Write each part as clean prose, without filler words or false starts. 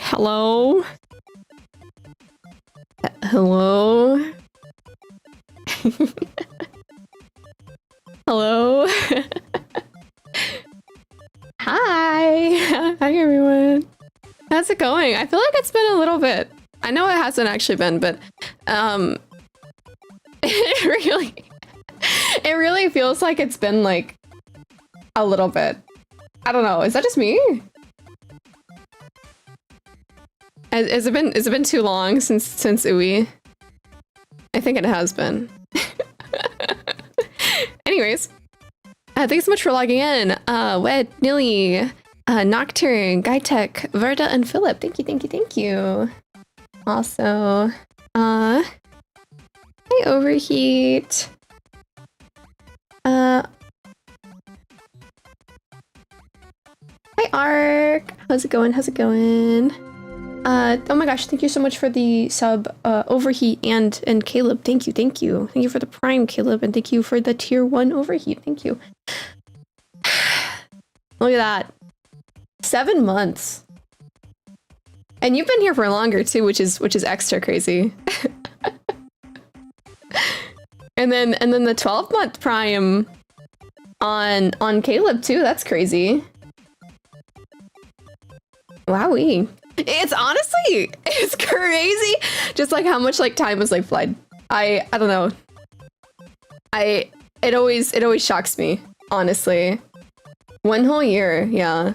Hello? Hello? Hello? Hi! Hi everyone. How's it going? I feel like it's been a little bit. I know it hasn't actually been, but it really feels like it's been like a little bit. I don't know. Is that just me? Has it been too long since Uwe? I think it has been. Anyways, thanks so much for logging in. Wed, Nilly, Nocturne, Guytech, Verda, and Philip. Thank you, thank you, thank you. Also, hi Overheat. Hi Ark. How's it going? How's it going? Oh my gosh, thank you so much for the sub, Overheat and Caleb. Thank you, thank you. Thank you for the Prime, Caleb, and thank you for the Tier 1 Overheat. Thank you. Look at that. 7 months. And you've been here for longer too, which is extra crazy. and then the 12-month Prime on Caleb too. That's crazy. Wowee. It's crazy. Just like how much like time was like flied. I don't know. It always shocks me, honestly. 1 whole year, yeah.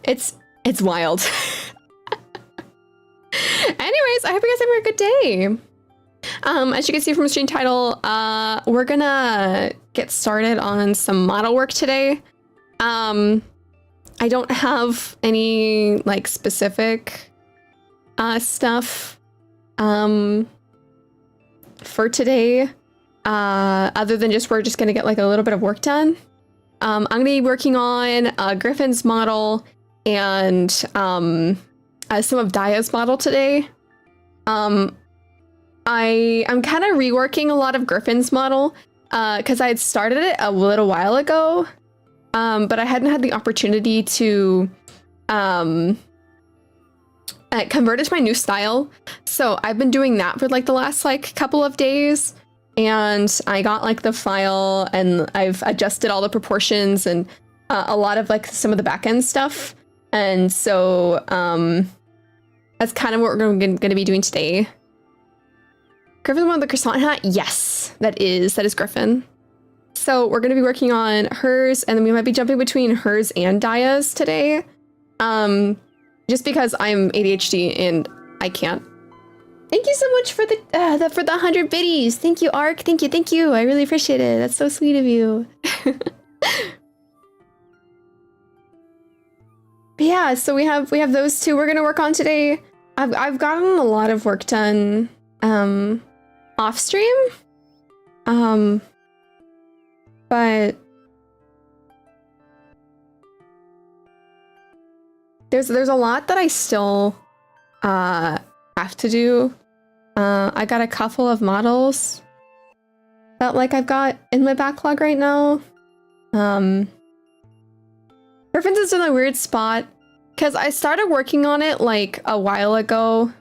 It's wild. Anyways, I hope you guys have a good day. As you can see from the stream title, we're gonna get started on some model work today. I don't have any like specific stuff for today, other than we're just gonna get like a little bit of work done. I'm gonna be working on Griffin's model and some of Daya's model today. I'm kind of reworking a lot of Griffin's model because I had started it a little while ago. But I hadn't had the opportunity to convert it to my new style. So I've been doing that for like the last like couple of days. And I got like the file and I've adjusted all the proportions and a lot of like some of the back end stuff. And so that's kind of what we're going to be doing today. Griffin won the croissant hat? Yes, that is Griffin. So we're going to be working on hers, and then we might be jumping between hers and Daya's today. Just because I'm ADHD and I can't. Thank you so much for the 100 biddies. Thank you, Ark. Thank you. I really appreciate it. That's so sweet of you. But yeah, so we have those two we're going to work on today. I've gotten a lot of work done off stream. But there's a lot that I still have to do. I got a couple of models that like I've got in my backlog right now. Griffin's is in a weird spot because I started working on it like a while ago.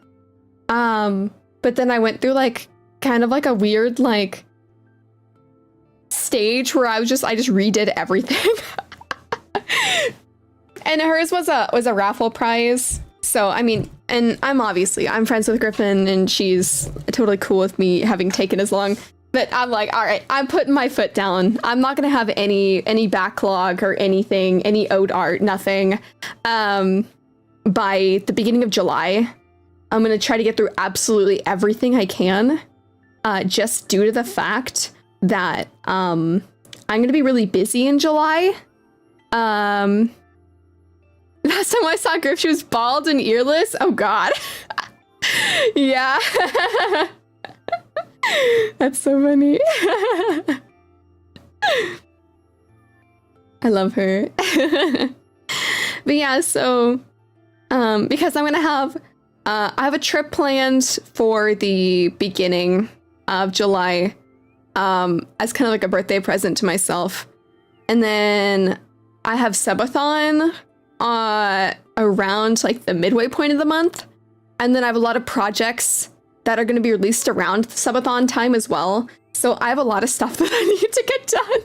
But then I went through like kind of like a weird like stage where I just redid everything. And hers was a raffle prize. So I mean, and I'm friends with Griffin and she's totally cool with me having taken as long. But I'm like, all right, I'm putting my foot down. I'm not gonna have any backlog or anything, any ode art, nothing. By the beginning of July, I'm gonna try to get through absolutely everything I can. Just due to the fact that I'm gonna be really busy in July. Last time I saw Griff, she was bald and earless. Oh god. Yeah. That's so funny. I love her. But yeah, so because I'm gonna have I have a trip planned for the beginning of July as kind of like a birthday present to myself. And then I have subathon around like the midway point of the month. And then I have a lot of projects that are going to be released around subathon time as well. So I have a lot of stuff that I need to get done.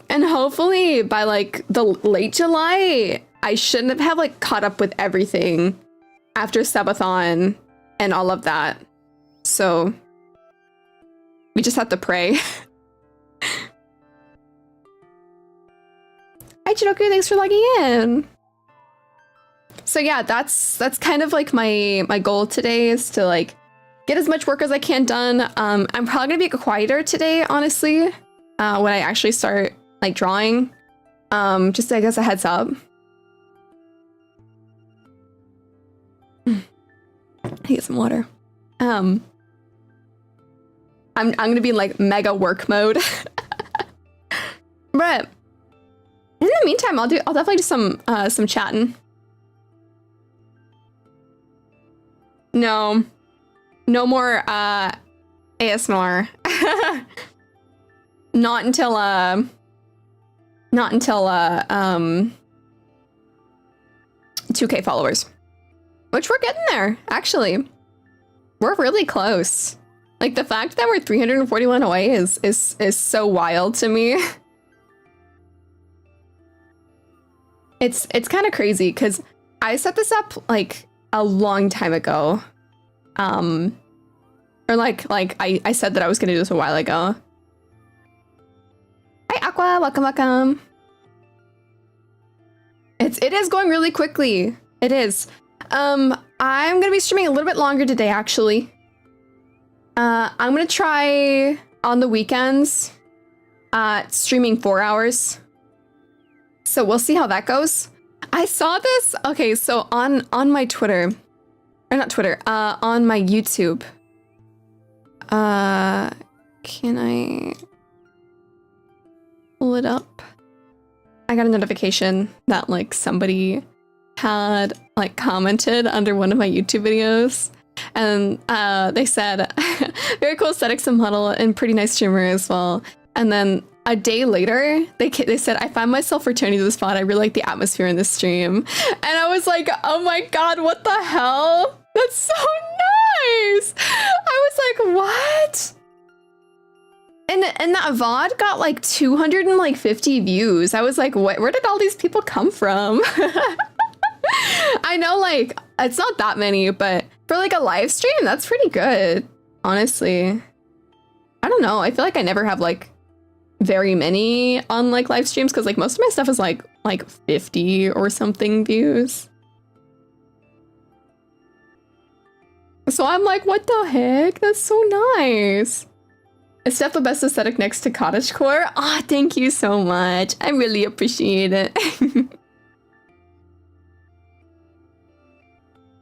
And hopefully by like the late July, I shouldn't have like caught up with everything after subathon and all of that. So we just have to pray. Hi Chidoku, thanks for logging in. So yeah, that's kind of like my goal today is to like get as much work as I can done. I'm probably gonna be quieter today, honestly, when I actually start like drawing. Just I guess a heads up. I get some water. I'm gonna be in like mega work mode. But in the meantime, I'll definitely do some chatting. No more ASMR. Not until 2K followers. Which we're getting there, actually. We're really close. Like the fact that we're 341 away is so wild to me. It's kind of crazy because I set this up like a long time ago. Or like I said that I was gonna do this a while ago. Hi Aqua, welcome. It is going really quickly. It is. I'm gonna be streaming a little bit longer today, actually. I'm gonna try on the weekends, streaming 4 hours. So we'll see how that goes. I saw this. Okay, so on my Twitter, or not Twitter, on my YouTube. Can I pull it up? I got a notification that like somebody had like commented under one of my YouTube videos, and they said very cool aesthetics and model and pretty nice streamer as well. And then a day later, they said, I find myself returning to the spot. I really like the atmosphere in this stream. And I was like, oh my god, what the hell? That's so nice. I was like, what? And that VOD got like 250 views. I was like, where did all these people come from? I know like it's not that many, but for like a live stream, that's pretty good, honestly. I don't know. I feel like I never have like very many on like live streams because like most of my stuff is like 50 or something views. So I'm like, what the heck? That's so nice. Is Steph the best aesthetic next to cottagecore? Ah, thank you so much. I really appreciate it.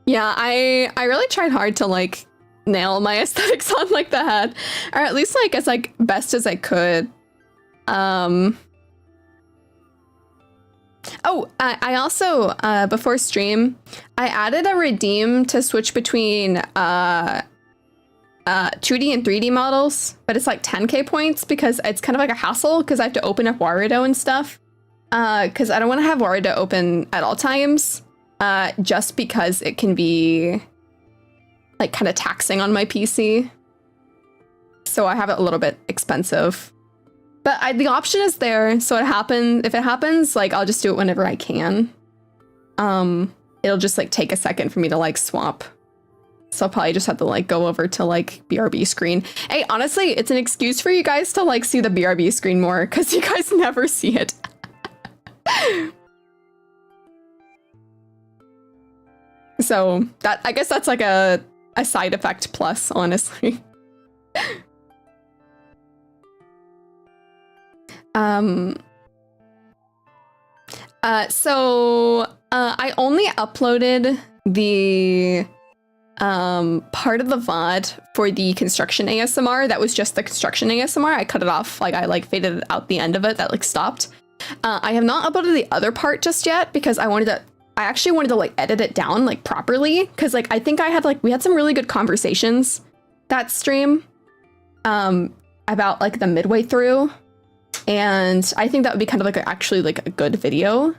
Yeah, I really tried hard to like nail my aesthetics on like the head, or at least like as like best as I could. Oh, I also before stream, I added a redeem to switch between 2D and 3D models, but it's like 10k points because it's kind of like a hassle because I have to open up Warudo and stuff. Because I don't want to have Warudo open at all times. Just because it can be like kind of taxing on my PC. So I have it a little bit expensive. But the option is there, so if it happens, like I'll just do it whenever I can. It'll just like take a second for me to like swap. So I'll probably just have to like go over to like BRB screen. Hey, honestly, it's an excuse for you guys to like see the BRB screen more because you guys never see it. So that, I guess that's like a side effect plus, honestly. I only uploaded the part of the VOD for the construction ASMR. That was just the construction ASMR. I cut it off, like I like faded out the end of it, that like stopped. I have not uploaded the other part just yet because I actually wanted to like edit it down like properly, because like I think we had some really good conversations that stream about like the midway through. And I think that would be kind of like actually like a good video.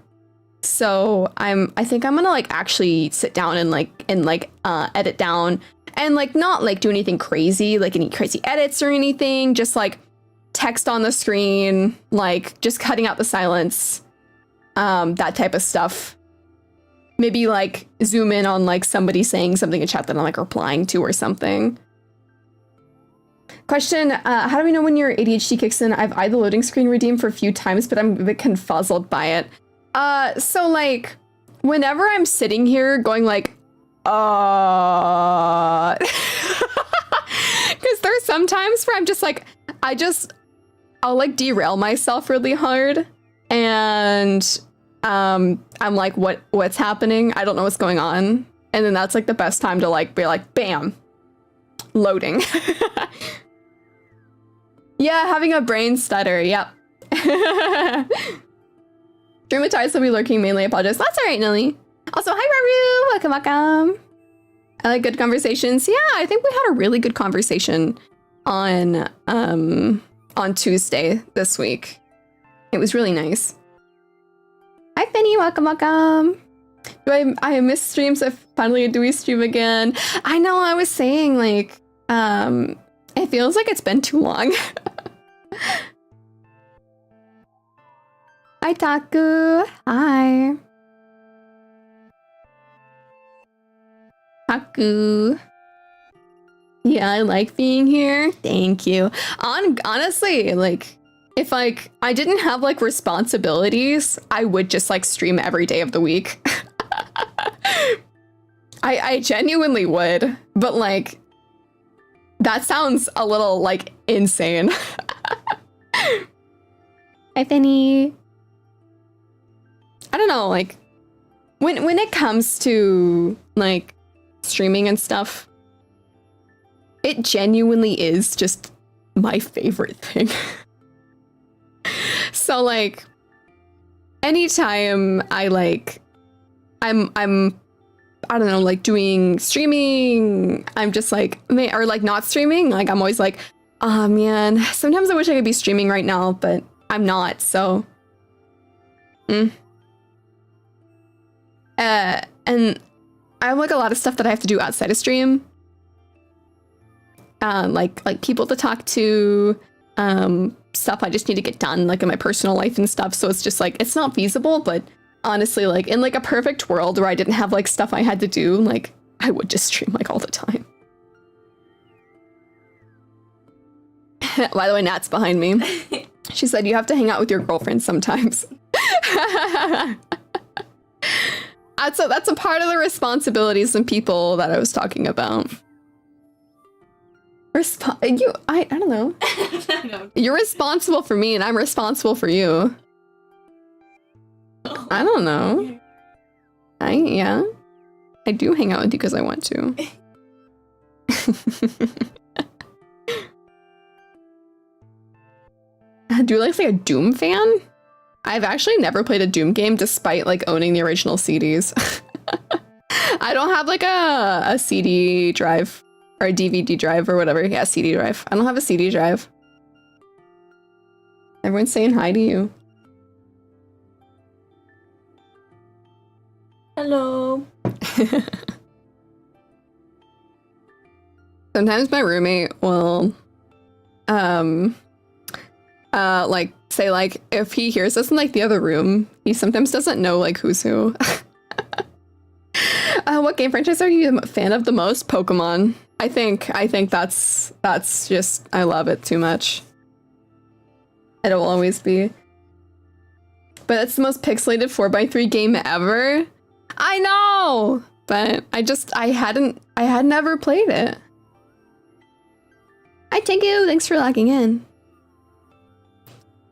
So I think I'm gonna like actually sit down and edit down and like not like do anything crazy, like any crazy edits or anything, just like text on the screen, like just cutting out the silence, that type of stuff. Maybe like zoom in on like somebody saying something in chat that I'm like replying to or something. Question, how do we know when your ADHD kicks in? I've eyed the loading screen redeem for a few times, but I'm a bit confuzzled by it. So like, whenever I'm sitting here going like, because there's some times where I'm just like, I'll like derail myself really hard, and I'm like, what's happening? I don't know what's going on. And then that's like the best time to like be like, bam, loading. Yeah, having a brain stutter, yep. Dramatized will be lurking mainly, apologize. That's all right, Nelly. Also, hi, Raru, welcome. I like good conversations. Yeah, I think we had a really good conversation on Tuesday this week. It was really nice. Hi, Finny, welcome. I miss streams. I finally a Duwi stream again. I know, I was saying like, it feels like it's been too long. Hi, Taku. Hi. Taku. Yeah, I like being here. Thank you. Honestly, like, if like I didn't have like responsibilities, I would just like stream every day of the week. I genuinely would, but like that sounds a little like insane. Hi, Finny. I don't know, like when it comes to like streaming and stuff, it genuinely is just my favorite thing. So like anytime I like I'm I don't know, like doing streaming, I'm just like, or like not streaming, like I'm always like, oh man, sometimes I wish I could be streaming right now, but I'm not, so and I have like a lot of stuff that I have to do outside of stream. Like people to talk to, stuff I just need to get done like in my personal life and stuff. So it's just like, it's not feasible, but honestly, like in like a perfect world where I didn't have like stuff I had to do, like I would just stream like all the time. By the way, Nat's behind me. She said, you have to hang out with your girlfriend sometimes. That's a part of the responsibilities and people that I was talking about. I don't know. No. You're responsible for me and I'm responsible for you. I don't know. Yeah. I do hang out with you because I want to. Do you like a Doom fan? I've actually never played a Doom game despite like owning the original CDs. I don't have like a CD drive or a DVD drive or whatever. Yeah, CD drive. I don't have a CD drive. Everyone's saying hi to you. Hello. Sometimes my roommate will like say like if he hears us in like the other room, he sometimes doesn't know like who's who. What game franchise are you a fan of the most? Pokemon. I think that's just, I love it too much. It will always be. But it's the most pixelated 4x3 game ever. I know, but I had never played it. Hi, thank you. Thanks for logging in.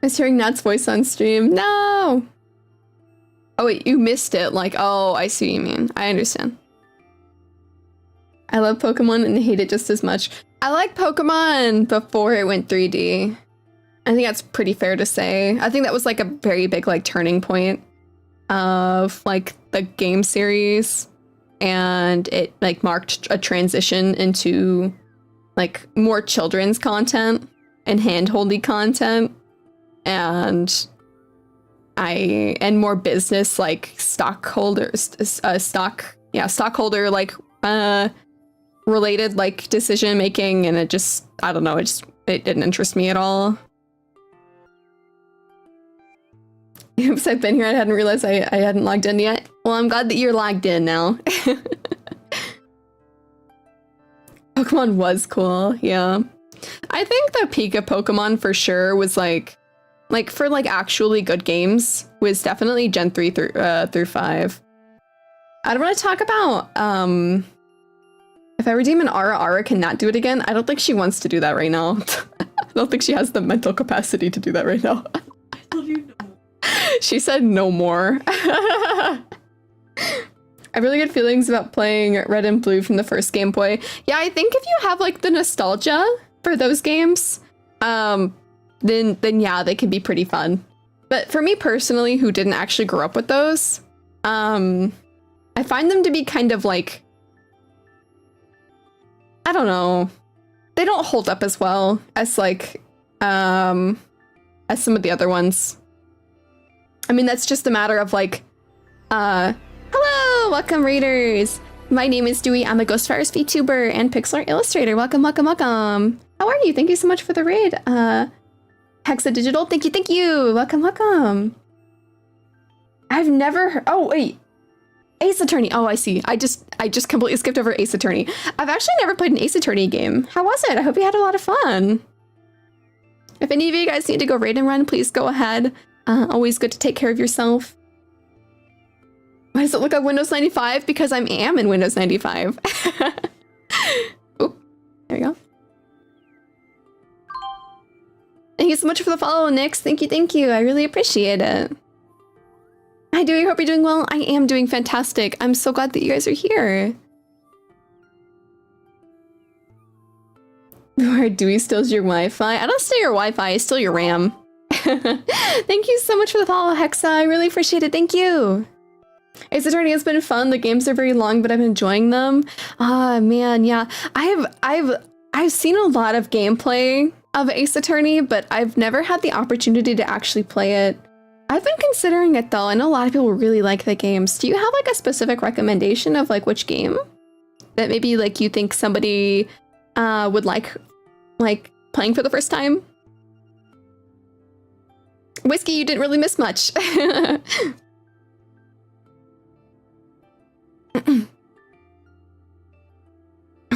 I was hearing Nat's voice on stream. No. Oh wait, you missed it. Like, oh, I see what you mean. I understand. I love Pokemon and hate it just as much. I like Pokemon before it went 3D. I think that's pretty fair to say. I think that was like a very big like turning point of like the game series, and it like marked a transition into like more children's content and handholdy content. and more business like stockholders, stockholder like related like decision making, and it just, I don't know, it didn't interest me at all. Oops, I've been here. I hadn't realized I hadn't logged in yet. Well, I'm glad that you're logged in now. Pokemon was cool, yeah. I think the peak of Pokemon for sure was like for like actually good games was definitely Gen 3 through 5. I don't want to talk about if I redeem an Ara cannot do it again. I don't think she wants to do that right now. I don't think she has the mental capacity to do that right now. I told you no. She said no more. I have really good feelings about playing Red and Blue from the first Game Boy. Yeah, I think if you have like the nostalgia for those games, then yeah, they can be pretty fun. But for me personally, who didn't actually grow up with those, I find them to be kind of like, I don't know, they don't hold up as well as like as some of the other ones. I mean, that's just a matter of like, hello, welcome readers. My name is Duwi. I'm a Ghostfires Vtuber and pixel art illustrator. Welcome, welcome, welcome. How are you? Thank you so much for the raid. Hexa Digital, thank you. Welcome, welcome. I've never heard, oh wait, Ace Attorney. Oh, I see. I just completely skipped over Ace Attorney. I've actually never played an Ace Attorney game. How was it? I hope you had a lot of fun. If any of you guys need to go raid and run, please go ahead. Always good to take care of yourself. Why does it look like Windows 95? Because I am in Windows 95. Oh, there we go. Thank you so much for the follow, Nix. Thank you. I really appreciate it. Hi, Dewey. Hope you're doing well. I am doing fantastic. I'm so glad that you guys are here. Where Dewey steals your Wi-Fi. I don't steal your Wi-Fi. I steal your RAM. Thank you so much for the follow, Hexa. I really appreciate it. Thank you. Ace Attorney has been fun. The games are very long, but I've been enjoying them. Ah, man, yeah. I've seen a lot of gameplay of Ace Attorney, but I've never had the opportunity to actually play it. I've been considering it though. I know a lot of people really like the games. Do you have like a specific recommendation of like which game that maybe like you think somebody would like playing for the first time? Whiskey, you didn't really miss much.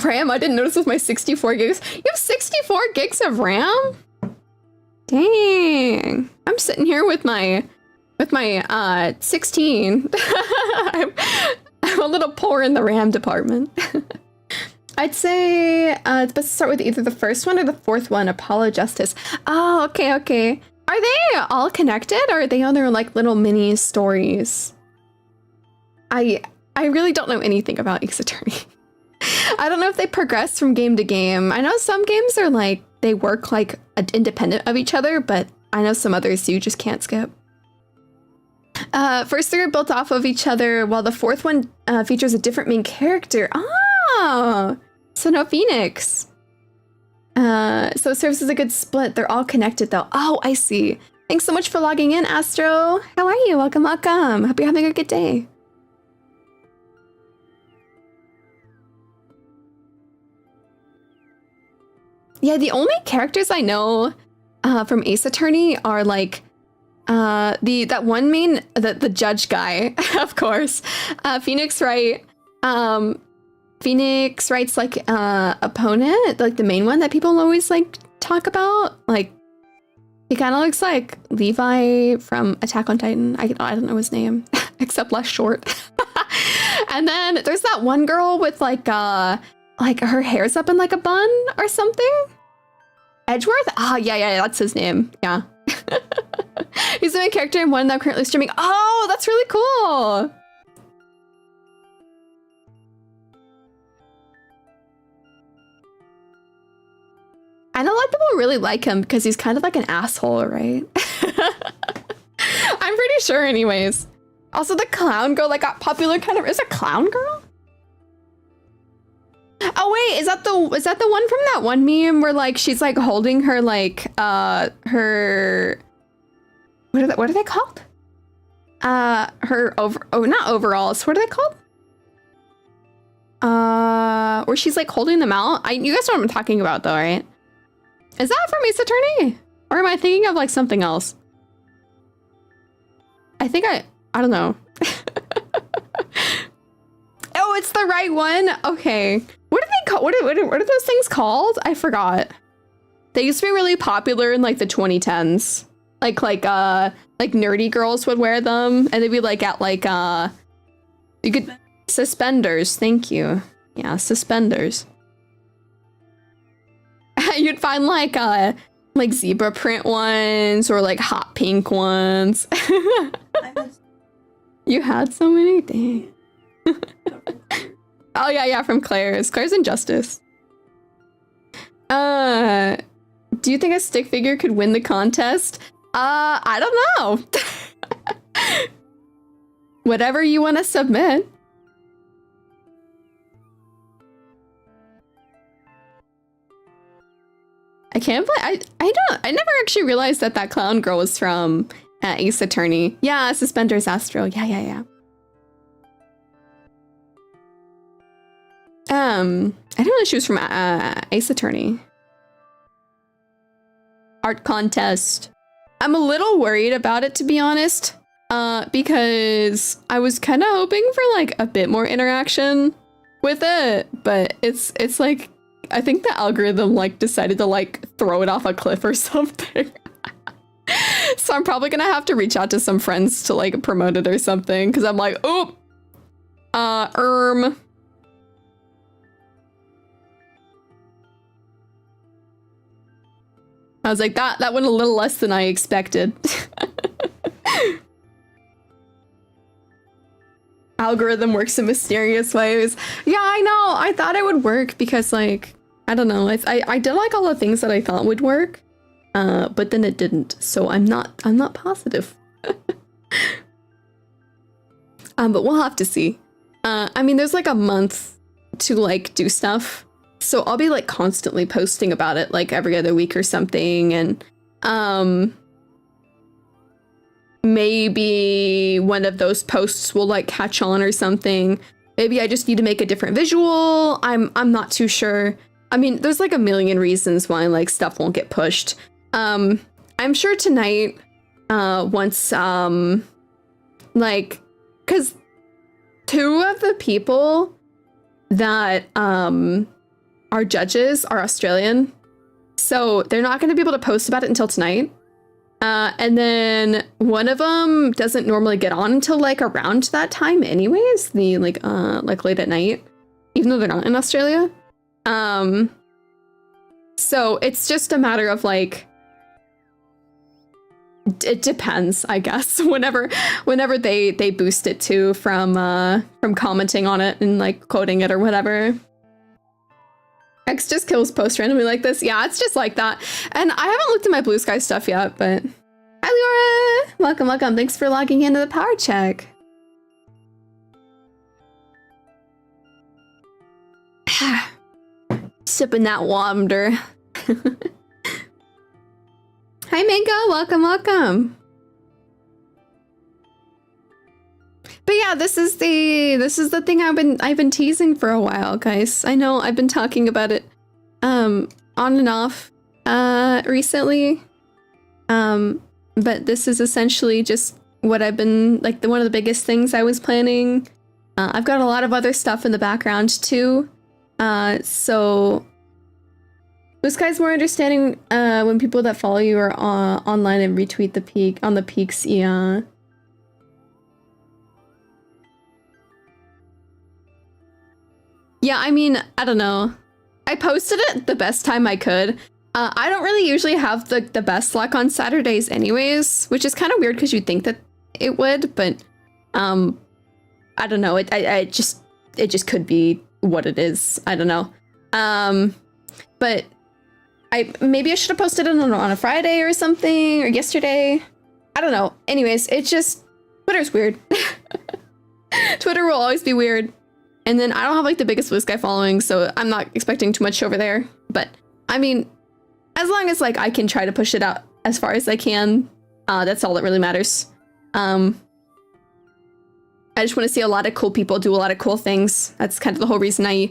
RAM, I didn't notice with my 64 gigs. You have 64 gigs of RAM? Dang. I'm sitting here with my 16. I'm a little poor in the RAM department. I'd say it's best to start with either the first one or the fourth one, Apollo Justice. Oh, okay. Are they all connected, or are they on their like little mini stories? I really don't know anything about Ace Attorney. I don't know if they progress from game to game. I know some games are like, they work like independent of each other, but I know some others you just can't skip. First three are built off of each other, while the fourth one features a different main character. Oh, so no Phoenix. So it serves as a good split. They're all connected though. Oh, I see. Thanks so much for logging in, Astro. How are you? Welcome. Hope you're having a good day. Yeah, the only characters I know from Ace Attorney are like that one main, the judge guy, of course. Phoenix Wright. Phoenix Wright's like opponent, like the main one that people always like talk about. Like he kind of looks like Levi from Attack on Titan. I don't know his name except less short. And then there's that one girl with like her hair's up in like a bun or something. Edgeworth? Ah, yeah, that's his name. Yeah. He's the main character in one that I'm currently streaming. Oh, that's really cool. I know a lot of people really like him because he's kind of like an asshole, right? I'm pretty sure anyways. Also, the clown girl that got popular kind of is a clown girl? Oh wait, is that the one from that one meme where like she's like holding her like her what are they called? Not overalls. What are they called? Where she's like holding them out. You guys know what I'm talking about though, right? Is that from Ace Attorney? Or am I thinking of like something else? I don't know. Oh, it's the right one. Okay. What are they called? What are those things called? I forgot. They used to be really popular in like the 2010s. Like nerdy girls would wear them, and they'd be like at like you could suspenders. Thank you. Yeah, suspenders. You'd find like zebra print ones or like hot pink ones. You had so many? Dang. Oh yeah, from Claire's Injustice. Do you think a stick figure could win the contest? I don't know. Whatever you want to submit. I can't play. I never actually realized that clown girl was from Ace Attorney. Yeah, Suspenders Astro. Yeah. I don't know if she was from Ace Attorney. Art contest. I'm a little worried about it, to be honest, because I was kind of hoping for like a bit more interaction with it, but it's like I think the algorithm like decided to like throw it off a cliff or something. So I'm probably gonna have to reach out to some friends to like promote it or something, because I'm like, oh, I was like, that went a little less than I expected. Algorithm works in mysterious ways. Yeah, I know. I thought it would work because, like, I don't know. I did like all the things that I thought would work, but then it didn't. So I'm not positive. But we'll have to see. I mean, there's like a month to like do stuff. So I'll be like constantly posting about it like every other week or something, and maybe one of those posts will like catch on or something. Maybe I just need to make a different visual. I'm not too sure. I mean, there's like a million reasons why like stuff won't get pushed. I'm sure tonight, once like, cause two of the people that our judges are Australian, so they're not going to be able to post about it until tonight. And then one of them doesn't normally get on until like around that time anyways, the like late at night, even though they're not in Australia. So it's just a matter of like, it depends, I guess, whenever they boost it to from commenting on it and like quoting it or whatever. X just kills posts randomly like this. Yeah, it's just like that. And I haven't looked at my Blue Sky stuff yet, but hi, Laura. Welcome. Thanks for logging into the power check. Sipping that water. Hi, Minka. Welcome. But yeah, this is the thing I've been teasing for a while, guys. I know I've been talking about it on and off recently. But this is essentially just what I've been like one of the biggest things I was planning. I've got a lot of other stuff in the background too. So this guy's more understanding when people that follow you are online and retweet the peak on the peaks. Yeah. Yeah, I mean, I don't know. I posted it the best time I could. I don't really usually have the best luck on Saturdays anyways, which is kind of weird because you'd think that it would, but I don't know. It just could be what it is. I don't know. But maybe I should have posted it on a Friday or something, or yesterday. I don't know. Anyways, it's just, Twitter's weird. Twitter will always be weird. And then I don't have like the biggest Blue Sky following, so I'm not expecting too much over there. But I mean, as long as like I can try to push it out as far as I can, That's all that really matters. I just want to see a lot of cool people do a lot of cool things. That's kind of the whole reason I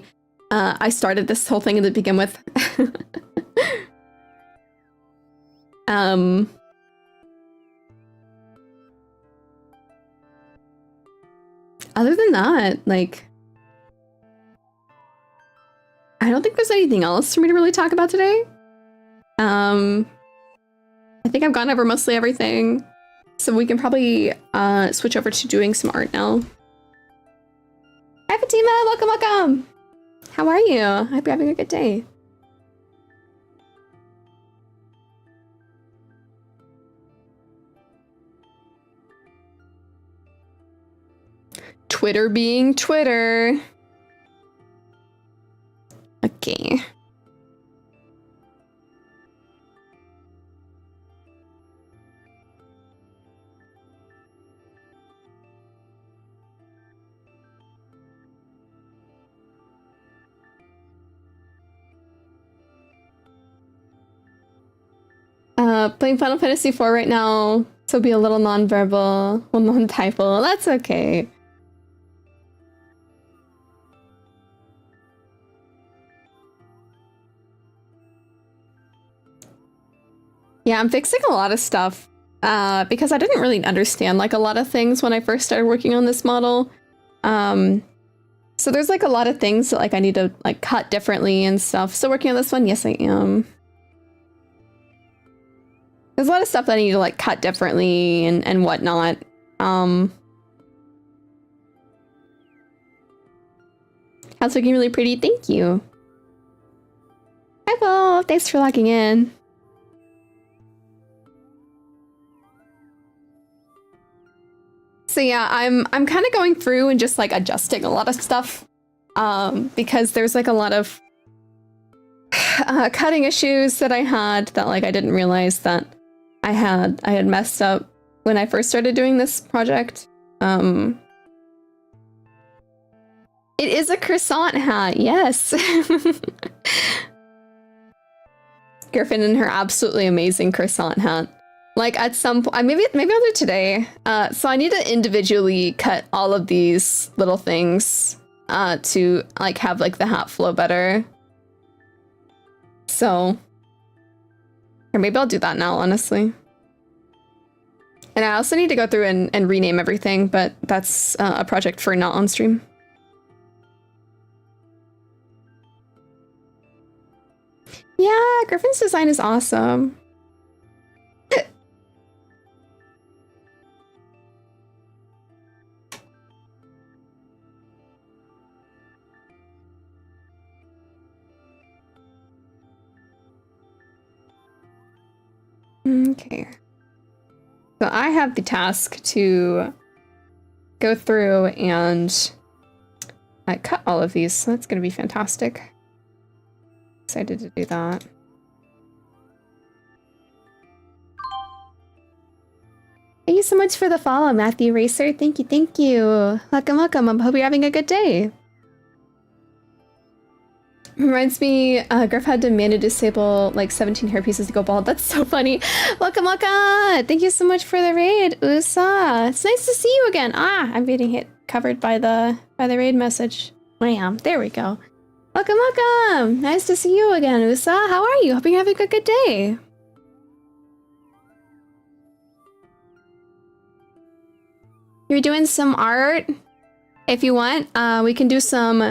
started this whole thing to begin with. Other than that, like, I don't think there's anything else for me to really talk about today. I think I've gone over mostly everything, so we can probably switch over to doing some art now. Hi Fatima, welcome, welcome! How are you? I hope you're having a good day. Twitter being Twitter. Okay. Playing Final Fantasy IV right now, so be a little non-verbal, well, non-typal. That's okay. Yeah, I'm fixing a lot of stuff because I didn't really understand like a lot of things when I first started working on this model. So there's like a lot of things that like I need to like cut differently and stuff. So working on this one, yes I am. There's a lot of stuff that I need to like cut differently and whatnot. House looking really pretty, thank you. Hi Bo, thanks for logging in. So yeah, I'm kind of going through and just like adjusting a lot of stuff because there's like a lot of cutting issues that I had that like I didn't realize that I had messed up when I first started doing this project. It is a croissant hat, yes. Griffin in her absolutely amazing croissant hat. Like at some point, maybe I'll do it today. So I need to individually cut all of these little things to like have like the hat flow better. So, or maybe I'll do that now, honestly. And I also need to go through and rename everything, but that's a project for not on stream. Yeah, Griffin's design is awesome. Okay. So I have the task to go through and cut all of these, so that's going to be fantastic. Excited to do that. Thank you so much for the follow, Matthew Racer. Thank you, thank you. Welcome, welcome. I hope you're having a good day. Reminds me, Griff had to manually disable like 17 hair pieces to go bald. That's so funny. Welcome, welcome. Thank you so much for the raid, Usa. It's nice to see you again. Ah, I'm getting hit covered by the raid message. Wham, there we go. Welcome, welcome. Nice to see you again, Usa. How are you? Hoping you're having a good day. You're doing some art. If you want, we can do some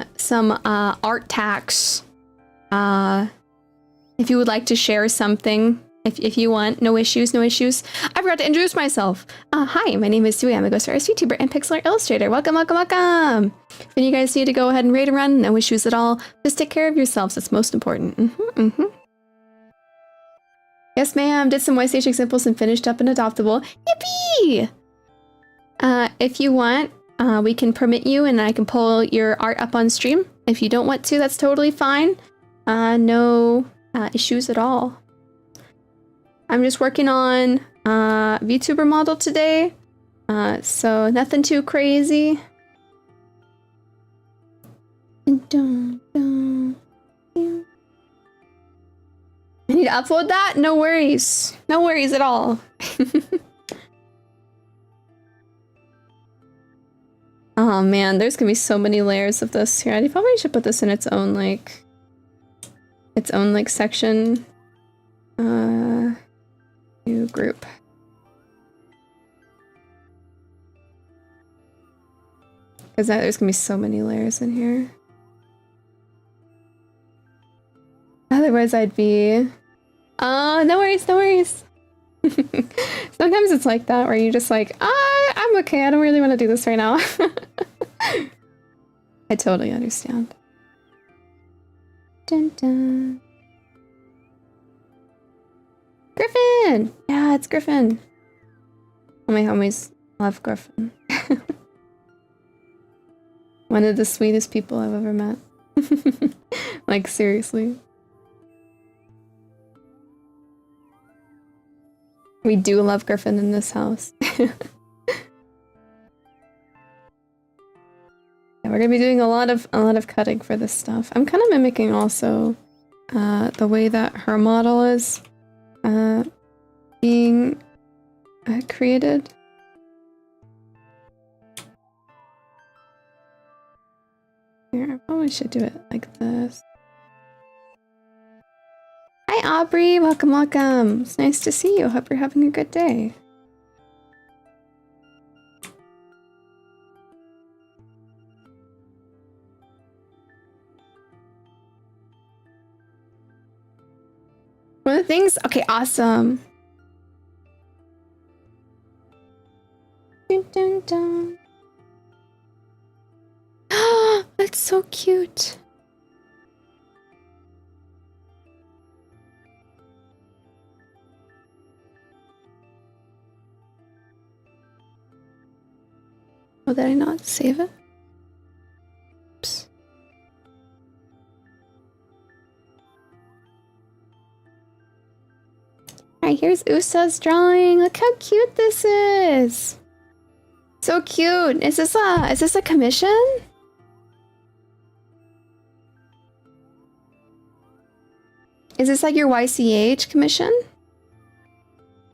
art tags. If you would like to share something, if you want, no issues, no issues. I forgot to introduce myself. Hi, my name is Duwi. I'm a Ghost Artist, Vtuber, and pixel art illustrator. Welcome, welcome, welcome. If you guys need to go ahead and raid and run, no issues at all. Just take care of yourselves. That's most important. Yes, ma'am. Did some YCH examples and finished up an adoptable. Yippee! If you want, we can permit you and I can pull your art up on stream. If you don't want to, that's totally fine. No issues at all. I'm just working on VTuber model today, so nothing too crazy. I need to upload that? No worries. No worries at all. Oh man, there's gonna be so many layers of this here. I probably should put this in its own like section. New group. Because there's gonna be so many layers in here. Otherwise I'd be... no worries, no worries. Sometimes it's like that where you're just like, I'm okay, I don't really want to do this right now. I totally understand. Dun dun. Griffin! Yeah, it's Griffin. Oh, my homies love Griffin. One of the sweetest people I've ever met. Like, seriously. We do love Griffin in this house. Yeah, we're gonna be doing a lot of cutting for this stuff. I'm kind of mimicking also the way that her model is being created. Here, I probably should do it like this. Hi Aubrey, welcome, welcome. It's nice to see you. Hope you're having a good day. One of the things, okay, awesome. Dun, dun, dun. That's so cute. Oh, did I not save it? Oops. Alright, here's Usa's drawing. Look how cute this is. So cute. Is this a commission? Is this like your YCH commission?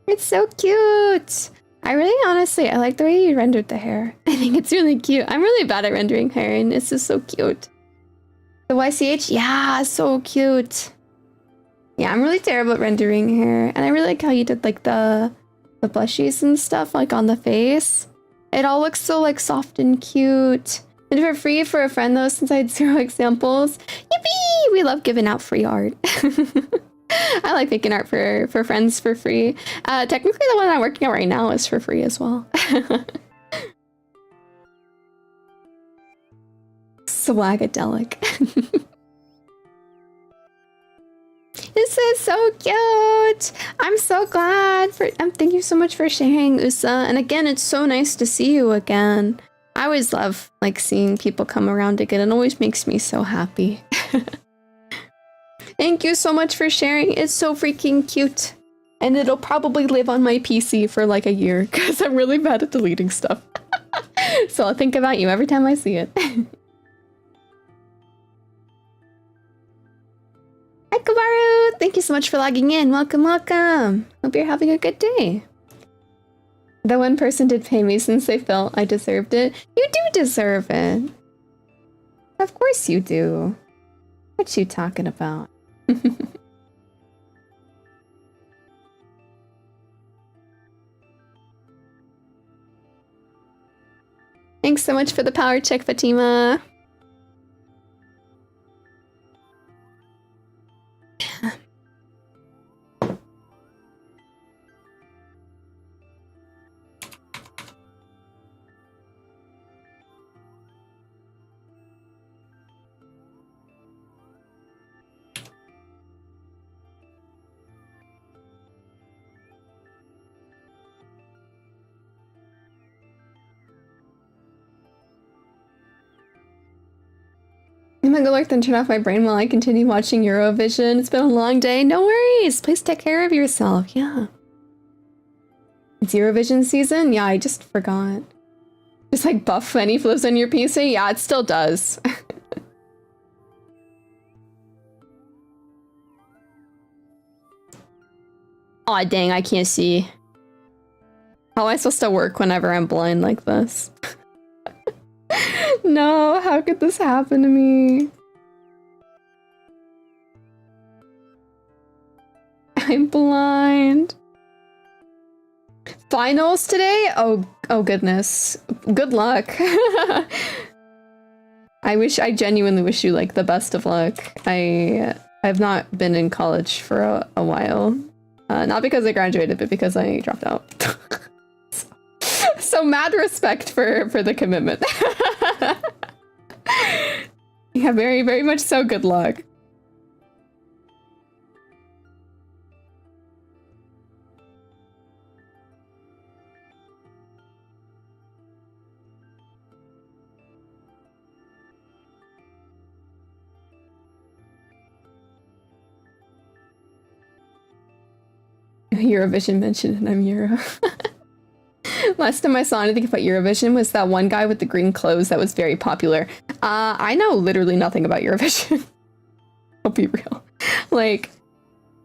It's so cute. I like the way you rendered the hair. I think it's really cute. I'm really bad at rendering hair and it's just so cute. The YCH, yeah, so cute. Yeah, I'm really terrible at rendering hair. And I really like how you did like the blushies and stuff like on the face. It all looks so like soft and cute. And for free for a friend though, since I had 0 examples. Yippee! We love giving out free art. I like making art for friends for free. Technically the one I'm working on right now is for free as well. Swagadelic. This is so cute. I'm so glad for thank you so much for sharing, Usa. And again, it's so nice to see you again. I always love like seeing people come around again. It always makes me so happy. Thank you so much for sharing. It's so freaking cute. And it'll probably live on my PC for like a year because I'm really bad at deleting stuff. So I'll think about you every time I see it. Hi Kubaru! Thank you so much for logging in. Welcome, welcome. Hope you're having a good day. The one person did pay me since they felt I deserved it. You do deserve it. Of course you do. What you talking about? Thanks so much for the power check, Fatima. I'm gonna go look then turn off my brain while I continue watching Eurovision. It's been a long day. No worries. Please take care of yourself. Yeah. It's Eurovision season? Yeah, I just forgot. Just like buff any flips on your PC? Yeah, it still does. Aw, dang, I can't see. How am I supposed to work whenever I'm blind like this? No, how could this happen to me? I'm blind. Finals today? Oh goodness. Good luck. I genuinely wish you like the best of luck. I've not been in college for a while. Not because I graduated, but because I dropped out. So mad respect for the commitment. Yeah, very, very much so. Good luck. Eurovision mentioned and I'm Euro. Last time I saw anything about Eurovision was that one guy with the green clothes that was very popular. I know literally nothing about Eurovision. I'll be real. Like,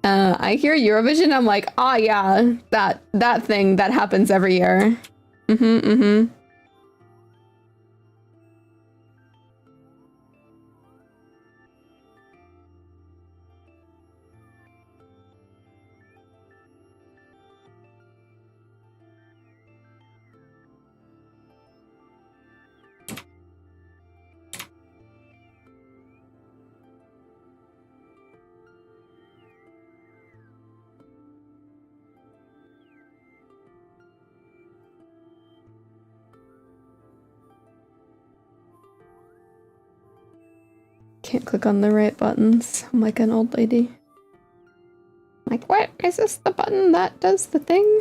I hear Eurovision, I'm like, oh yeah, that thing that happens every year. Mm-hmm. Can't click on the right buttons. I'm like an old lady. Like, what? Is this the button that does the thing?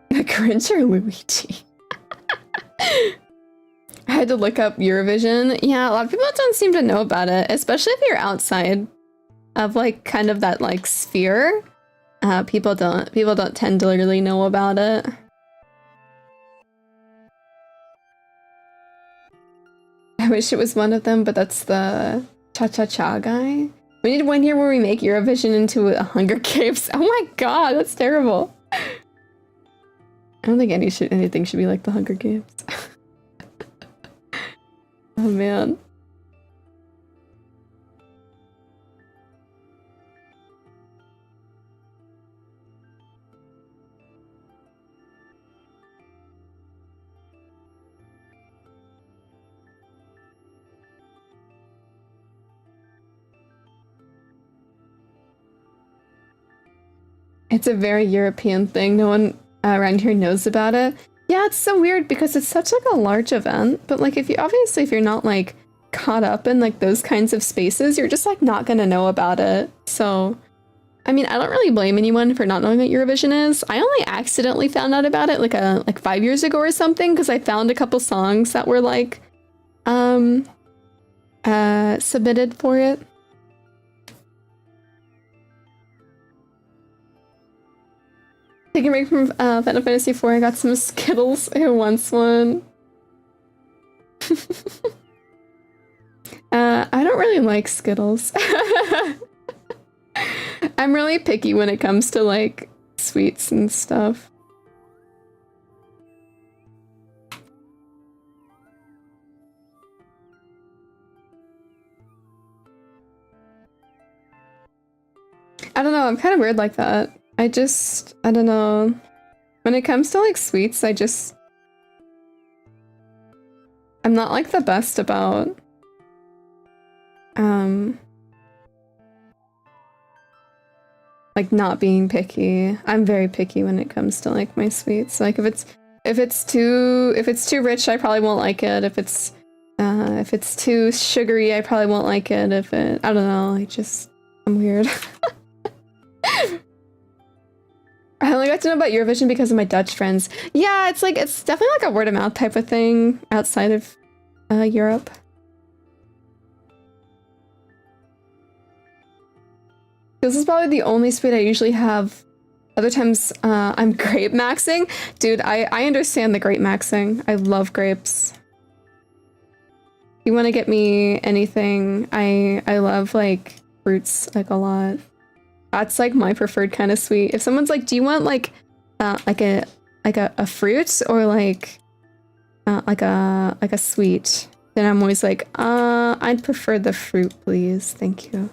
The Grinch or Luigi? I had to look up Eurovision. Yeah, a lot of people don't seem to know about it, especially if you're outside of like kind of that like sphere. People don't tend to really know about it. I wish it was one of them, but that's the cha-cha-cha guy. We need one year where we make Eurovision into a Hunger Games. Oh my god, that's terrible. I don't think anything should be like the Hunger Games. Oh man. It's a very European thing. No one around here knows about it. Yeah, it's so weird because it's such like a large event, but like if you're not like caught up in like those kinds of spaces, you're just like not gonna know about it. So, I mean, I don't really blame anyone for not knowing what Eurovision is. I only accidentally found out about it like 5 years ago or something because I found a couple songs that were like submitted for it. Taking a break from Final Fantasy IV, I got some Skittles. Who wants one? I don't really like Skittles. I'm really picky when it comes to like sweets and stuff. I don't know, I'm kind of weird like that. I don't know. When it comes to like sweets, I'm not like the best about like not being picky. I'm very picky when it comes to like my sweets. Like if it's too rich, I probably won't like it. If it's too sugary, I probably won't like it. I don't know, I'm weird. I only got to know about Eurovision because of my Dutch friends. Yeah, it's definitely like a word of mouth type of thing outside of Europe. This is probably the only sweet I usually have. Other times I'm grape maxing. Dude, I understand the grape maxing. I love grapes. You want to get me anything, I love like fruits like a lot. That's like my preferred kind of sweet. If someone's like, do you want like a a fruit or like a sweet, then I'm always like, I'd prefer the fruit, please. Thank you.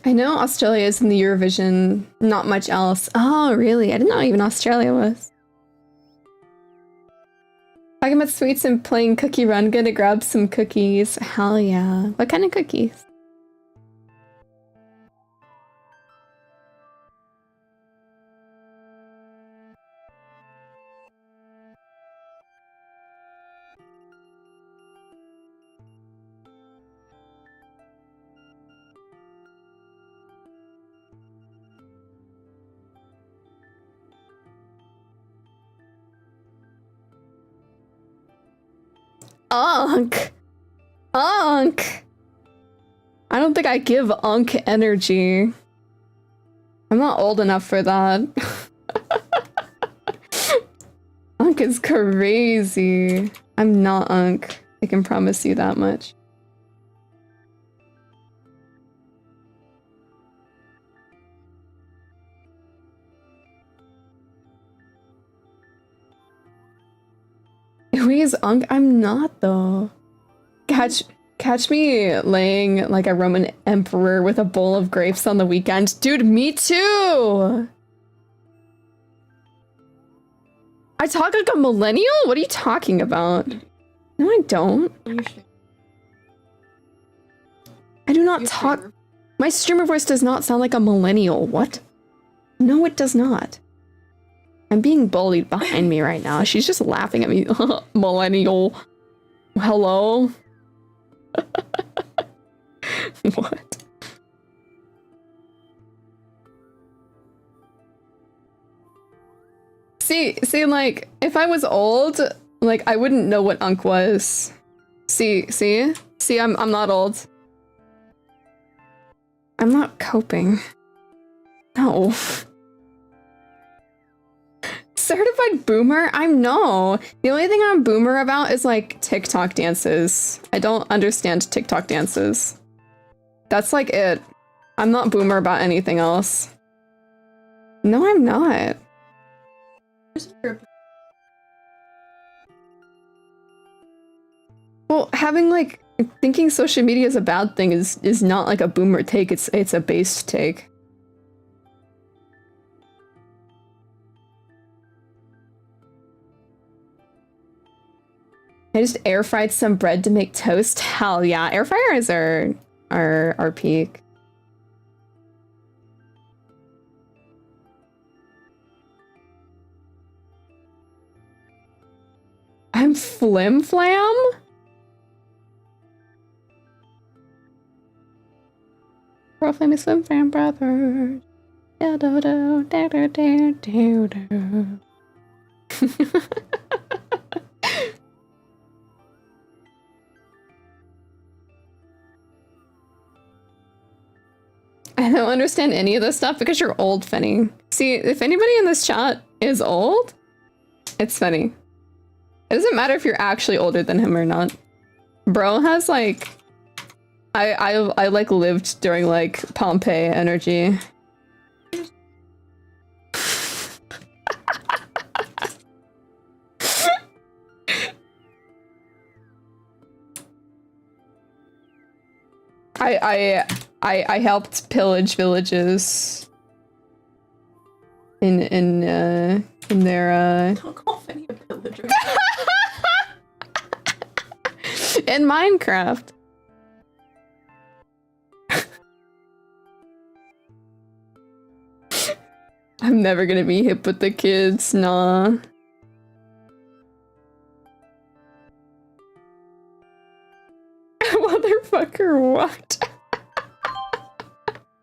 I know Australia is in the Eurovision, not much else. Oh, really? I didn't know even Australia was. Talking about sweets and playing Cookie Run, gonna grab some cookies. Hell yeah. What kind of cookies? Unk! Unk! I don't think I give Unk energy. I'm not old enough for that. Unk is crazy. I'm not Unk. I can promise you that much. Who is Unk? I'm not though. Catch me laying like a Roman emperor with a bowl of grapes on the weekend. Dude, me too! I talk like a millennial? What are you talking about? No, I don't. I do not talk. My streamer voice does not sound like a millennial. What? No, it does not. I'm being bullied behind me right now. She's just laughing at me. Millennial. Hello? What? See, like, if I was old, like, I wouldn't know what Unk was. See, I'm not old. I'm not coping. No. Certified boomer? I'm no. The only thing I'm boomer about is like TikTok dances. I don't understand TikTok dances. That's like it. I'm not boomer about anything else. No, I'm not. Well, having like thinking social media is a bad thing is not like a boomer take. It's a based take. I just air fried some bread to make toast. Hell yeah, air fryers are peak. I'm flim flam? Bro, flam is flim flam brothers. Do do do do do do do. I don't understand any of this stuff because you're old, Fenny. See, if anybody in this chat is old, it's Fenny. It doesn't matter if you're actually older than him or not. Bro has like... I like lived during like Pompeii energy. I helped pillage villages in their Don't call Fanny a pillager. in Minecraft. I'm never gonna be hip with the kids, nah. or what?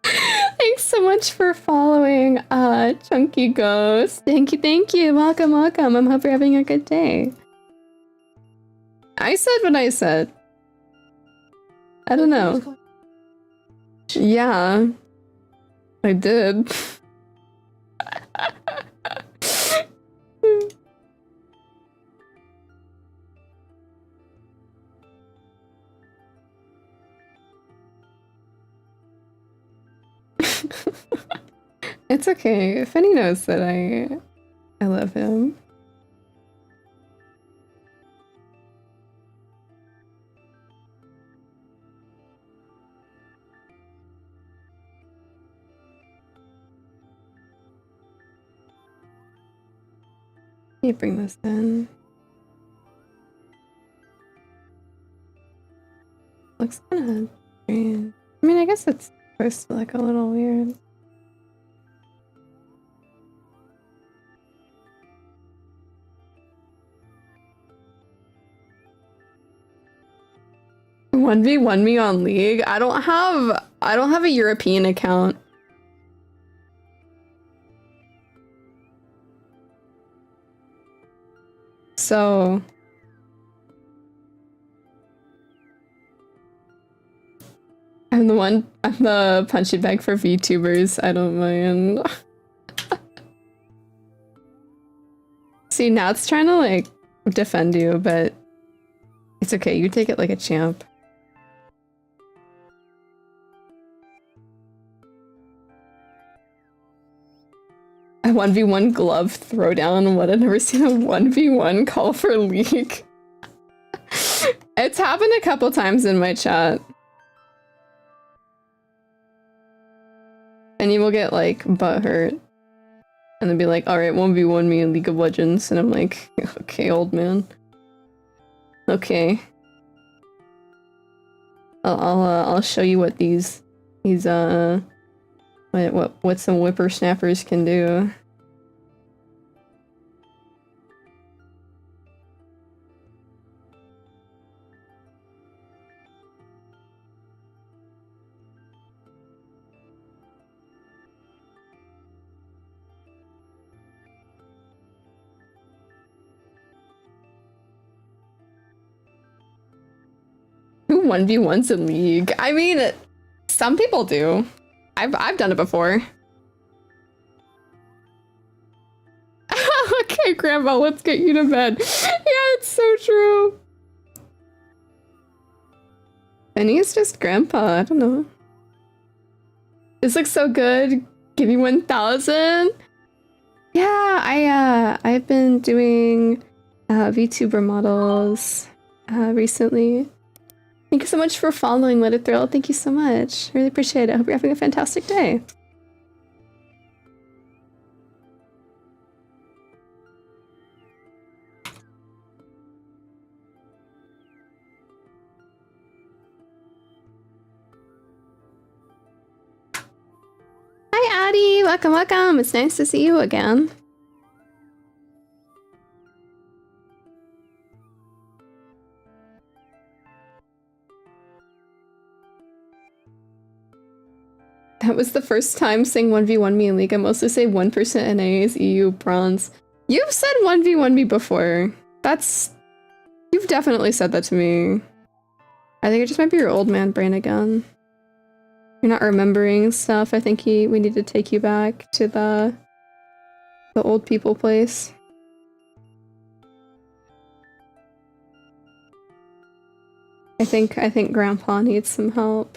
Thanks so much for following, Chunky Ghost. Thank you. Welcome. I hope you're having a good day. I said what I said. I don't know. Yeah. I did. It's okay. Fenny knows that I love him. Let me bring this in. Looks kind of strange. I mean, I guess it's supposed to look a little weird. One v one me on League. I don't have a European account. So I'm the punching bag for VTubers. I don't mind. See, now it's trying to like defend you, but it's okay. You take it like a champ. A 1v1 glove throwdown. What? I've never seen a 1v1 call for League. It's happened a couple times in my chat. And you will get like butthurt. And then be like, alright, 1v1 me in League of Legends. And I'm like, okay, old man. Okay. I'll show you what these what some whippersnappers can do. Who 1v1s in League? I mean, some people do. I've done it before. Okay, Grandma, let's get you to bed. Yeah, it's so true. Benny is just Grandpa. I don't know. This looks so good. Give me 1,000. Yeah, I've been doing VTuber models recently. Thank you so much for following. What a thrill. Thank you so much. Really appreciate it. I hope you're having a fantastic day. Hi, Addie. Welcome. It's nice to see you again. That was the first time saying 1v1 me in League. I mostly say 1% NAs, EU, bronze. You've said 1v1 me before. You've definitely said that to me. I think it just might be your old man brain again. You're not remembering stuff. I think we need to take you back to the old people place. I think Grandpa needs some help.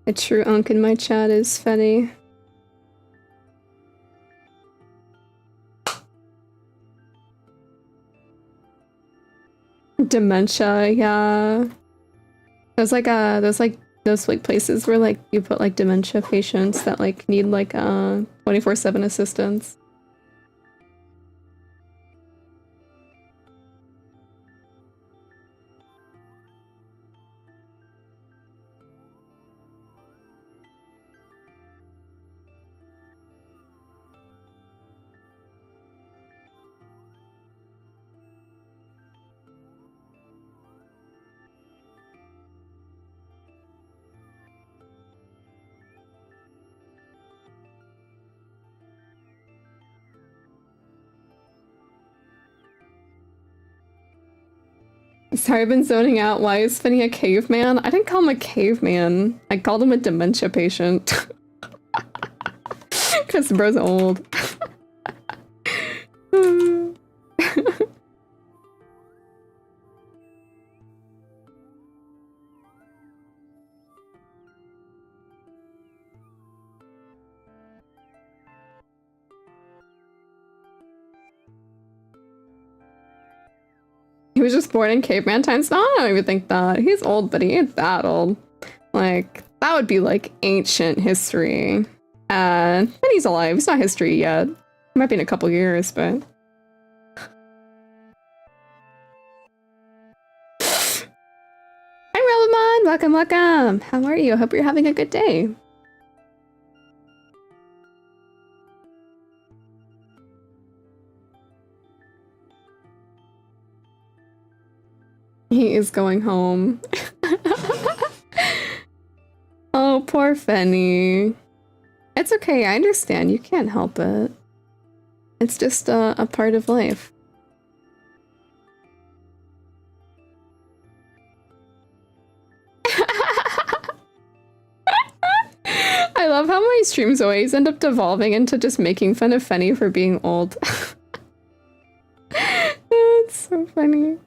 A true unk in my chat is Fenny. Dementia, yeah. There's those places where like you put like dementia patients that like need like 24/7 assistance. Sorry, I've been zoning out. Why is Finny a caveman? I didn't call him a caveman. I called him a dementia patient. Because bro's old. He was just born in caveman times? No, I don't even think that. He's old, but he ain't that old. Like, that would be like ancient history. And he's alive. He's not history yet. He might be in a couple years, but... Hi, Relomon! Welcome, welcome! How are you? I hope you're having a good day. He is going home. Oh, poor Fenny. It's okay, I understand. You can't help it. It's just a part of life. I love how my streams always end up devolving into just making fun of Fenny for being old. It's so funny.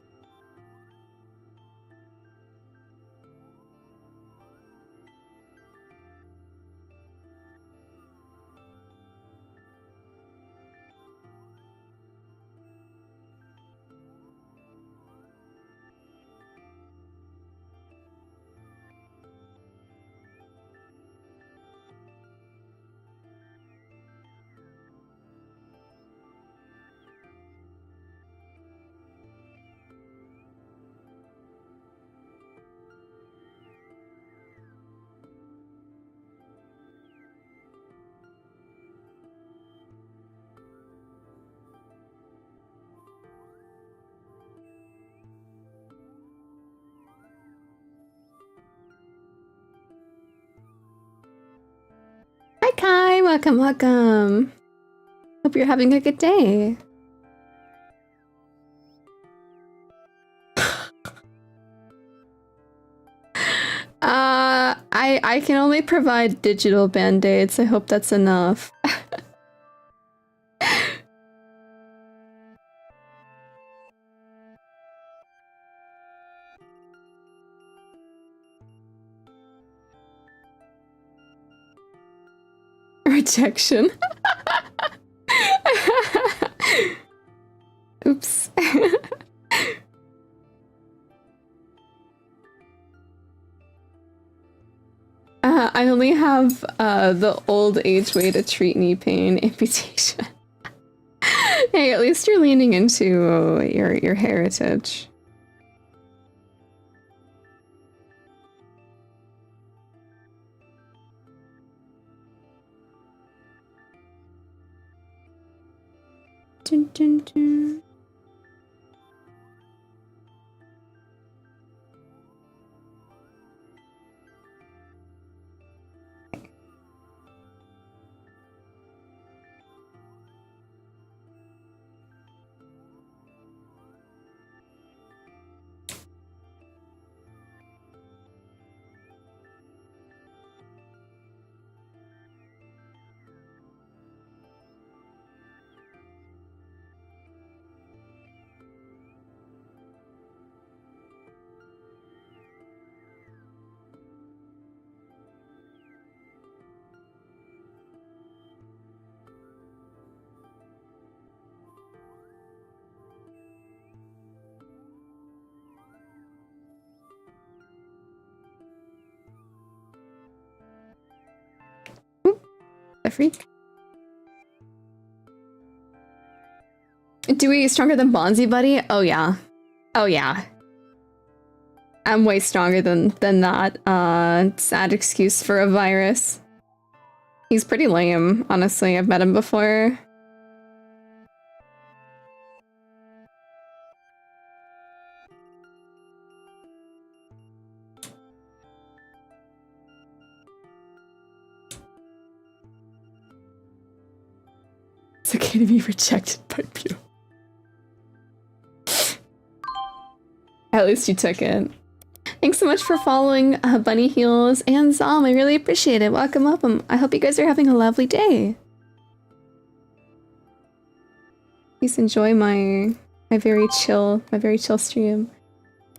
Hi Kai, welcome, welcome. Hope you're having a good day. I can only provide digital band-aids. I hope that's enough. Rejection. Oops. I only have the old age way to treat knee pain, amputation. Hey, at least you're leaning into your heritage. Dun, dun, dun. The freak. Dewey is stronger than Bonzi, buddy? Oh yeah. Oh yeah. I'm way stronger than that. Sad excuse for a virus. He's pretty lame, honestly. I've met him before. It's okay to be rejected by people. I At least you took it. Thanks so much for following Bunny Heels and Zom. I really appreciate it. Welcome, welcome. I hope you guys are having a lovely day. Please enjoy my very chill stream.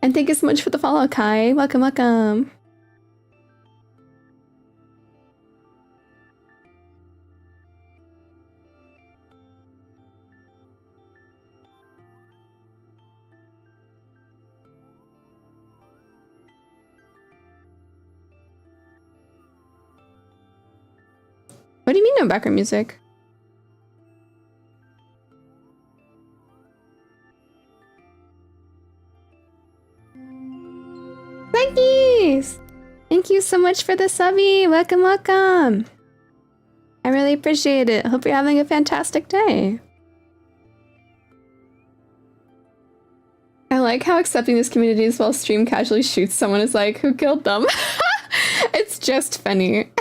And thank you so much for the follow, Kai. Welcome, welcome. What do you mean no background music? Thankies! Thank you so much for the subby. Welcome, welcome. I really appreciate it. Hope you're having a fantastic day. I like how accepting this community is while stream casually shoots someone is like, who killed them? It's just funny.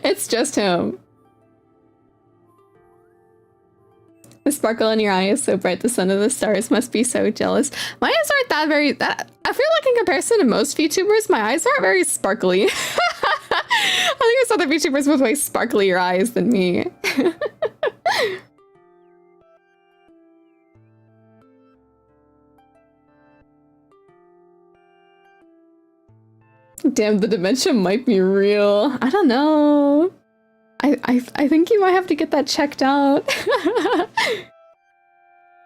It's just him. The sparkle in your eye is so bright, the sun of the stars must be so jealous. My eyes aren't I feel like in comparison to most VTubers, my eyes aren't very sparkly. I think there's other VTubers with way sparklier eyes than me. Damn, the dementia might be real. I don't know. I think you might have to get that checked out.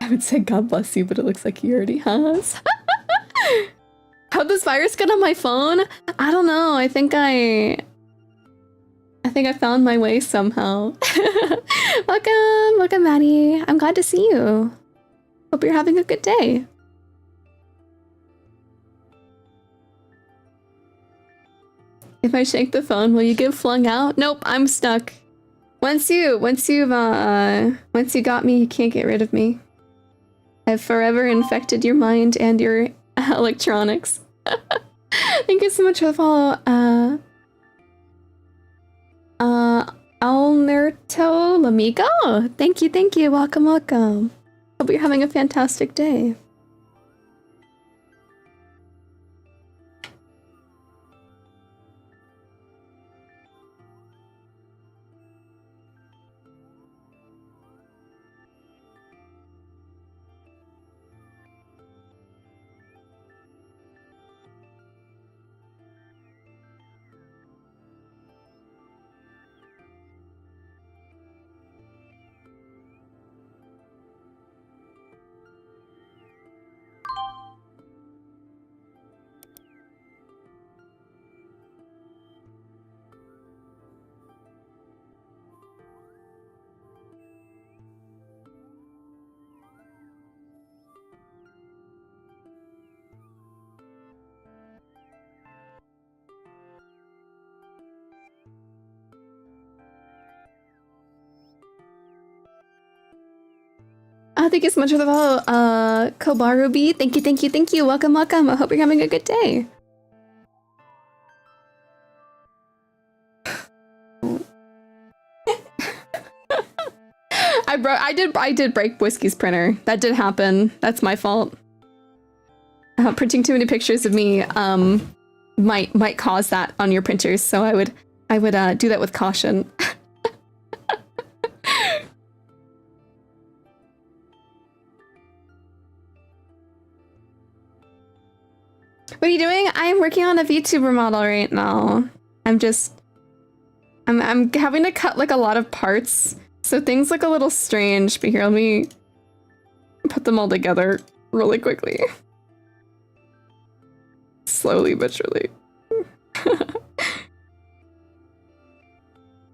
I would say God bless you, but it looks like he already has. How'd this virus get on my phone? I don't know. I think I found my way somehow. Welcome, Maddie. I'm glad to see you. Hope you're having a good day. If I shake the phone, will you get flung out? Nope, I'm stuck. Once you got me, you can't get rid of me. I've forever infected your mind and your electronics. Thank you so much for the follow. Alnerto Lamigo. Thank you. Welcome. Hope you're having a fantastic day. Thank you so much for the follow, Kobarubi. Thank you. Welcome. I hope you're having a good day. I did break Whiskey's printer. That did happen. That's my fault. Printing too many pictures of me might cause that on your printers, so I would do that with caution. What are you doing? I am working on a VTuber model right now. I'm having to cut like a lot of parts, so things look a little strange, but here, let me put them all together really quickly. Slowly but surely.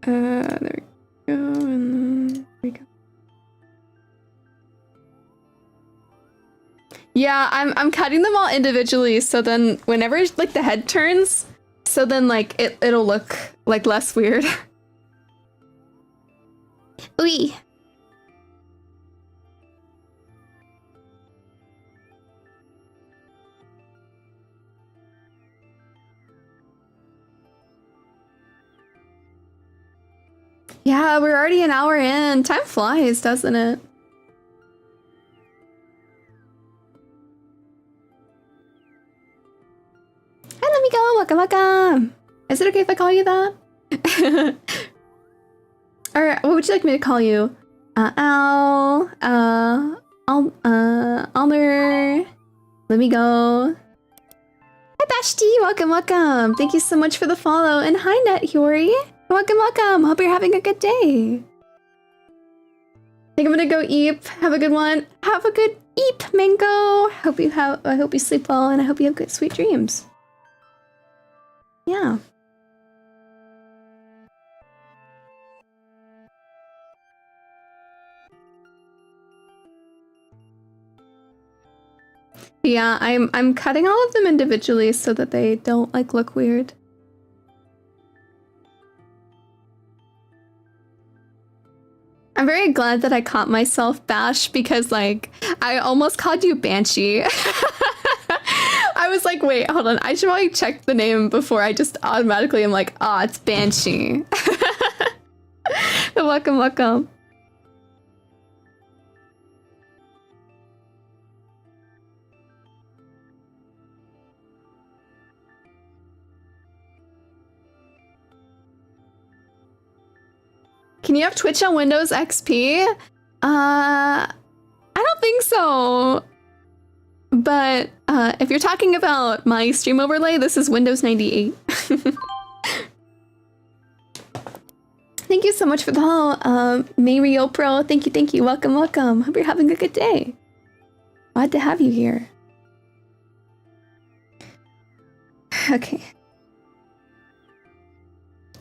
There we go, and then there we go. Yeah, I'm cutting them all individually, so then whenever like the head turns, so then like it'll look like less weird. Ooh. Yeah, we're already an hour in. Time flies, doesn't it? welcome, welcome. Is it okay if I call you that? Or what would you like me to call you? Almer. Let me go. Hi, Bashti. Welcome, welcome. Thank you so much for the follow. And hi, Net Hori. Welcome, welcome. Hope you're having a good day. I think I'm gonna go eep. Have a good one. Have a good eep, Mango. I hope you sleep well, and I hope you have good, sweet dreams. Yeah. Yeah, I'm cutting all of them individually so that they don't like look weird. I'm very glad that I caught myself, Bash, because like I almost called you Banshee. I was like, wait, hold on. I should probably check the name before I just automatically am like, ah, it's Banshee. Welcome, welcome. Can you have Twitch on Windows XP? I don't think so. But if you're talking about my stream overlay, this is Windows 98. Thank you so much for the whole Mario Pro. Thank you. Welcome, welcome. Hope you're having a good day. Glad to have you here. Okay.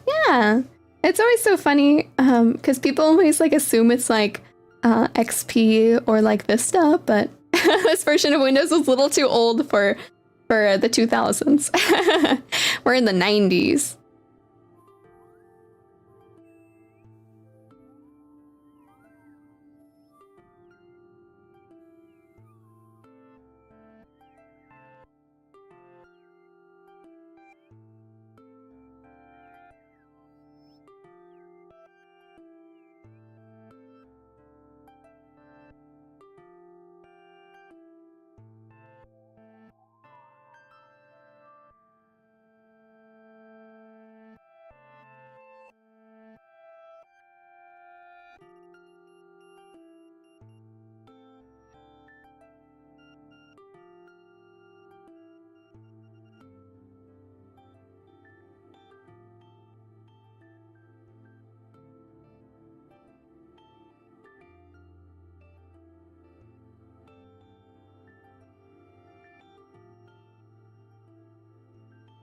Yeah. It's always so funny because people always like assume it's like XP or like Vista, but this version of Windows was a little too old for the 2000s. We're in the 90s.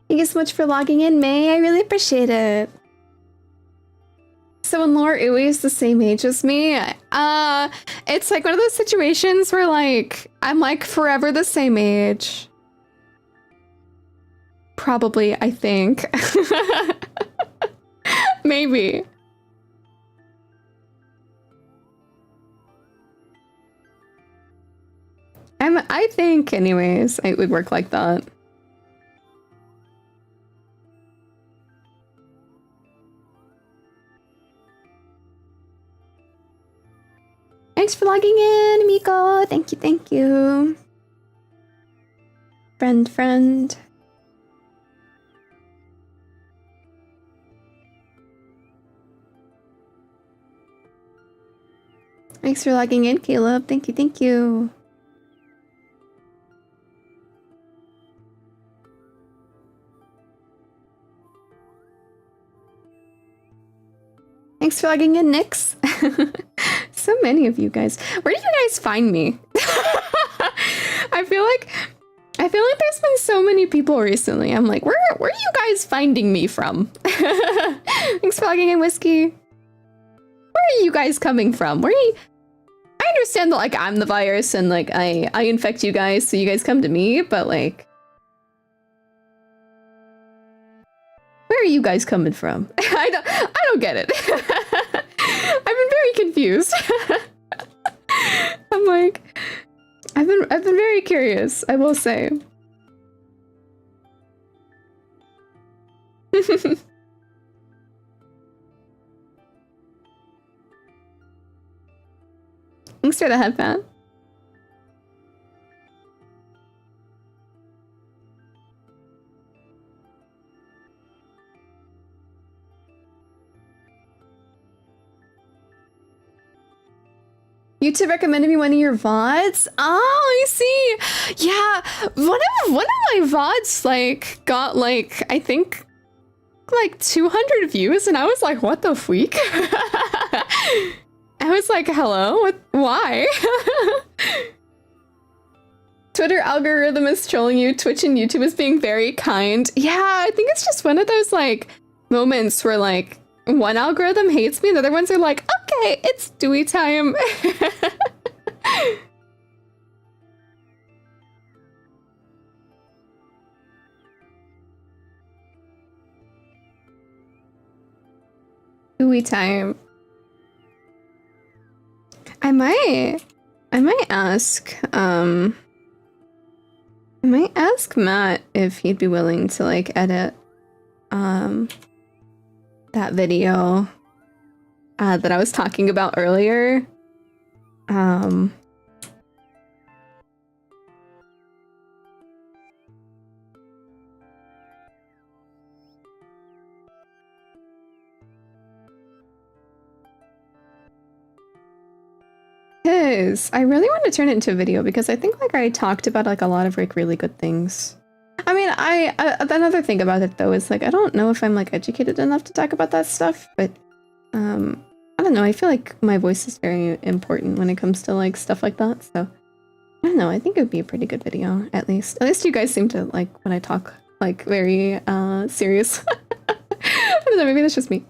Thank you so much for logging in, May. I really appreciate it. So when Laura Uwe is the same age as me, it's like one of those situations where like I'm like forever the same age. Probably, I think. Maybe. I think anyways, it would work like that. Thanks for logging in, Miko. Thank you. Friend. Thanks for logging in, Caleb. Thank you. Thanks for logging in, Nix. So many of you guys. Where do you guys find me? I feel like there's been so many people recently. I'm like, where are you guys finding me from? Thanks for logging in, Whiskey. Where are you guys coming from? I understand that like I'm the virus and like I infect you guys so you guys come to me, but like where are you guys coming from? I don't get it. I've been very confused. I'm like I've been very curious, I will say. Thanks for the headband. YouTube recommended me one of your VODs. Oh, I see. Yeah, one of my VODs like got like I think like 200 views, and I was like, what the freak? I was like, hello, what? Why? Twitter algorithm is trolling you. Twitch and YouTube is being very kind. Yeah, I think it's just one of those like moments where like one algorithm hates me and the other ones are like, okay, it's Duwi time. Duwi time. I might ask, I might ask Matt if he'd be willing to like edit, that video, that I was talking about earlier. Because I really want to turn it into a video because I think like I talked about like a lot of like really good things. I mean, another thing about it though is like I don't know if I'm like educated enough to talk about that stuff, but I don't know. I feel like my voice is very important when it comes to like stuff like that. So I don't know. I think it would be a pretty good video, at least. At least you guys seem to like when I talk like very serious. I don't know. Maybe that's just me.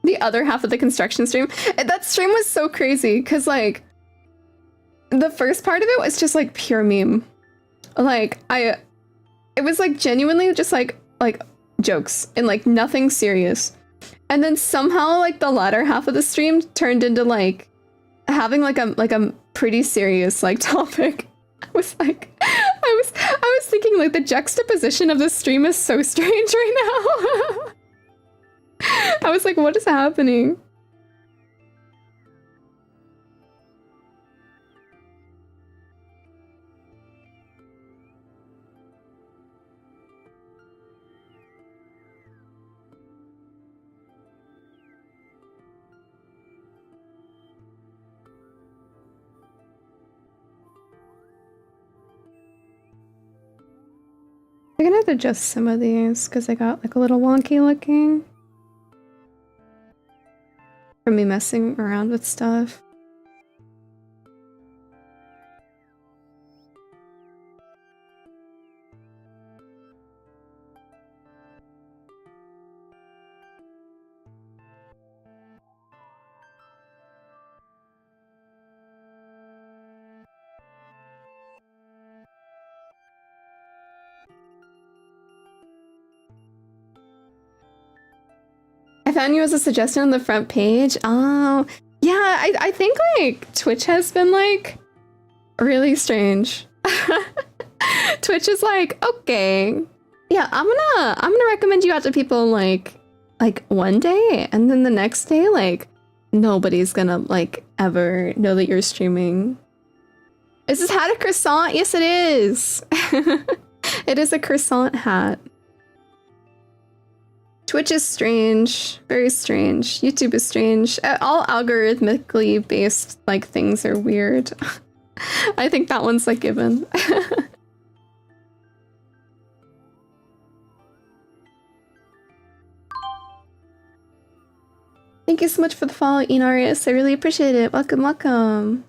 The other half of the construction stream. That stream was so crazy because like the first part of it was just like pure meme. Like it was like genuinely just like jokes and like nothing serious. And then somehow like the latter half of the stream turned into like having like a pretty serious like topic. I was like I was thinking like the juxtaposition of the stream is so strange right now. I was like, what is happening? I'm gonna have to adjust some of these because they got like a little wonky looking. From me messing around with stuff. I found you as a suggestion on the front page. Oh, yeah, I think like Twitch has been like really strange. Twitch is like, okay, yeah, I'm gonna recommend you out to people like one day, and then the next day like nobody's gonna like ever know that you're streaming. Is this hat a croissant? Yes, it is. It is a croissant hat. Twitch is strange, very strange. YouTube is strange. All algorithmically based like things are weird. I think that one's like given. Thank you so much for the follow, Enarius. I really appreciate it. Welcome, welcome.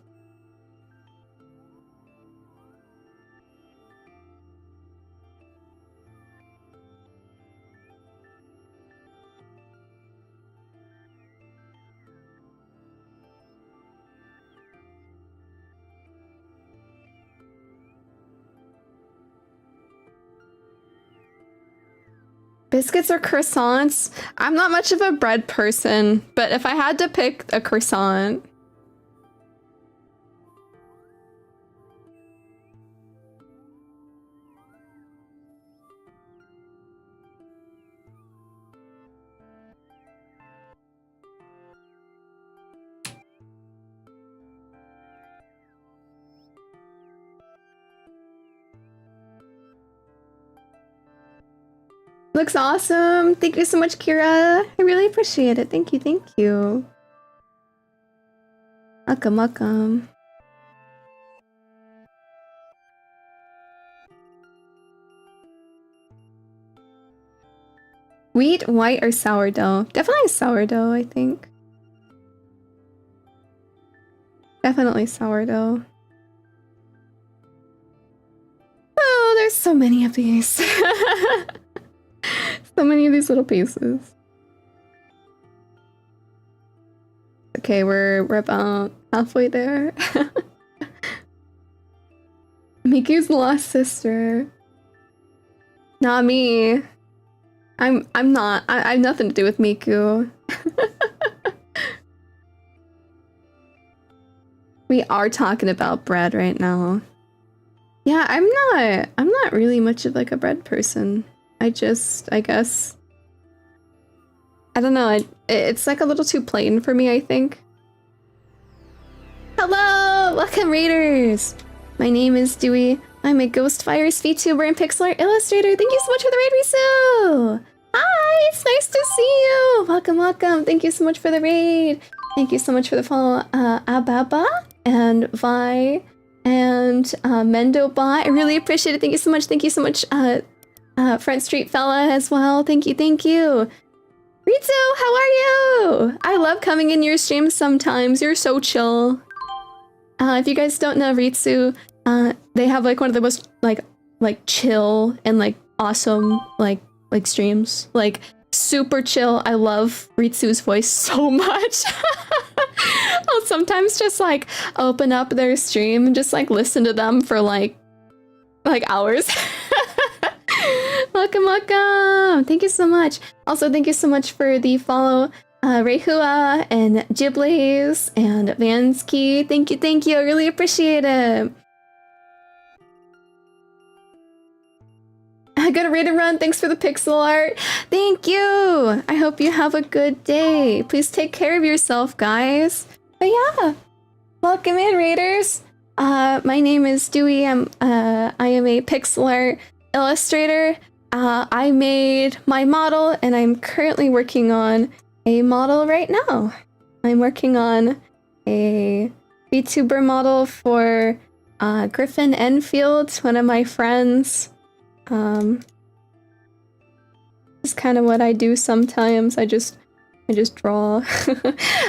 Biscuits or croissants? I'm not much of a bread person, but if I had to pick a croissant. Looks awesome. Thank you so much, Kira. I really appreciate it. Thank you, thank you. Welcome, welcome. Wheat, white, or sourdough? Definitely sourdough, I think. Definitely sourdough. Oh, there's so many of these. So many of these little pieces. Okay, we're about halfway there. Miku's lost sister. Not me. I'm not. I have nothing to do with Miku. We are talking about bread right now. Yeah, I'm not really much of like a bread person. I guess, I don't know, it's like a little too plain for me, I think. Hello! Welcome, Raiders! My name is Duwi. I'm a Ghost Virus VTuber and pixel art illustrator. Thank you so much for the raid, Risu! Hi! It's nice to see you! Welcome, welcome. Thank you so much for the raid. Thank you so much for the follow, Ababa and Vi and Mendobot. I really appreciate it. Thank you so much. Thank you so much, Front Street Fella as well. Thank you, thank you. Ritsu, how are you? I love coming in your streams sometimes. You're so chill. If you guys don't know Ritsu, they have like one of the most like chill and like awesome like streams. Like super chill. I love Ritsu's voice so much. I'll sometimes just like open up their stream and just like listen to them for like hours. Welcome, welcome. Thank you so much. Also, thank you so much for the follow, Rehua and Giblaze and Vansky. Thank you, thank you. I really appreciate it. Good read and run. Thanks for the pixel art. Thank you. I hope you have a good day. Please take care of yourself, guys. But yeah, welcome in, Raiders. My name is Duwi. I am a pixel art illustrator. I made my model and I'm currently working on a model right now. I'm working on a VTuber model for Griffin Enfield, one of my friends. It's kind of what I do sometimes. I just draw.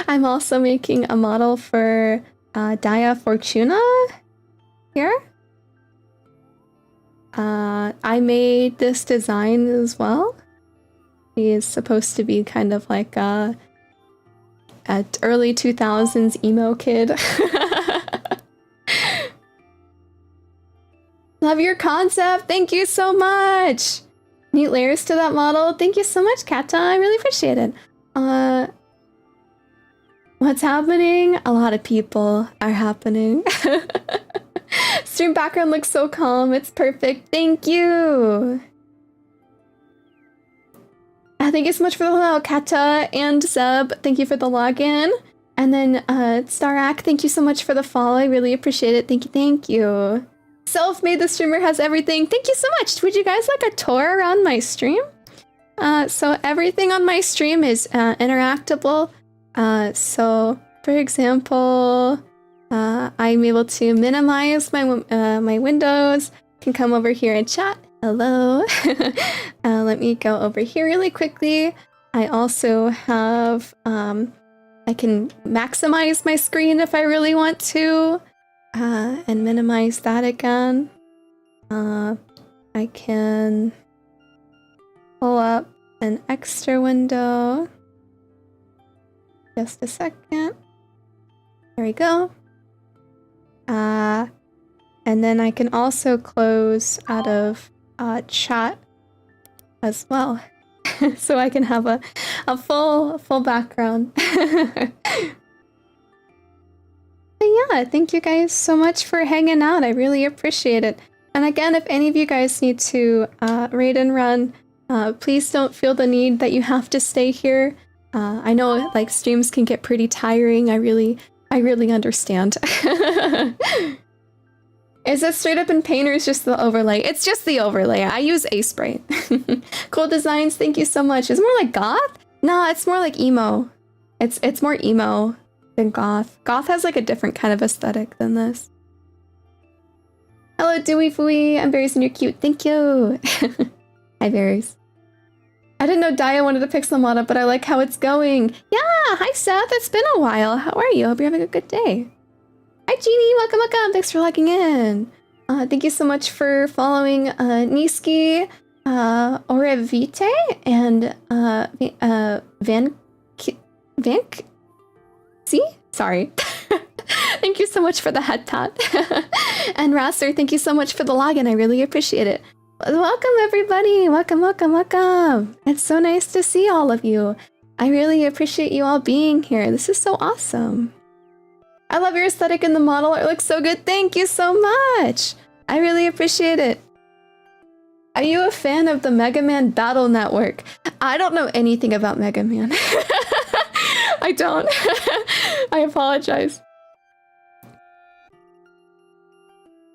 I'm also making a model for Dia Fortuna here. I made this design as well. He is supposed to be kind of like a early 2000s emo kid. Love your concept. Thank you so much. Neat layers to that model. Thank you so much, Kata. I really appreciate it. What's happening? A lot of people are happening. Stream background looks so calm. It's perfect. Thank you. Thank you so much for the hello, Kata and Zeb. Thank you for the login. And then Starak, thank you so much for the follow. I really appreciate it. Thank you, thank you. Self-made the streamer has everything. Thank you so much. Would you guys like a tour around my stream? So everything on my stream is interactable. So for example, I'm able to minimize my my windows. Can come over here and chat. Hello. Let me go over here really quickly. I also have I can maximize my screen if I really want to. And minimize that again. I can pull up an extra window. Just a second. There we go. And then I can also close out of chat as well. So I can have a full background. Yeah, thank you guys so much for hanging out. I really appreciate it. And again, if any of you guys need to raid and run, please don't feel the need that you have to stay here. I know like streams can get pretty tiring. I really understand. Is it straight up in paint or is just the overlay? It's just the overlay. I use A-Spray. Cool designs, thank you so much. Is it more like goth? No, it's more like emo. It's more emo than goth. Goth has like a different kind of aesthetic than this. Hello, Dewey Fooey. I'm Berries and you're cute. Thank you. Hi, Berries. I didn't know Daya wanted a pixel model, but I like how it's going. Yeah, hi, Seth. It's been a while. How are you? Hope you're having a good day. Hi, Jeannie. Welcome, welcome. Thanks for logging in. Thank you so much for following Niski, Orevite, and See? Sorry. Thank you so much for the head pat. And Raster, thank you so much for the login. I really appreciate it. Welcome, everybody. Welcome, welcome, welcome. It's so nice to see all of you. I really appreciate you all being here. This is so awesome. I love your aesthetic in the model. It looks so good. Thank you so much. I really appreciate it. Are you a fan of the Mega Man Battle Network? I don't know anything about Mega Man. I don't. I apologize.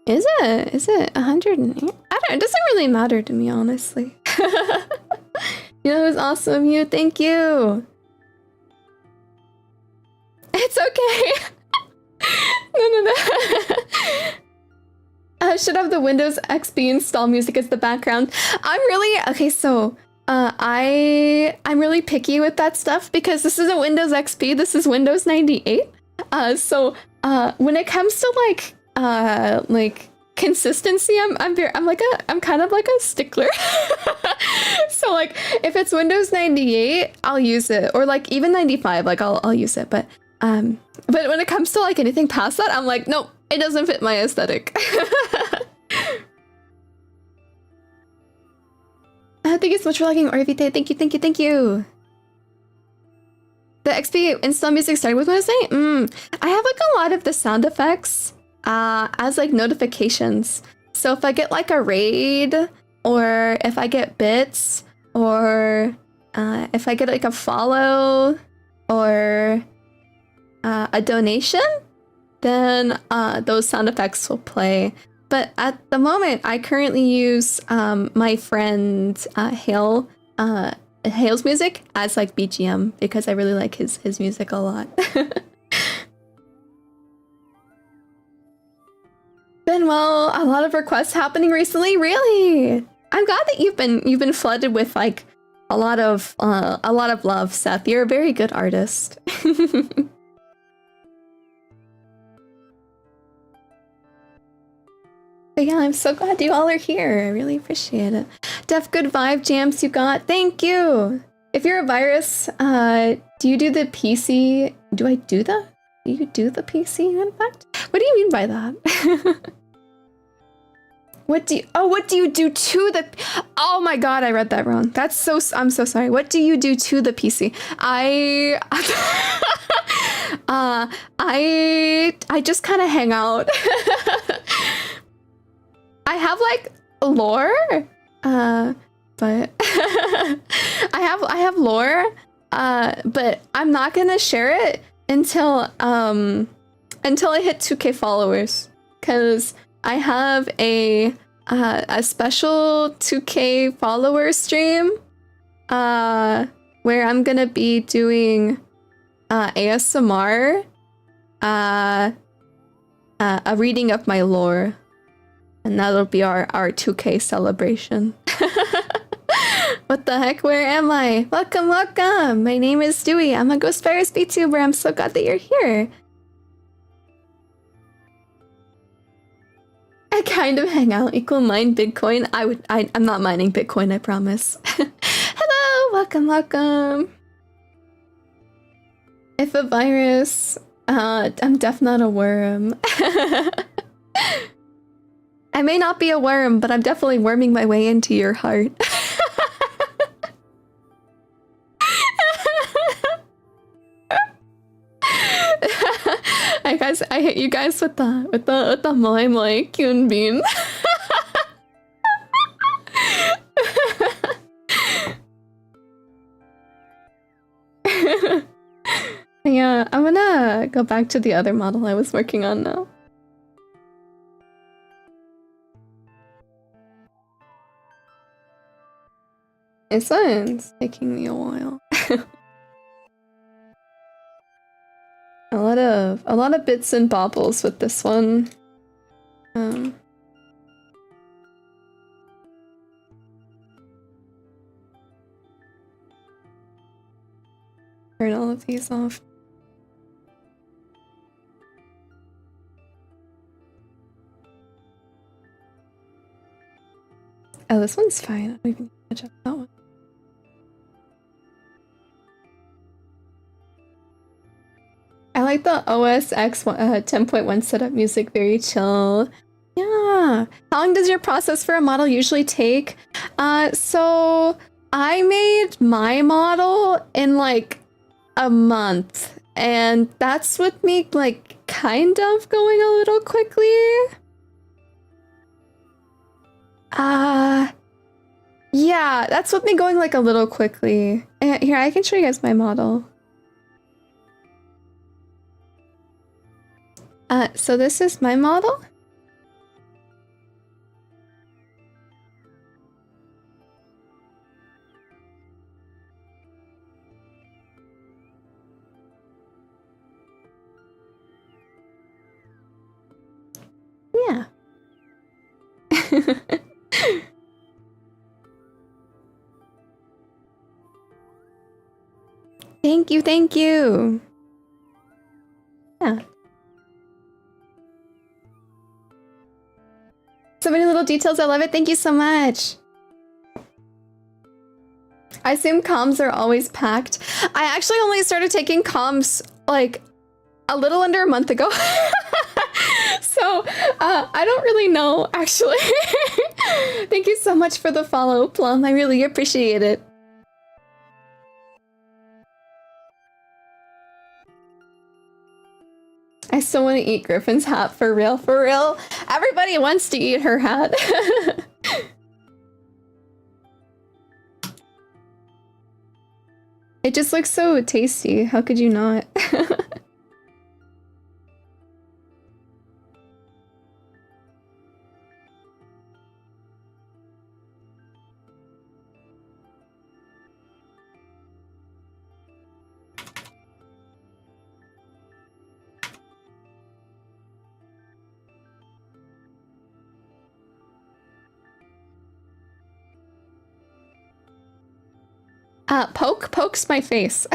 Is it? Is it 108? I don't. It doesn't really matter to me, honestly. You know who's awesome? You. Thank you. It's okay. No. I should have the Windows XP install music as the background. I'm really okay. So, I'm really picky with that stuff because this isn't Windows XP. This is Windows 98. So, when it comes to like consistency, I'm kind of like a stickler. So like if it's Windows 98, I'll use it, or like even 95, like I'll use it. But when it comes to like anything past that, I'm like, nope, it doesn't fit my aesthetic. Thank you so much for logging, Orvite. Thank you. The XP install music started with Windows 8. I have like a lot of the sound effects as like notifications. So if I get like a raid, or if I get bits, or if I get like a follow, or a donation, then those sound effects will play. But at the moment, I currently use my friend Hale's music as like BGM because I really like his music a lot. Been well, a lot of requests happening recently. Really, I'm glad that you've been flooded with like a lot of love, Seth. You're a very good artist. But yeah, I'm so glad you all are here. I really appreciate it. Def good vibe jams you got. Thank you. If you're a virus, do you do the PC? Do you do the PC in fact? What do you mean by that? What do you do to the? Oh my god, I read that wrong. I'm so sorry. What do you do to the PC? I just kind of hang out. I have like lore, but I have lore, but I'm not gonna share it until I hit 2K followers, because I have a special 2K follower stream, where I'm gonna be doing ASMR, a reading of my lore. And that'll be our 2K celebration. What the heck? Where am I? Welcome, welcome! My name is Duwi. I'm a Ghost Virus Vtuber. I'm so glad that you're here. I kind of hang out. Equal mine Bitcoin. I'm not mining Bitcoin, I promise. Hello! Welcome, welcome! If a virus... I'm definitely not a worm. I may not be a worm, but I'm definitely worming my way into your heart. I hit you guys with the moi Kyun bean. Yeah, I'm gonna go back to the other model I was working on now. This one's taking me a while. a lot of bits and bobbles with this one. Turn all of these off. Oh, this one's fine. I don't even need to check that one. I like the OS X 10.1 setup music, very chill. Yeah. How long does your process for a model usually take? So I made my model in like a month, and that's with me like kind of going a little quickly. Yeah, that's with me going like a little quickly. Here, I can show you guys my model. So this is my model. Yeah. Thank you, thank you. Yeah. So many little details, I love it. Thank you so much. I assume comms are always packed. I actually only started taking comms like a little under a month ago. So I don't really know, actually. Thank you so much for the follow, Plum. I really appreciate it. I still want to eat Griffin's hat, for real, for real. Everybody wants to eat her hat. It just looks so tasty. How could you not? Pokes my face.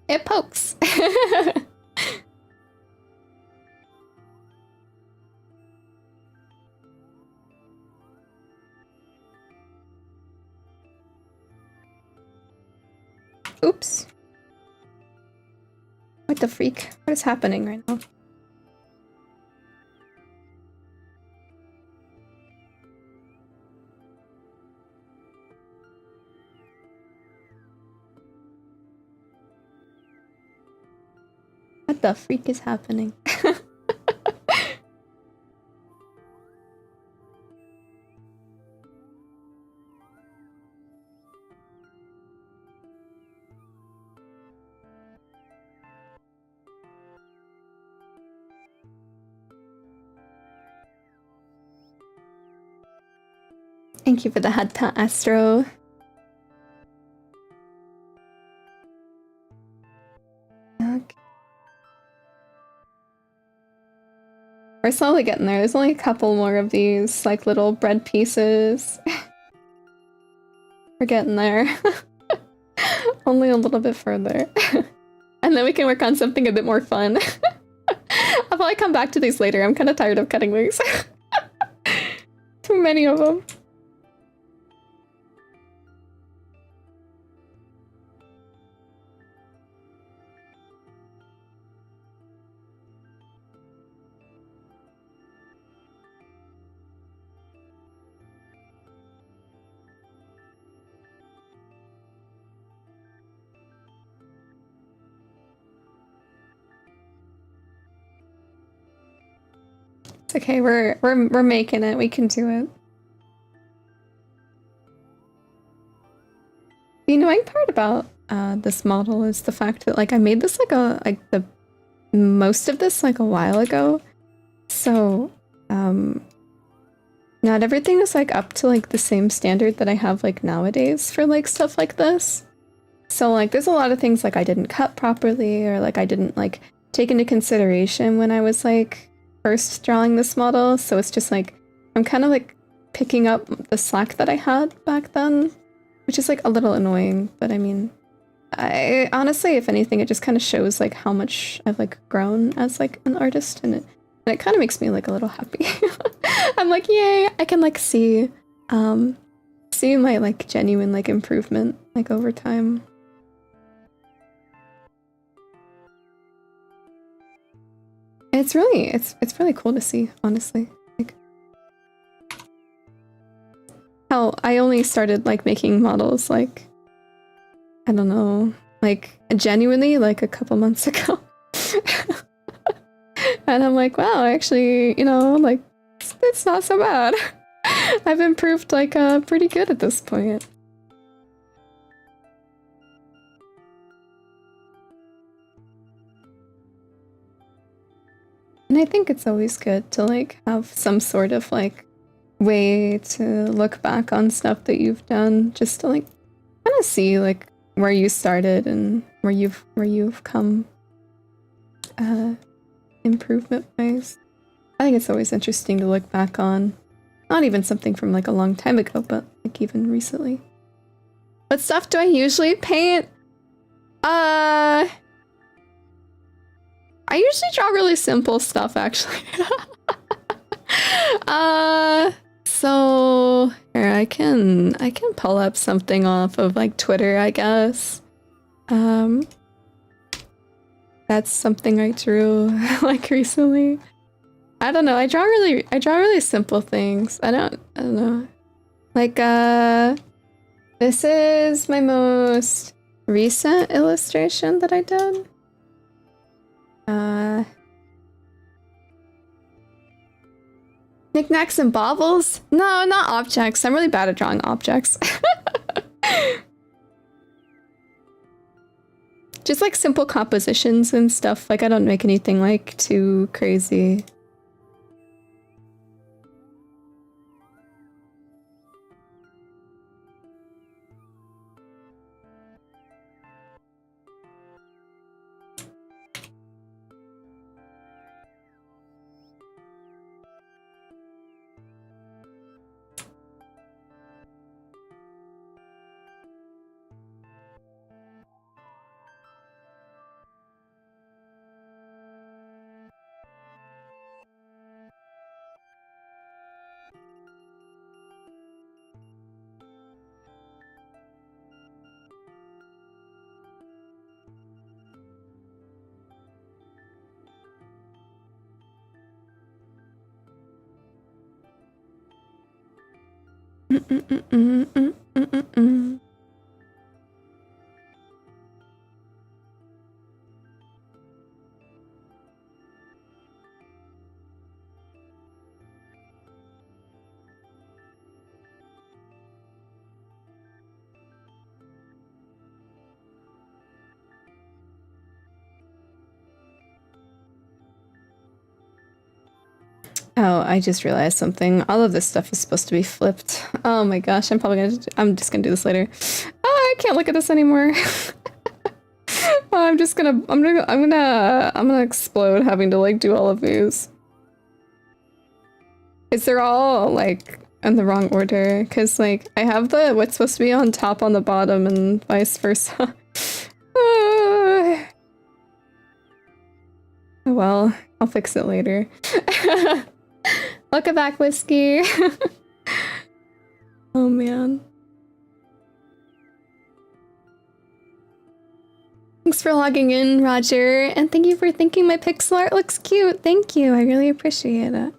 It pokes. Oops. What the freak? What is happening right now? What the freak is happening? Thank you for the Hatta Astro. Okay. We're slowly getting there. There's only a couple more of these, like, little bread pieces. We're getting there. Only a little bit further. And then we can work on something a bit more fun. I'll probably come back to these later. I'm kind of tired of cutting these. Too many of them. It's okay, we're making it. We can do it. The annoying part about this model is the fact that like I made this like the most of this like a while ago. So not everything is like up to like the same standard that I have like nowadays for like stuff like this. So like there's a lot of things like I didn't cut properly or like I didn't like take into consideration when I was like first drawing this model. So it's just like I'm kind of like picking up the slack that I had back then, which is like a little annoying, but I mean, I honestly, if anything, it just kind of shows like how much I've like grown as like an artist, and it kind of makes me like a little happy. I'm like, yay, I can like see my like genuine like improvement like over time. It's really cool to see, honestly. Like how I only started like making models like I don't know, like genuinely like a couple months ago. And I'm like, wow, actually, you know, like it's not so bad. I've improved like pretty good at this point. And I think it's always good to like have some sort of like way to look back on stuff that you've done, just to like kind of see like where you started and where you've come improvement wise. I think it's always interesting to look back on. Not even something from like a long time ago, but like even recently. What stuff do I usually paint? I usually draw really simple stuff, actually. So here I can pull up something off of like Twitter, I guess. That's something I drew like recently. I don't know. I draw really simple things. I don't know. Like this is my most recent illustration that I did. Knickknacks and baubles? No, not objects. I'm really bad at drawing objects. Just like simple compositions and stuff. Like I don't make anything like too crazy. Oh, I just realized something. All of this stuff is supposed to be flipped. Oh my gosh, I'm just gonna do this later. Oh, I can't look at this anymore. Oh, I'm gonna explode having to like do all of these. Is they're all like in the wrong order? Cause like I have the what's supposed to be on top on the bottom and vice versa. Oh well, I'll fix it later. Welcome back, Whiskey. Oh man. Thanks for logging in, Roger, and thank you for thinking my pixel art looks cute. Thank you, I really appreciate it.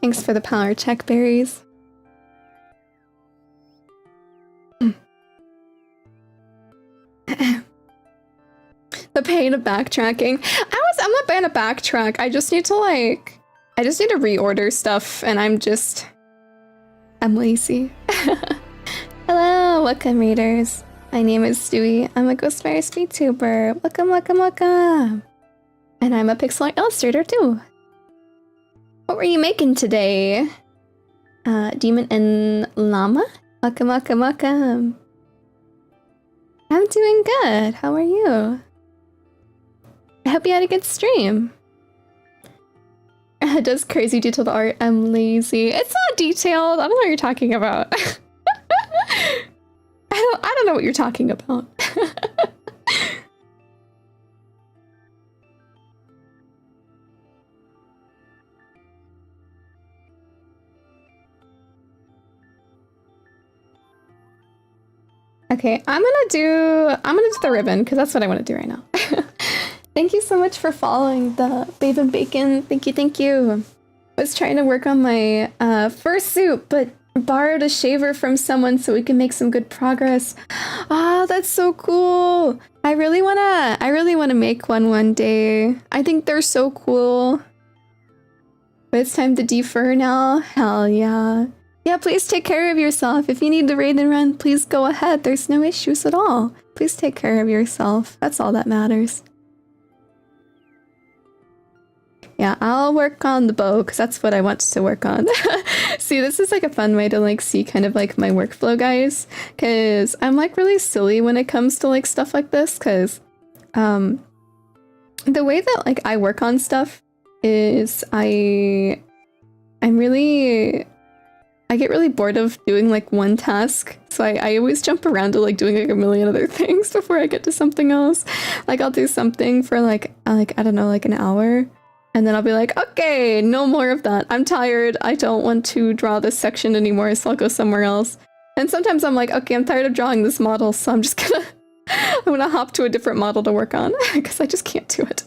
Thanks for the power check, berries. The pain of backtracking. I'm not bad at backtrack. I just need to reorder stuff, and I'm lazy. Hello, welcome readers. My name is Duwi. I'm a Ghost Virus Vtuber. Welcome, welcome, welcome. And I'm a pixel art illustrator too. What were you making today? Demon and Llama? Welcome, welcome, welcome. I'm doing good. How are you? I hope you had a good stream. Does crazy detailed art? I'm lazy. It's not detailed. I don't know what you're talking about. I don't know what you're talking about. Okay, I'm gonna do the ribbon because that's what I want to do right now. Thank you so much for following the Babe and Bacon. Thank you, thank you. I was trying to work on my fursuit, but borrowed a shaver from someone so we can make some good progress. Ah, that's so cool. I really wanna make one day. I think they're so cool. But it's time to defer now. Hell yeah. Yeah, please take care of yourself. If you need to raid and run, please go ahead. There's no issues at all. Please take care of yourself. That's all that matters. Yeah, I'll work on the bow because that's what I want to work on. See, this is like a fun way to like see kind of like my workflow, guys. Because I'm like really silly when it comes to like stuff like this. Because the way that like I work on stuff is I get really bored of doing like one task. So I always jump around to like doing like a million other things before I get to something else. Like I'll do something for like I don't know, like an hour. And then I'll be like, okay, no more of that. I'm tired. I don't want to draw this section anymore, so I'll go somewhere else. And sometimes I'm like, okay, I'm tired of drawing this model, so I'm just gonna I'm gonna hop to a different model to work on because I just can't do it.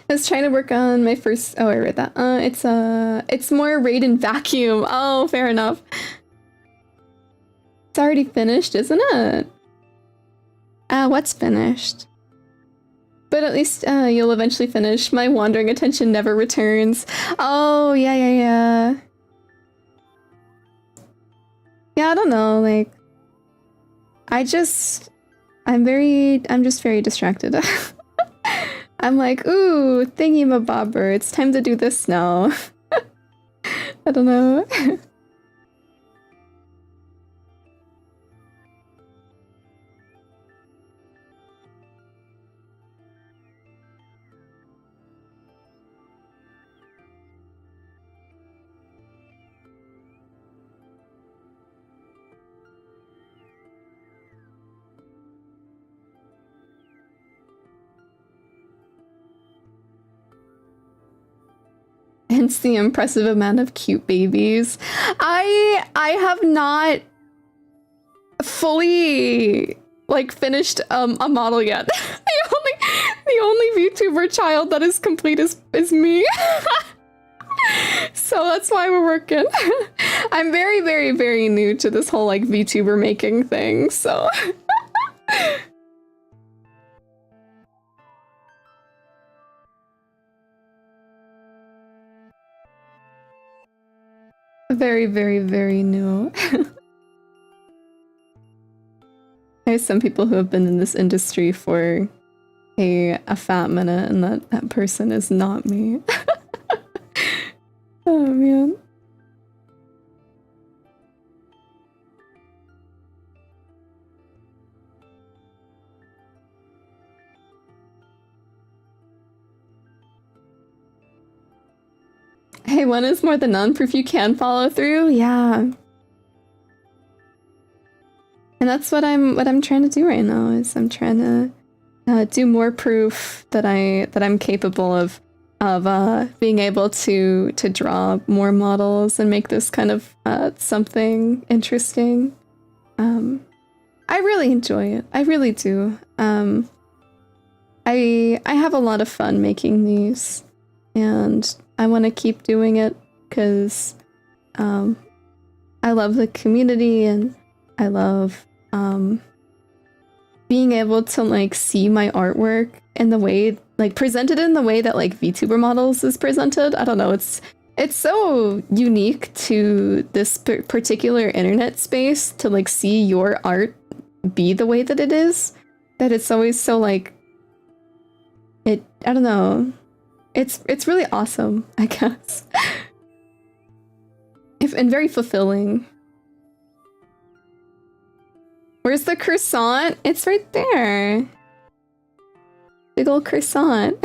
I was trying to work on my first. Oh, I read that. It's more raid and vacuum. Oh, fair enough. It's already finished, isn't it? What's finished? But at least you'll eventually finish. My wandering attention never returns. Oh, yeah, yeah, yeah. Yeah, I don't know. Like, I'm just very distracted. I'm like, ooh, thingy-mabobber, it's time to do this now. I don't know. Hence the impressive amount of cute babies. I have not fully like finished a model yet. the only VTuber child that is complete is me. So that's why we're working. I'm very, very, very new to this whole like VTuber making thing, so very, very, very new. There's some people who have been in this industry for a fat minute, and that person is not me. Oh man. Hey, one is more than none. Proof you can follow through. Yeah. And that's what I'm trying to do right now. Is I'm trying to do more proof that I'm capable of being able to draw more models and make this kind of something interesting. I really enjoy it. I really do. I have a lot of fun making these, and I want to keep doing it because I love the community, and I love being able to like see my artwork in the way like presented in the way that like VTuber models is presented. I don't know, it's so unique to this particular internet space to like see your art be the way that it is, that it's always so like I don't know. It's really awesome, I guess. And very fulfilling. Where's the croissant? It's right there. Big old croissant.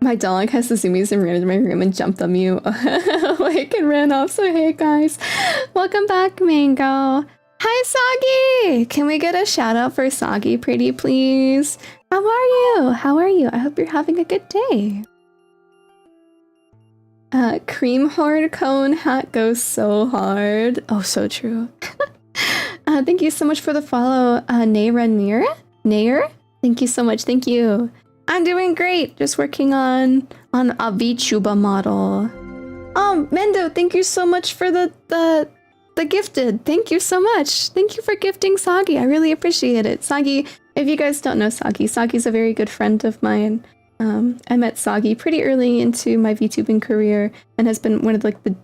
My dog has the zoomies and ran into my room and jumped on me like and ran off. So hey guys, welcome back, Mango. Hi Soggy! Can we get a shout out for Soggy pretty please? How are you? How are you? I hope you're having a good day. Cream horn cone hat goes so hard. Oh, so true. Thank you so much for the follow, Nair. Thank you so much. Thank you. I'm doing great. Just working on a Vtuber model. Oh, Mendo, thank you so much for the gifted. Thank you so much. Thank you for gifting Soggy. I really appreciate it. Soggy, if you guys don't know Soggy's a very good friend of mine. I met Soggy pretty early into my VTubing career and has been one of like the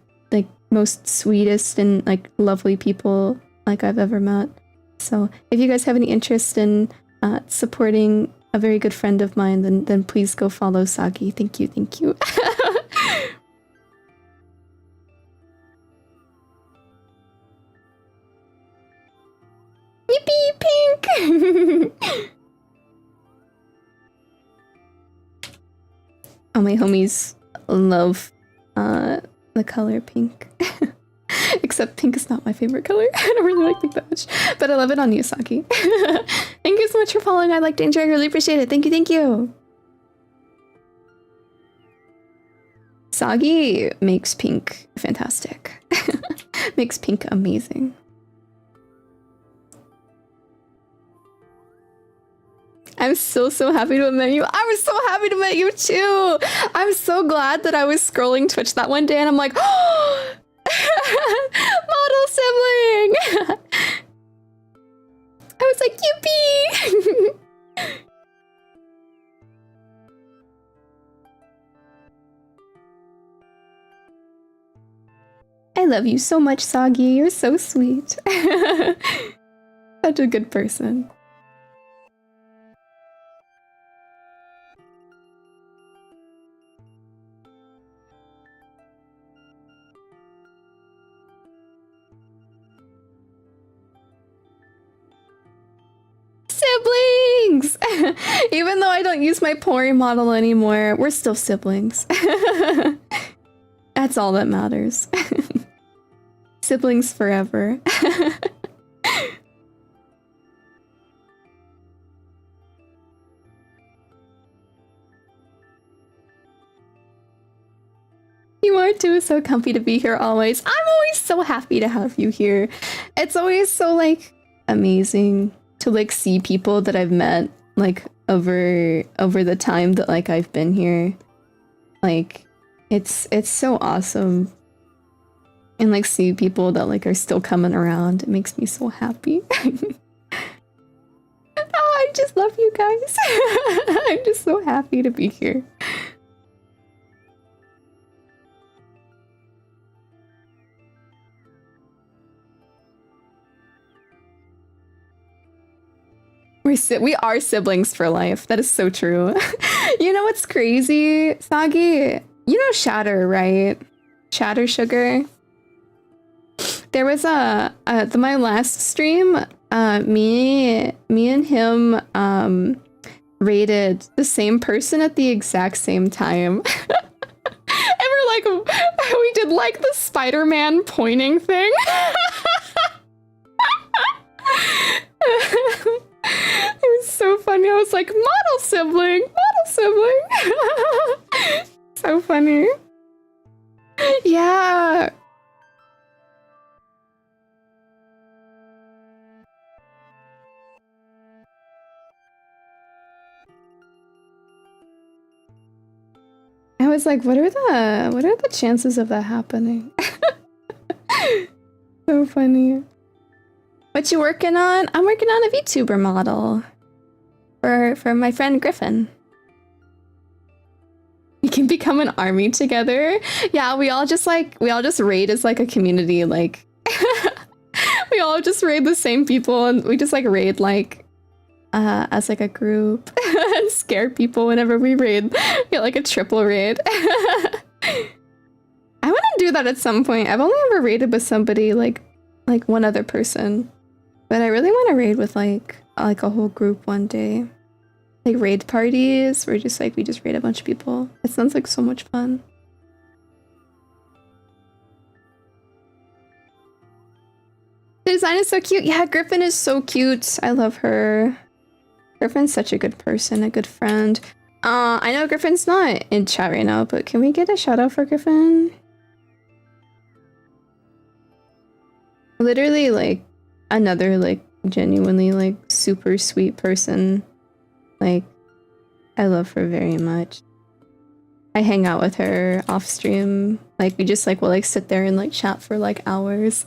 most sweetest and like lovely people like I've ever met. So if you guys have any interest in supporting a very good friend of mine, then please go follow Soggy. Thank you, thank you. Yippee, pink! Oh, my homies love the color pink. Except pink is not my favorite color. I don't really like pink that much. But I love it on you, Saki. Thank you so much for following. I like Danger. I really appreciate it. Thank you, thank you. Soggy makes pink fantastic. Makes pink amazing. I'm so happy to have met you. I was so happy to meet you too. I'm so glad that I was scrolling Twitch that one day and I'm like, oh, model sibling. I was like, yippee. I love you so much, Soggy. You're so sweet. Such a good person. Siblings! Even though I don't use my Pori model anymore, we're still siblings. That's all that matters. Siblings forever. You are too. So comfy to be here always. I'm always so happy to have you here. It's always so like amazing to like see people that I've met like over the time that like I've been here. Like it's so awesome. And like see people that like are still coming around. It makes me so happy. Oh, I just love you guys. I'm just so happy to be here. We are siblings for life. That is so true. You know what's crazy, Sagi? You know Shatter, right? Shatter Sugar. There was my last stream, me and him rated the same person at the exact same time. And we're like, we did like the Spider-Man pointing thing. It was so funny. I was like, model sibling. So funny. Yeah. I was like, what are the chances of that happening? So funny. What you working on? I'm working on a VTuber model for my friend Griffin. We can become an army together. Yeah, we all just raid as like a community, like we all just raid the same people and we just like raid like as like a group and scare people whenever we raid. Get like a triple raid. I want to do that at some point. I've only ever raided with somebody like one other person, but I really want to raid with like a whole group one day. Like raid parties where just like we just raid a bunch of people. It sounds like so much fun. The design is so cute. Yeah, Griffin is so cute. I love her. Griffin's such a good person, a good friend. I know Griffin's not in chat right now, but can we get a shout out for Griffin? Literally like another like genuinely like super sweet person. Like, I love her very much. I hang out with her off stream. Like, we just like will like sit there and like chat for like hours.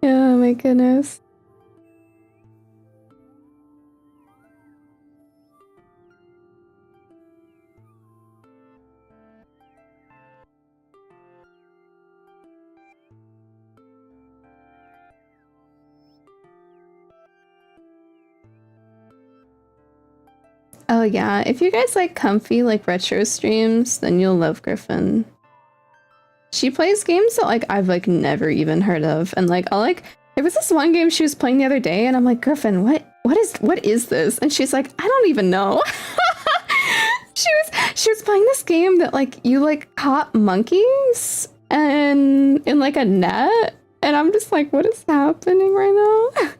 Yeah, my goodness. Oh yeah, if you guys like comfy like retro streams, then you'll love Griffin. She plays games that like I've like never even heard of, and like I'll like there was this one game she was playing the other day, and I'm like, Griffin, what is this? And she's like, I don't even know. She was playing this game that like you like caught monkeys and in like a net, and I'm just like, what is happening right now?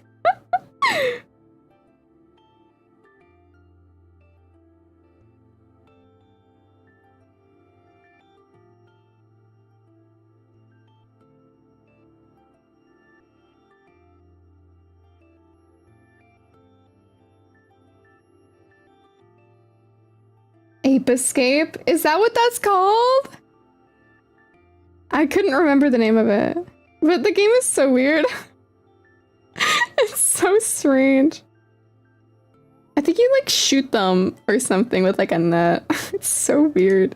Ape Escape? Is that what that's called? I couldn't remember the name of it. But the game is so weird. It's so strange. I think you like shoot them or something with like a net. It's so weird.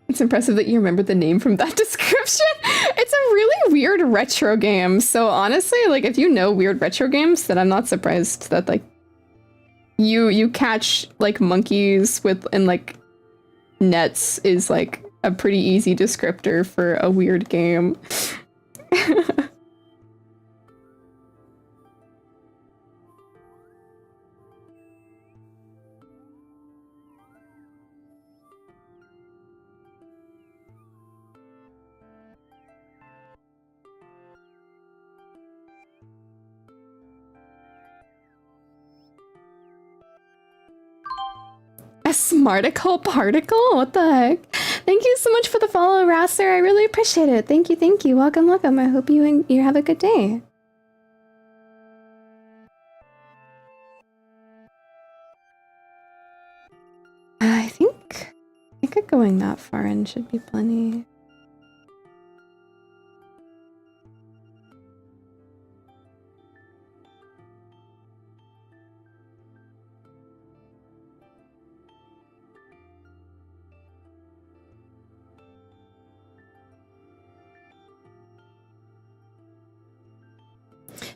It's impressive that you remembered the name from that description. It's a really weird retro game. So honestly, like if you know weird retro games, then I'm not surprised that like you catch like monkeys with and like nets is like a pretty easy descriptor for a weird game. A smarticle particle? What the heck? Thank you so much for the follow, Rasser. I really appreciate it. Thank you, thank you. Welcome, welcome. I hope you have a good day. I think going that far in should be plenty.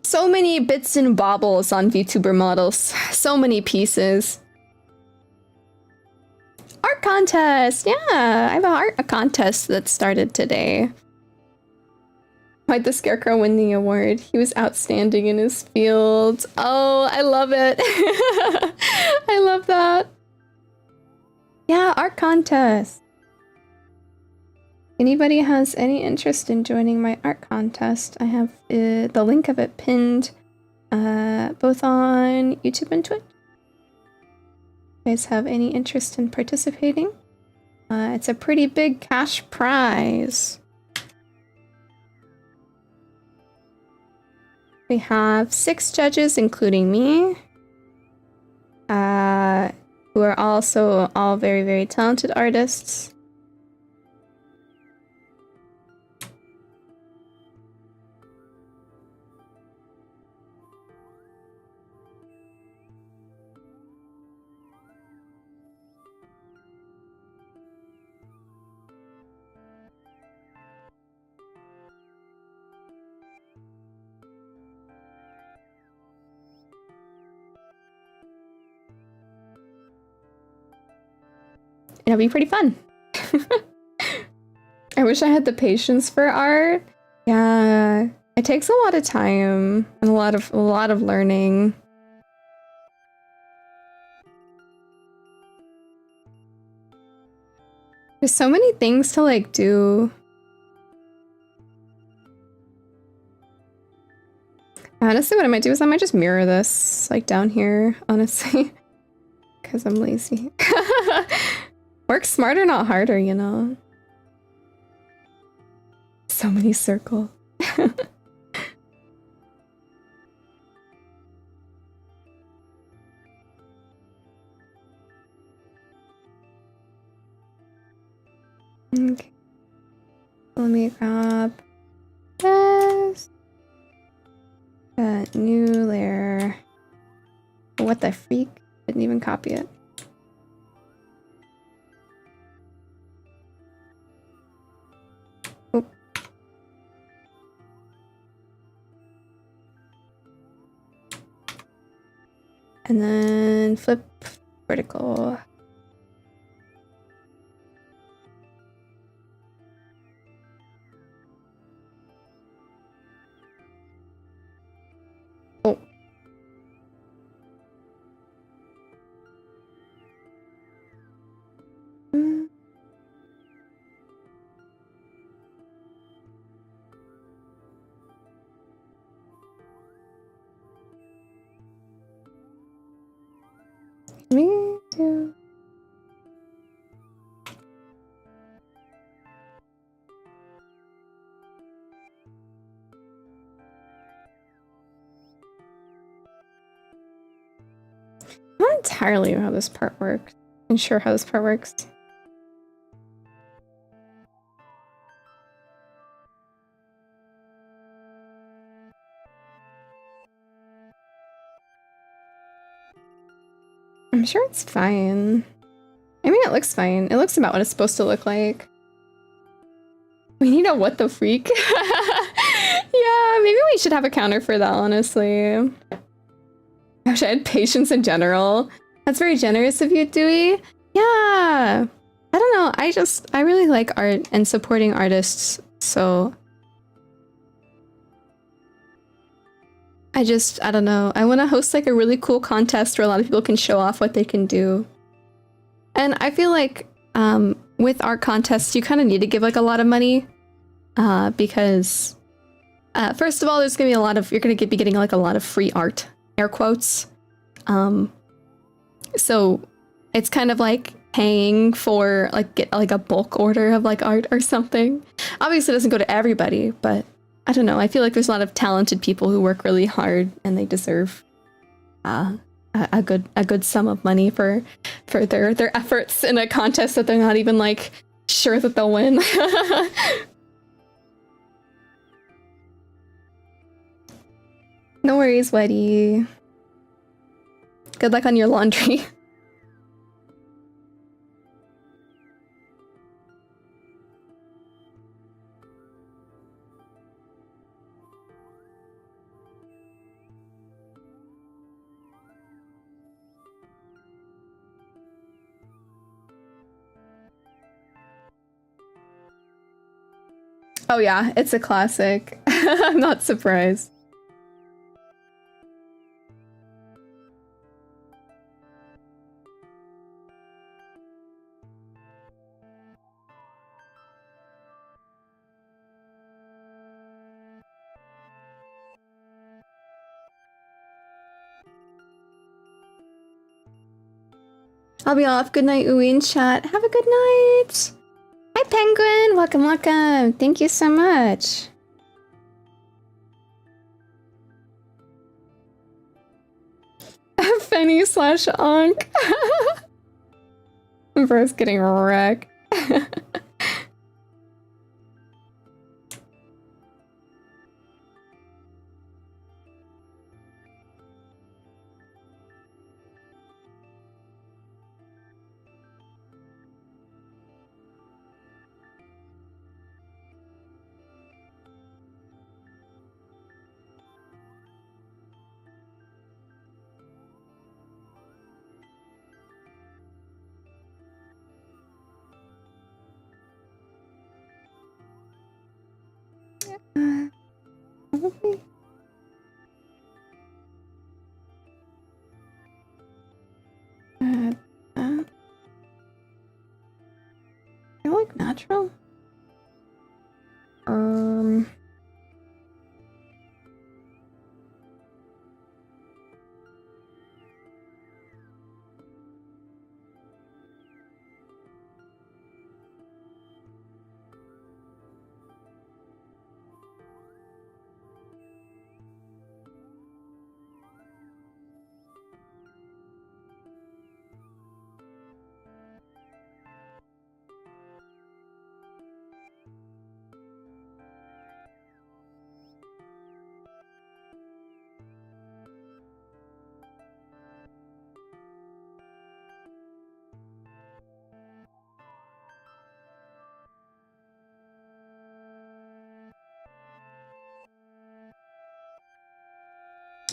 So many bits and bobbles on VTuber models. So many pieces. Art contest! Yeah, I have a contest that started today. Why'd the Scarecrow win the award? He was outstanding in his field. Oh, I love it. I love that. Yeah, art contest. Anybody has any interest in joining my art contest, I have the link of it pinned both on YouTube and Twitch. If you guys have any interest in participating, it's a pretty big cash prize. We have 6 judges, including me, who are also all very, very talented artists. It'll be pretty fun. I wish I had the patience for art. Yeah, it takes a lot of time and a lot of learning. There's so many things to like do. Honestly, what I might do is I might just mirror this like down here, honestly, because I'm lazy. Work smarter, not harder, you know. So many circles. Okay. Let me grab this. New layer. What the freak? Didn't even copy it. Oh. And then flip vertical. Oh. Me too. I'm not entirely how this part works. I'm sure how this part works. I'm sure it's fine. I mean, it looks fine. It looks about what it's supposed to look like. We need a what the freak? Yeah, maybe we should have a counter for that, honestly. I wish I had patience in general. That's very generous of you, Duwi. Yeah. I don't know. I really like art and supporting artists, so I don't know. I want to host like a really cool contest where a lot of people can show off what they can do. And I feel like with art contests, you kind of need to give like a lot of money because first of all, there's going to be you're going to be getting like a lot of free art, air quotes. So it's kind of like paying for get like a bulk order of like art or something. Obviously it doesn't go to everybody, but I don't know. I feel like there's a lot of talented people who work really hard and they deserve a good sum of money for their efforts in a contest that they're not even like sure that they'll win. No worries, Weddy. Good luck on your laundry. Oh yeah, it's a classic. I'm not surprised. I'll be off. Good night, Uwe in chat. Have a good night. Hi, Penguin. Welcome, welcome. Thank you so much. Fenny slash Onk. Bro's getting wrecked. Probably. I like natural.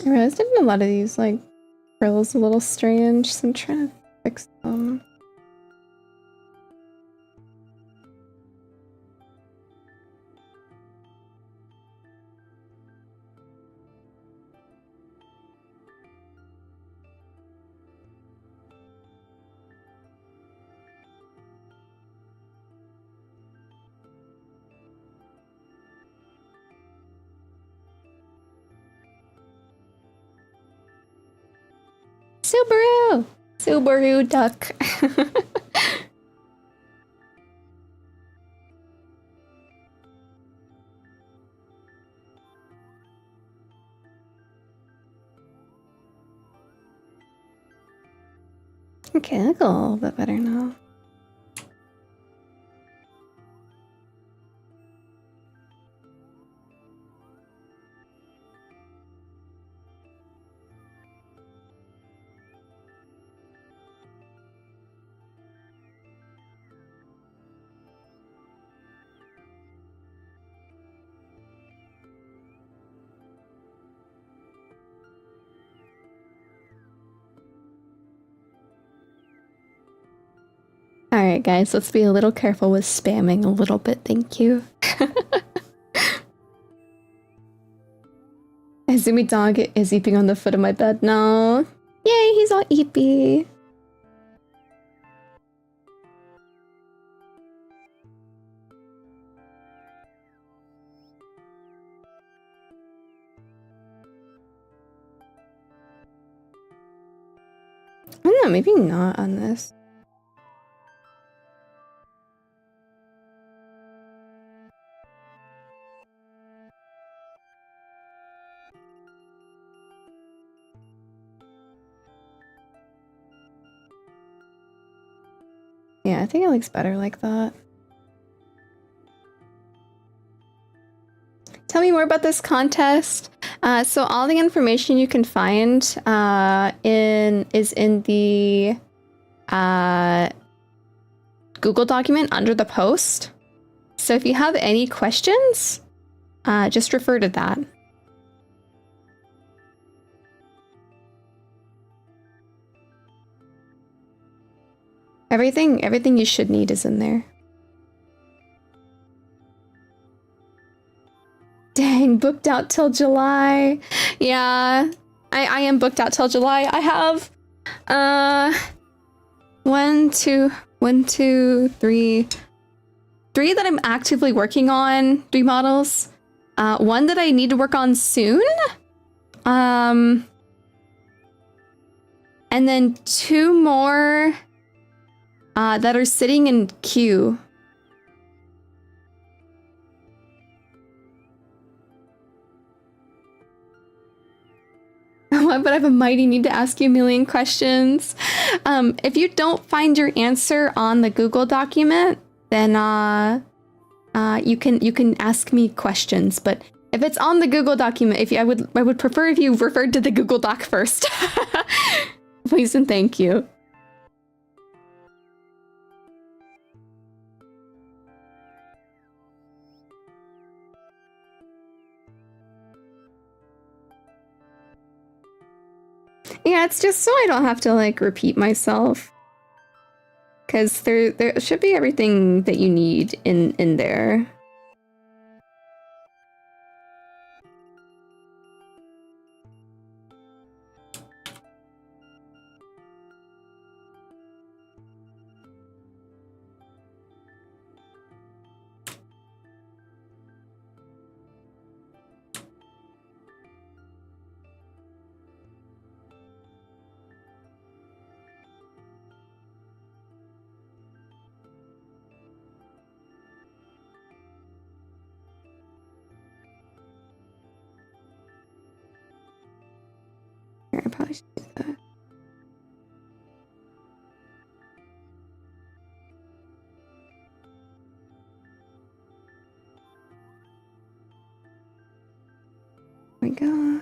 I realized even a lot of these like frills a little strange, so I'm trying to fix them. Subaru! Subaru duck. Okay, I look a little bit better now. Alright guys, let's be a little careful with spamming a little bit, thank you. Izumi dog is eeping on the foot of my bed now. Yay, he's all eepy. I don't know, maybe not on this. Yeah, I think it looks better like that. Tell me more about this contest. So all the information you can find is in the Google document under the post. So if you have any questions, just refer to that. Everything you should need is in there. Dang, booked out till July. Yeah, I am booked out till July. I have three that I'm actively working on, 3 models. One that I need to work on soon. And then 2 more that are sitting in queue. but I have a mighty need to ask you a million questions. If you don't find your answer on the Google document, then you can ask me questions. But if it's on the Google document, I would prefer if you referred to the Google Doc first. Please and thank you. Yeah, it's just so I don't have to like repeat myself. Because there should be everything that you need in there. Here, I probably should do that. There we go.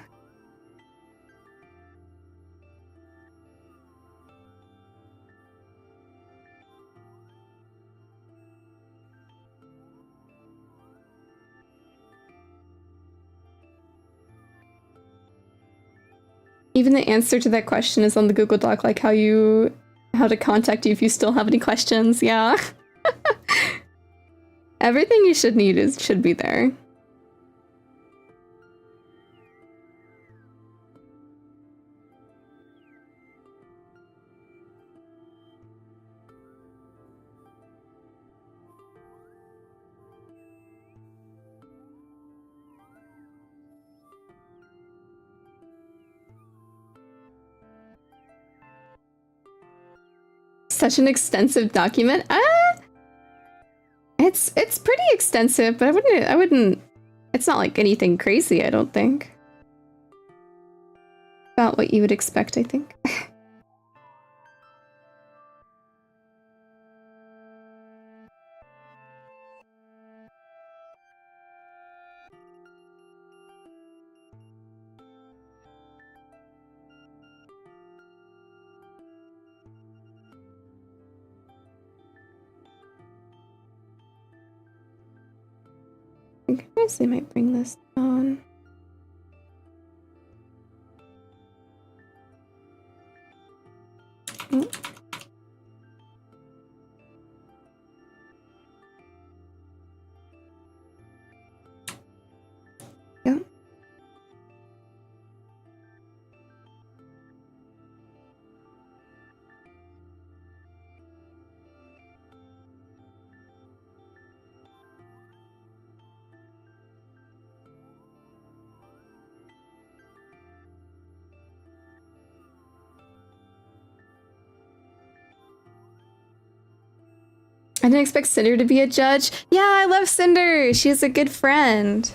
Even the answer to that question is on the Google Doc, like how to contact you if you still have any questions. Yeah. Everything you should need should be there. Such an extensive document. It's pretty extensive, but I wouldn't. It's not like anything crazy, I don't think. About what you would expect, I think. I guess they might bring this on. Oh. Yeah. I didn't expect Cinder to be a judge. Yeah, I love Cinder. She's a good friend.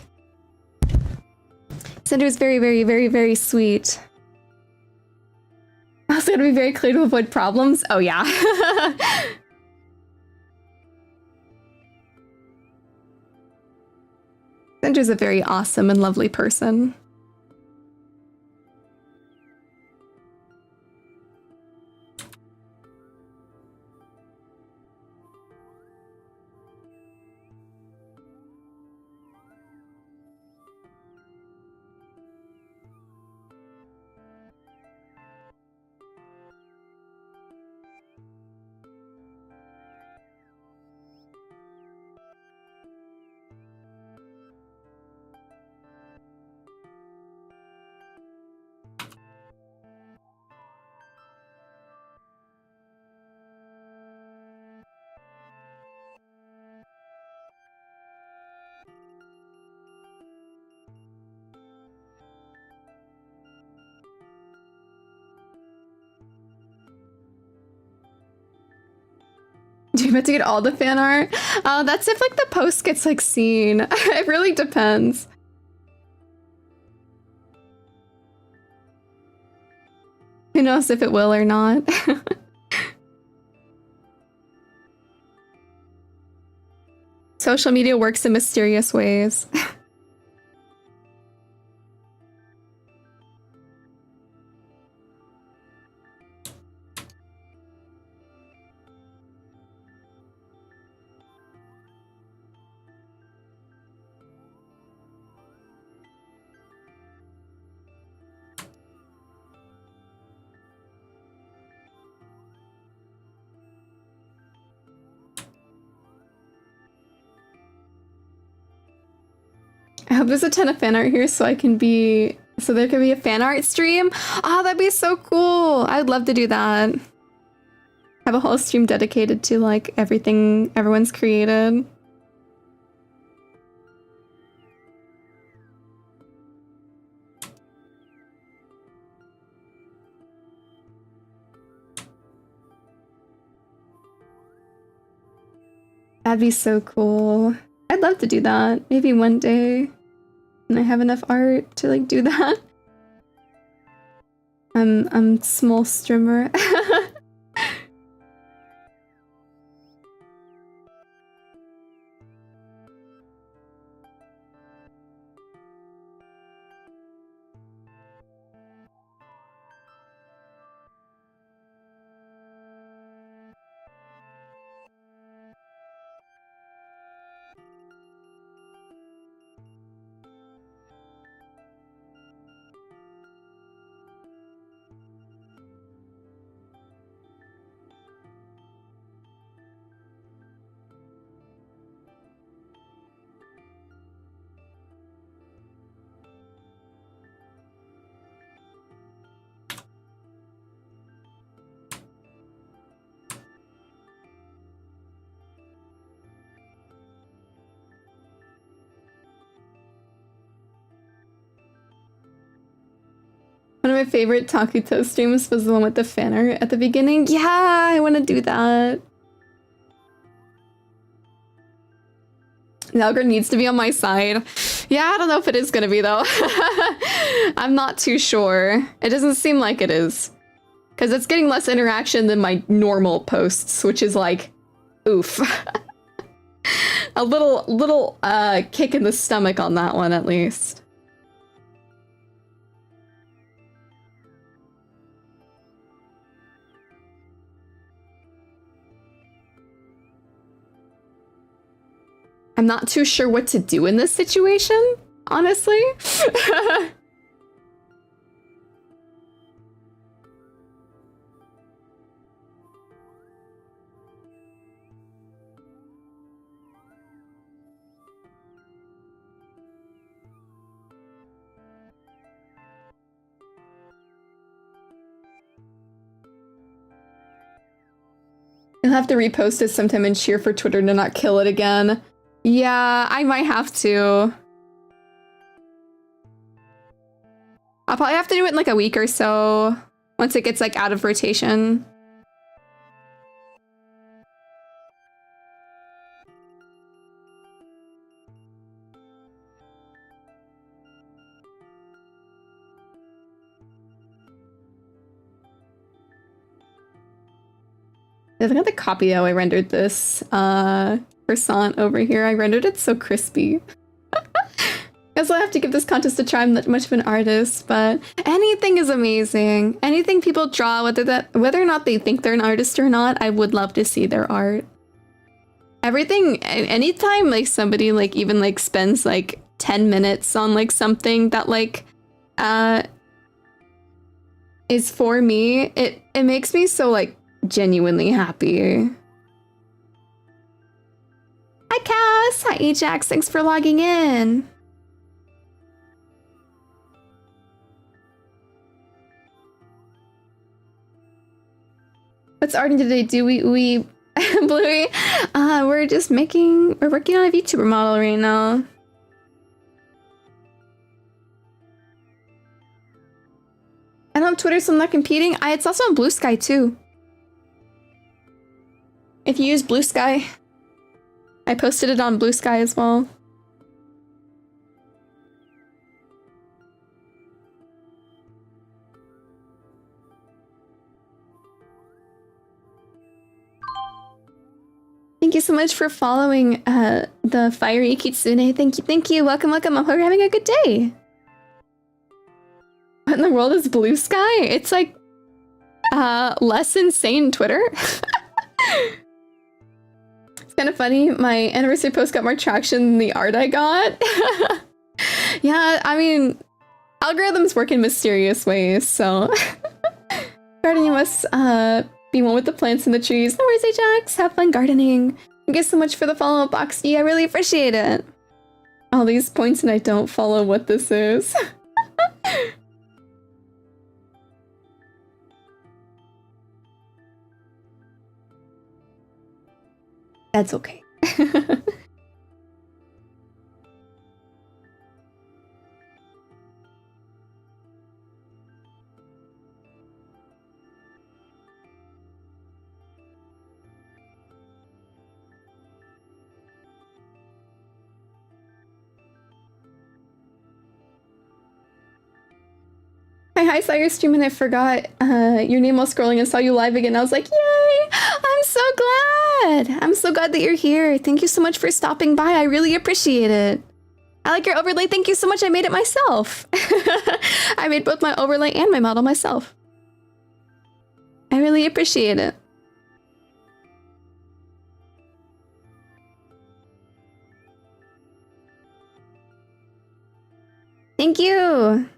Cinder is very, very, very, very sweet. Also gotta be very clear to avoid problems. Oh yeah. Cinder's a very awesome and lovely person. Do you have to get all the fan art? That's if like the post gets like seen. It really depends. Who knows if it will or not. Social media works in mysterious ways. I hope there's a ton of fan art here so there can be a fan art stream. Oh, that'd be so cool. I'd love to do that. Have a whole stream dedicated to like everything everyone's created. That'd be so coll. I'd love to do that. Maybe one day when I have enough art to like do that. I'm small streamer. One of my favorite Takuto streams was the one with the fan art at the beginning. Yeah, I want to do that. Nalgr needs to be on my side. Yeah, I don't know if it is gonna be though. I'm not too sure. It doesn't seem like it is. Because it's getting less interaction than my normal posts, which is like, oof. A little kick in the stomach on that one at least. I'm not too sure what to do in this situation, honestly. You'll have to repost it sometime and cheer for Twitter to not kill it again. Yeah, I might have to. I'll probably have to do it in like a week or so, once it gets like out of rotation. I got the copy how I rendered this croissant over here. I rendered it so crispy. Guess I'll have to give this contest a try. I'm not much of an artist, but anything is amazing. Anything people draw, whether or not they think they're an artist or not, I would love to see their art. Everything, anytime like somebody like even like spends like 10 minutes on like something that like is for me, it makes me so like genuinely happy. Hi Cass! Hi Ajax, thanks for logging in. What's arting today, Duwi, Bluey? We're working on a Vtuber model right now. I don't have Twitter, so I'm not competing. It's also on Blue Sky too. If you use Blue Sky, I posted it on Blue Sky as well. Thank you so much for following the Fiery Kitsune. Thank you, thank you. Welcome, welcome. I hope you're having a good day. What in the world is blue sky? It's like less insane Twitter. It's kind of funny. My anniversary post got more traction than the art I got. Yeah, I mean, algorithms work in mysterious ways, so gardening must be one with the plants and the trees. No worries, Ajax. Have fun gardening. Thank you so much for the follow-up, Boxy. I really appreciate it. All these points and I don't follow what this is. That's okay. I saw your stream and I forgot your name while scrolling and saw you live again. I was like, yay! I'm so glad! I'm so glad that you're here. Thank you so much for stopping by. I really appreciate it. I like your overlay. Thank you so much. I made it myself. I made both my overlay and my model myself. I really appreciate it. Thank you.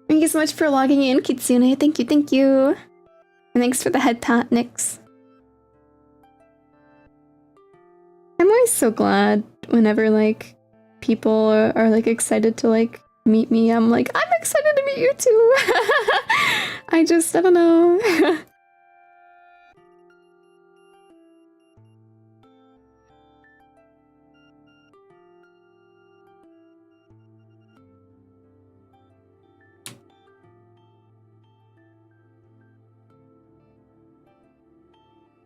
Thank you so much for logging in, Kitsune. Thank you, thank you. And thanks for the head pat, Nyx. I'm always so glad whenever, like, people are like, excited to, like, meet me. I'm like, I'm excited to meet you too. I don't know.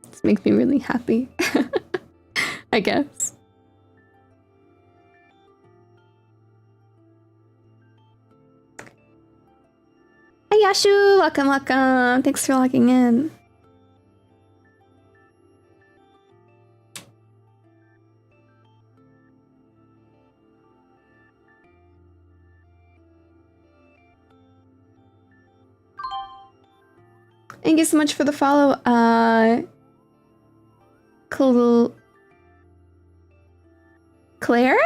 This makes me really happy. I guess. Hi Yashu! Welcome, welcome! Thanks for logging in. Thank you so much for the follow. Claire?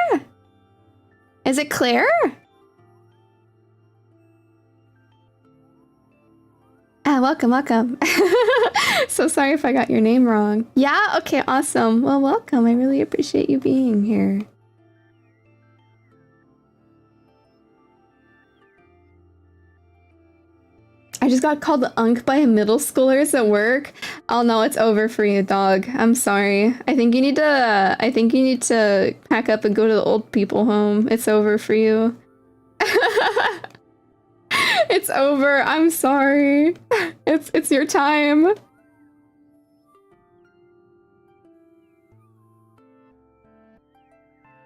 Is it Claire? Welcome, welcome. So sorry if I got your name wrong. Yeah? Okay, awesome. Well, welcome. I really appreciate you being here. I just got called Unk by middle schoolers at work. Oh no, it's over for you, dog. I'm sorry. I think you need to pack up and go to the old people home. It's over for you. It's over. I'm sorry. It's your time.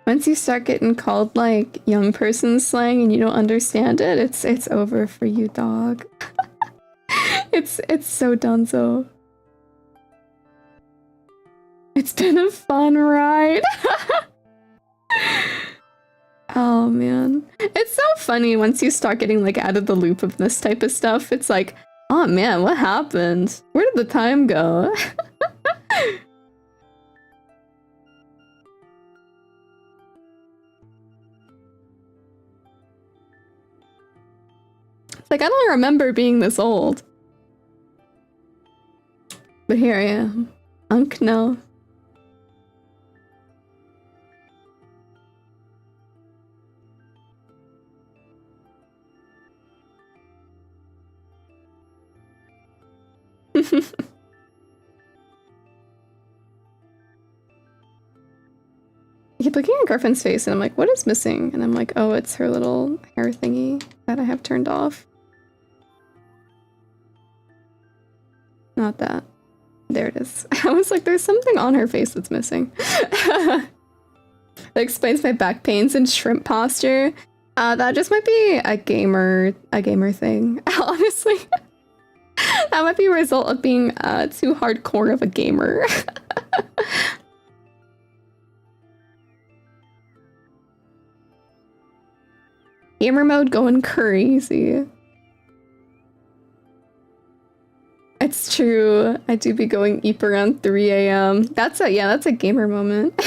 Once you start getting called like young person slang and you don't understand it, it's over for you, dog. It's so donezo. It's been a fun ride. Oh man. It's so funny once you start getting like out of the loop of this type of stuff. It's like, oh man, what happened? Where did the time go? It's like, I don't remember being this old. But here I am. Unk, no. kept looking at Griffin's face and I'm like, what is missing? And I'm like, oh, it's her little hair thingy that I have turned off. Not that. There it is. I was like, there's something on her face that's missing. That explains my back pains and shrimp posture. That just might be a gamer thing, honestly. That might be a result of being too hardcore of a gamer. Gamer mode going crazy. It's true. I do be going eep around 3 a.m. That's a gamer moment.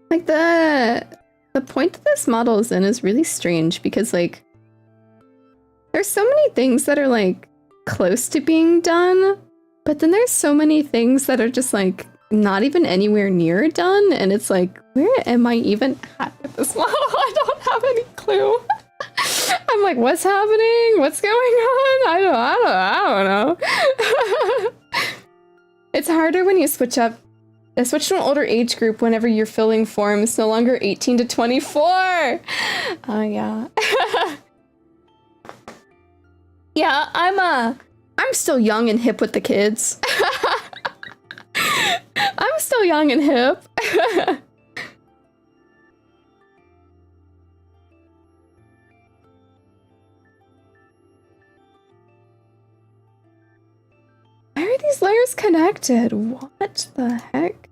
Like the point that this model is in is really strange because like there's so many things that are like close to being done, but then there's so many things that are just like not even anywhere near done, and it's like, where am I even at with this model? I don't have any clue. I'm like, what's happening? What's going on? I don't know. It's harder when you switch to an older age group whenever you're filling forms, no longer 18 to 24. Oh yeah. Yeah, I'm still young and hip with the kids. I'm still young and hip. Why are these layers connected? What the heck?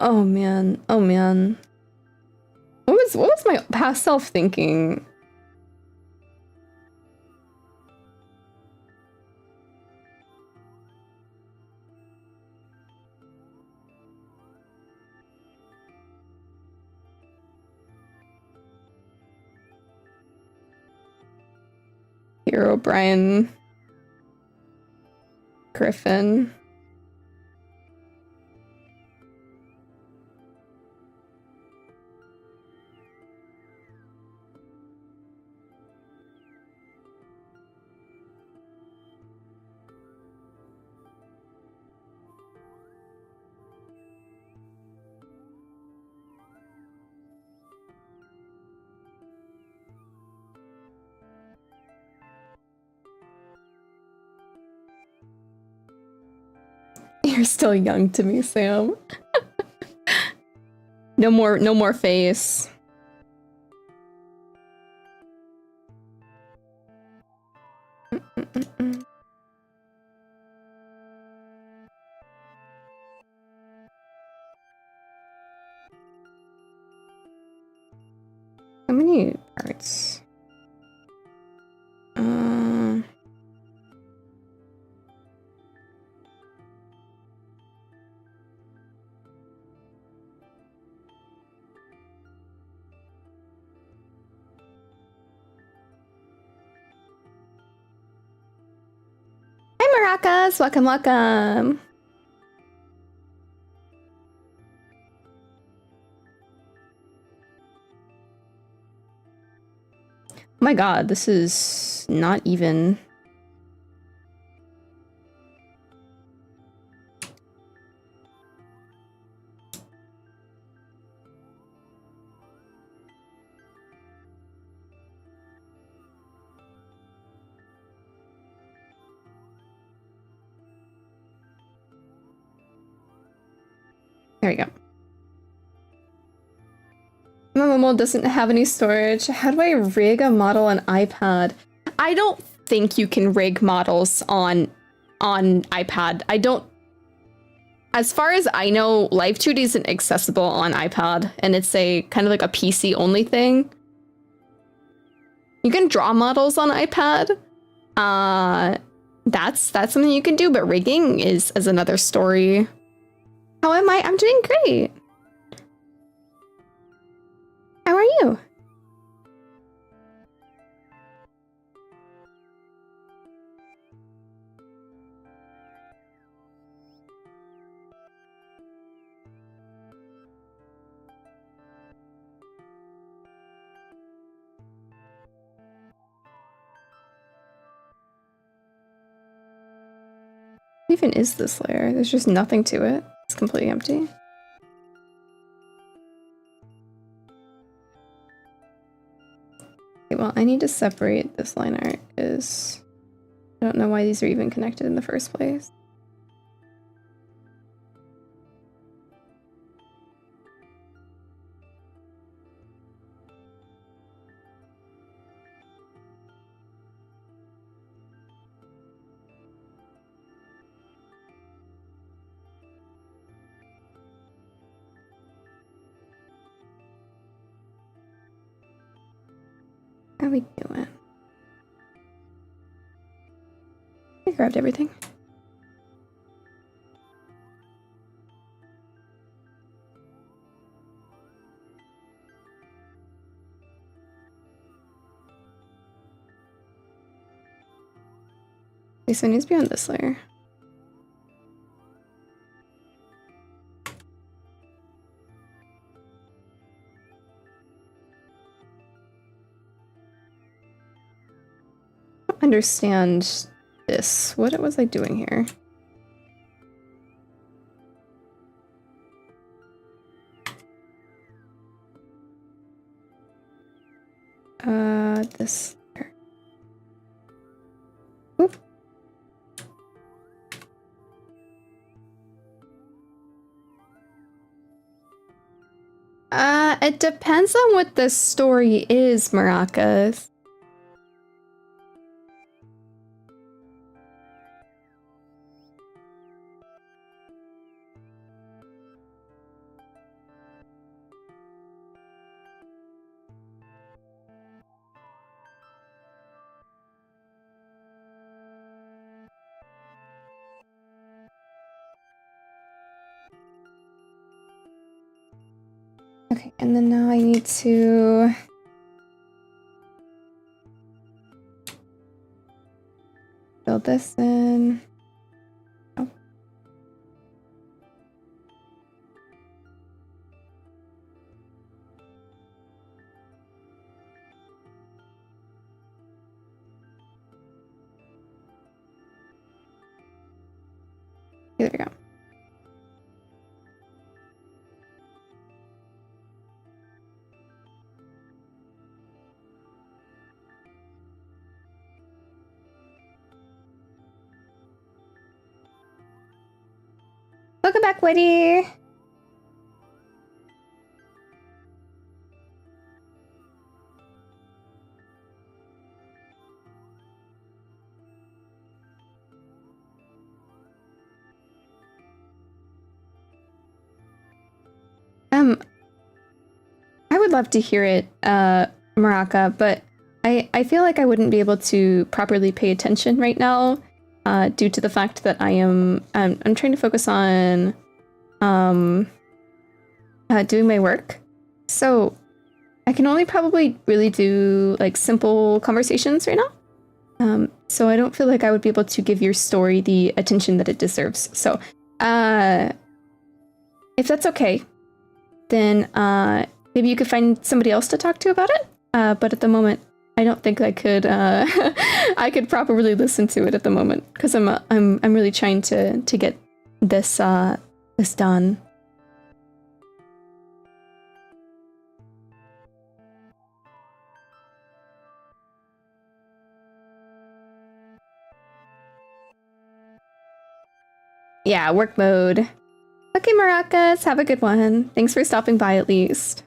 Oh man, oh man. What was my past self thinking? Hero Brian Griffin. You're still young to me, Sam. No more face. How many parts? Hi, Maracas! Welcome, welcome! Oh my god, this is not even... There we go. My mobile doesn't have any storage. How do I rig a model on iPad? I don't think you can rig models on iPad. I don't... As far as I know, Live 2D isn't accessible on iPad, and it's a kind of like a PC only thing. You can draw models on iPad. That's something you can do, but rigging is another story. How am I? I'm doing great. How are you? What even is this layer? There's just nothing to it. It's completely empty. Okay, well, I need to separate this line art because I don't know why these are even connected in the first place. How are we doing? I grabbed everything. Okay, so it needs to be on this layer. I don't understand this. What was I doing here? This layer. Oop. It depends on what the story is, Maracas. Okay, and then now I need to build this in. Oh. Here we go. Welcome back, Woody. I would love to hear it, Maraca, but I feel like I wouldn't be able to properly pay attention right now, due to the fact that I'm trying to focus on doing my work. So I can only probably really do like simple conversations right now. So I don't feel like I would be able to give your story the attention that it deserves. So if that's okay, then maybe you could find somebody else to talk to about it. But at the moment, I don't think I could I could properly listen to it at the moment because I'm really trying to get this this done. Yeah, work mode. Okay, Maracas, have a good one. Thanks for stopping by at least.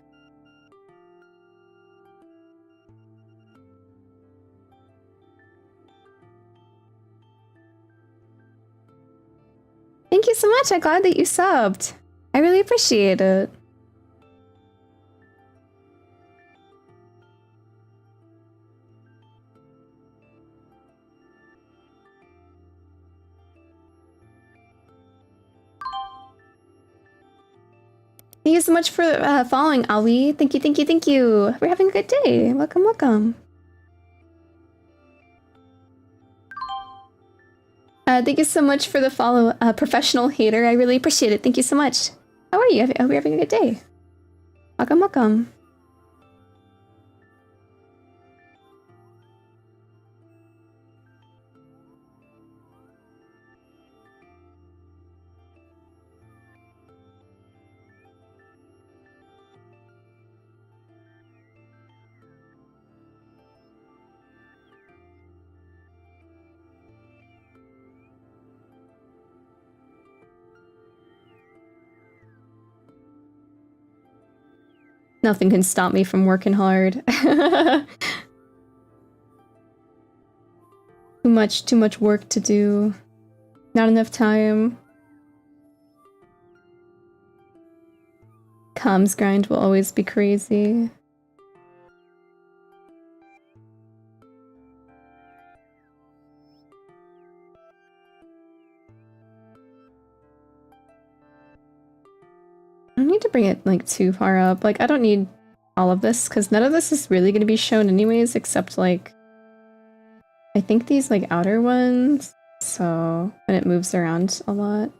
Thank you so much. I'm glad that you subbed. I really appreciate it. Thank you so much for following, Aoi. Thank you, thank you, thank you. We're having a good day. Welcome, welcome. Thank you so much for the follow, professional hater. I really appreciate it. Thank you so much. How are you? I hope you're having a good day. Welcome, welcome. Nothing can stop me from working hard. Too much work to do. Not enough time. Comms grind will always be crazy. I don't need to bring it like too far up. Like I don't need all of this because none of this is really going to be shown anyways, except like I think these like outer ones. So when it moves around a lot.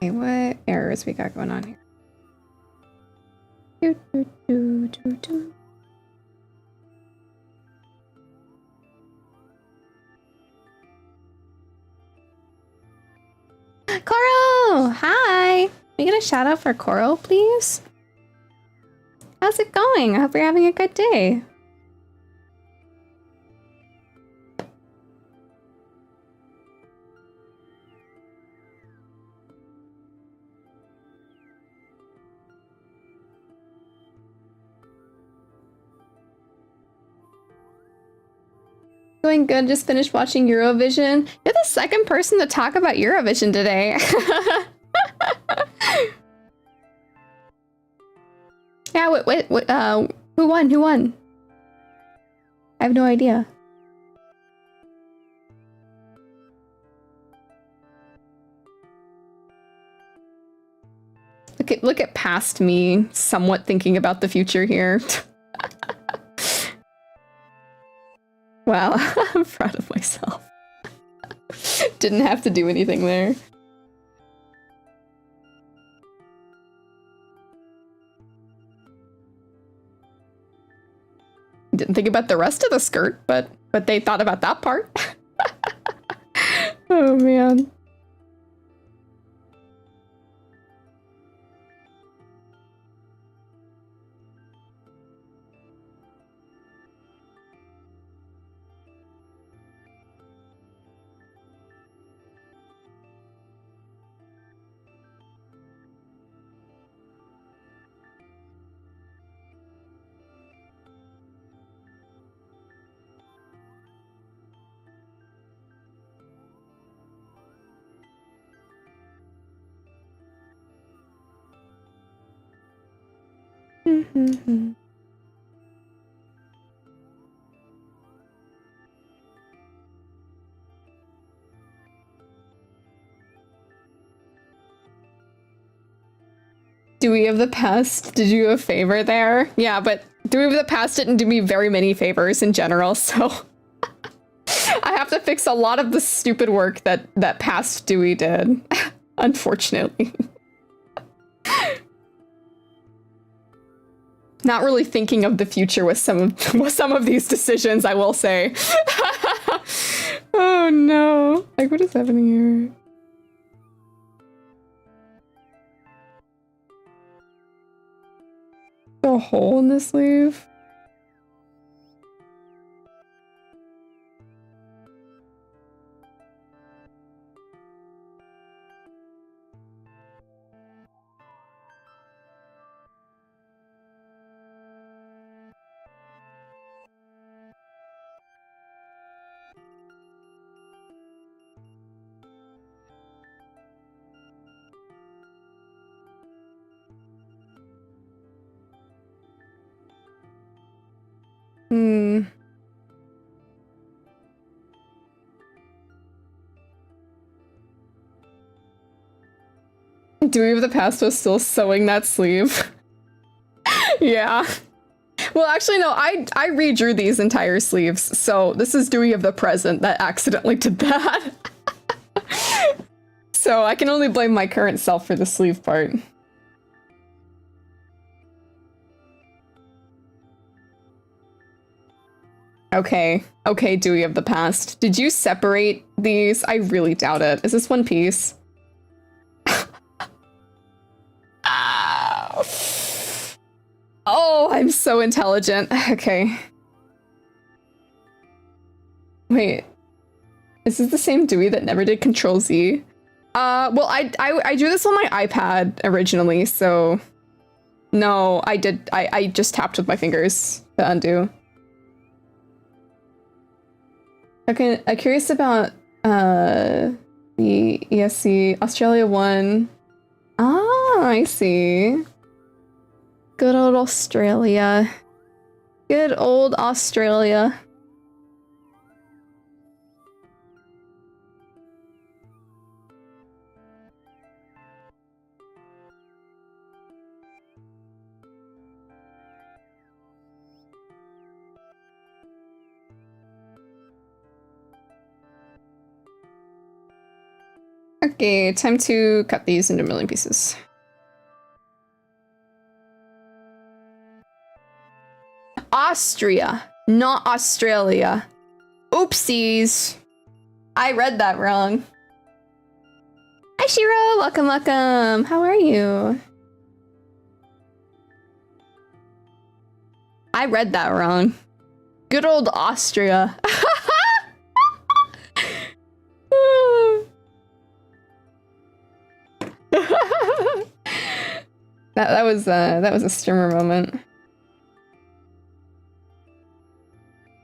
Okay, what errors we got going on here? Coral! Hi! Can we get a shout out for Coral, please? How's it going? I hope you're having a good day. Doing good, just finished watching Eurovision. You're the second person to talk about Eurovision today. Yeah, wait, who won? Who won? I have no idea. Look at past me, somewhat thinking about the future here. Wow, I'm proud of myself. Didn't have to do anything there. Didn't think about the rest of the skirt, but they thought about that part. Oh man. Dewey of the Past did you a favor there? Yeah, but Dewey of the Past didn't do me very many favors in general, so I have to fix a lot of the stupid work that past Dewey did, unfortunately. Not really thinking of the future with some of these decisions, I will say. Oh no. Like, what is happening here? A hole in the sleeve? Dewey of the Past was still sewing that sleeve. Yeah. Well, actually, no, I redrew these entire sleeves, so this is Dewey of the present that accidentally did that. So I can only blame my current self for the sleeve part. Okay. Okay, Dewey of the past. Did you separate these? I really doubt it. Is this one piece? Oh, I'm so intelligent. Okay. Wait. Is this the same Dewey that never did Control Z? Well, I drew this on my iPad originally, so no, I just tapped with my fingers to undo. Okay, I'm curious about the ESC Australia 1. Ah, I see. Good old Australia. Good old Australia. Okay, time to cut these into a million pieces. Austria, not Australia. Oopsies. I read that wrong. Hi, Shiro. Welcome, welcome. How are you? I read that wrong. Good old Austria. that was a streamer moment.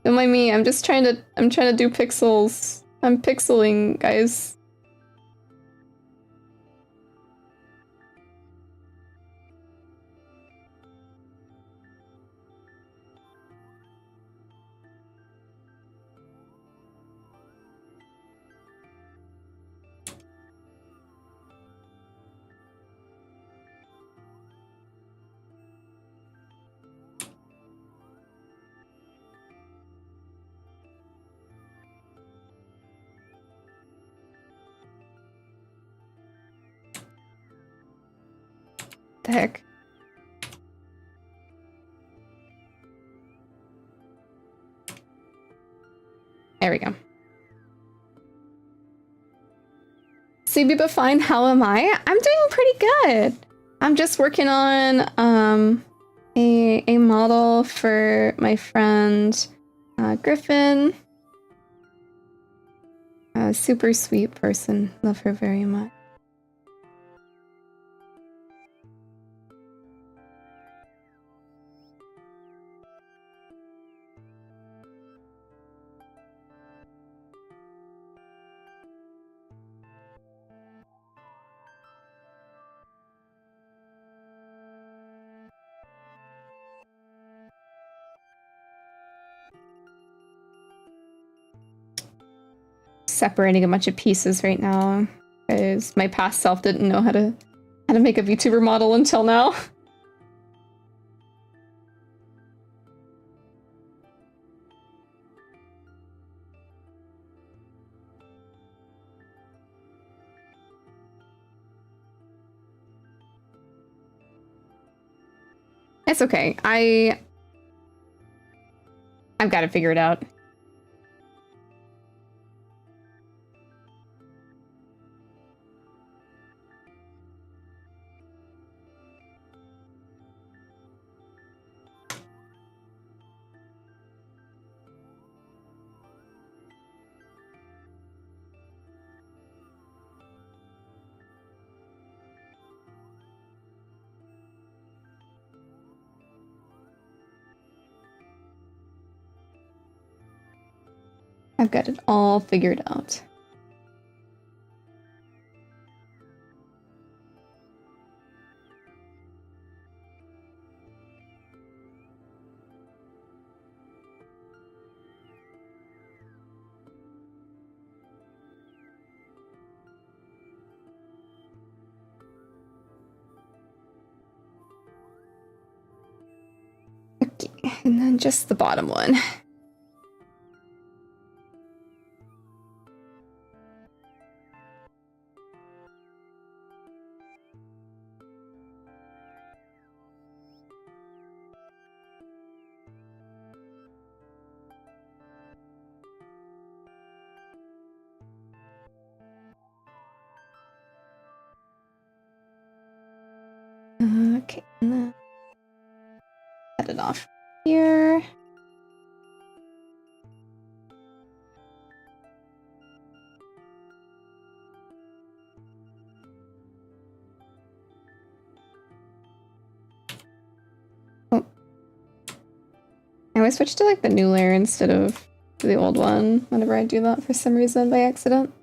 Don't mind me. I'm trying to do pixels. I'm pixeling, guys. The heck? There we go. CB but fine, how am I? I'm doing pretty good. I'm just working on a model for my friend Griffin. A super sweet person. Love her very much. Separating a bunch of pieces right now because my past self didn't know how to make a VTuber model until now. It's okay. I've got to figure it out. I've got it all figured out. and then just the bottom one. Okay, and then cut it off here. Oh. I always switch to like the new layer instead of the old one whenever I do that for some reason by accident.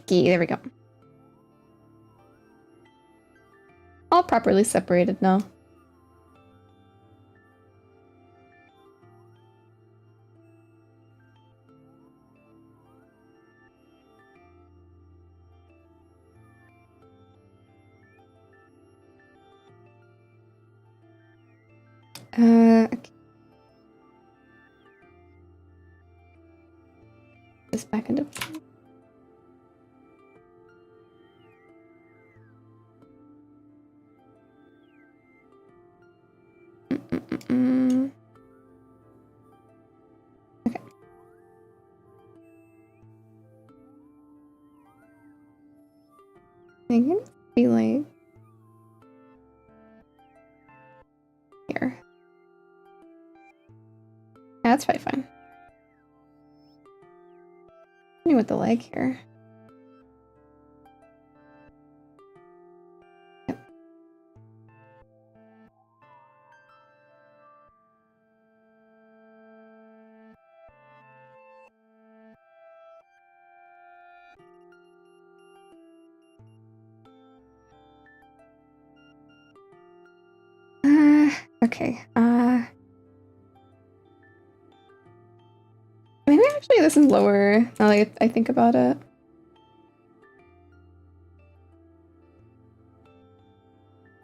Okay, there we go. All properly separated now. Okay. This back into. Okay. I think it's be like here. Yeah, that's probably fine. Me with the leg here. Yep. Okay. Maybe actually this is lower now that I think about it.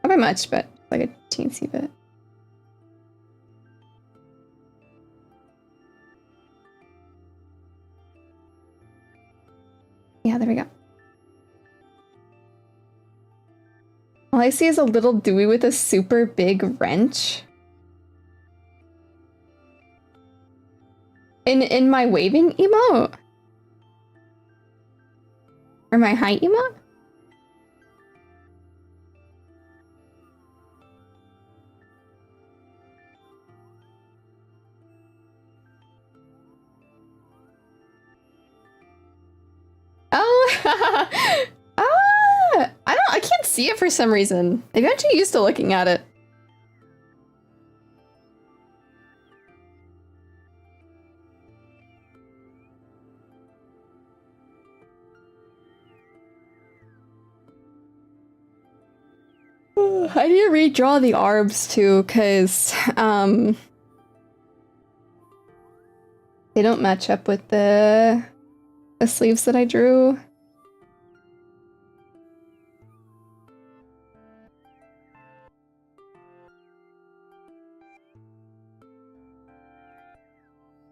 Not by much, but like a teensy bit. Yeah, there we go. All I see is a little Dewey with a super big wrench. In my waving emote? Or my high emote? Oh, I can't see it for some reason. Maybe I'm too used to looking at it. I need to redraw the arms too, because they don't match up with the sleeves that I drew.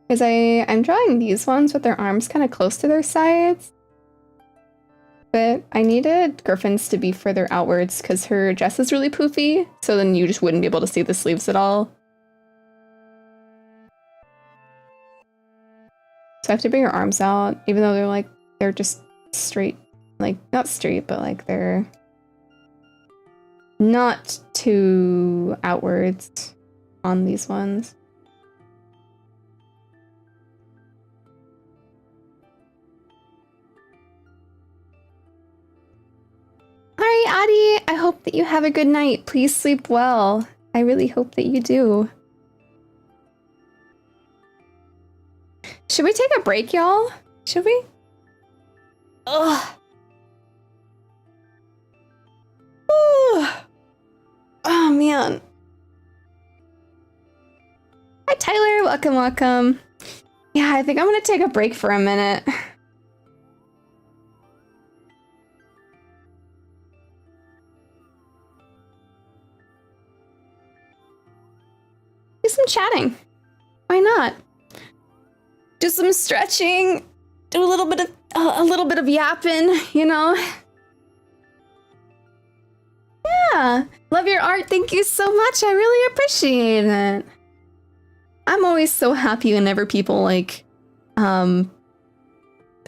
Because I'm drawing these ones with their arms kind of close to their sides. But I needed Griffin's to be further outwards because her dress is really poofy, so then you just wouldn't be able to see the sleeves at all. So I have to bring her arms out, even though they're just straight, like, not straight, but like they're not too outwards on these ones. Alright, Adi, I hope that you have a good night. Please sleep well. I really hope that you do. Should we take a break, y'all? Should we? Ugh. Hi, Tyler. Welcome, welcome. Yeah, I think I'm gonna take a break for a minute. Do some chatting. Why not? Do some stretching. Do a little bit of yapping, you know? Yeah. Love your art. Thank you so much. I really appreciate it. I'm always so happy whenever people like are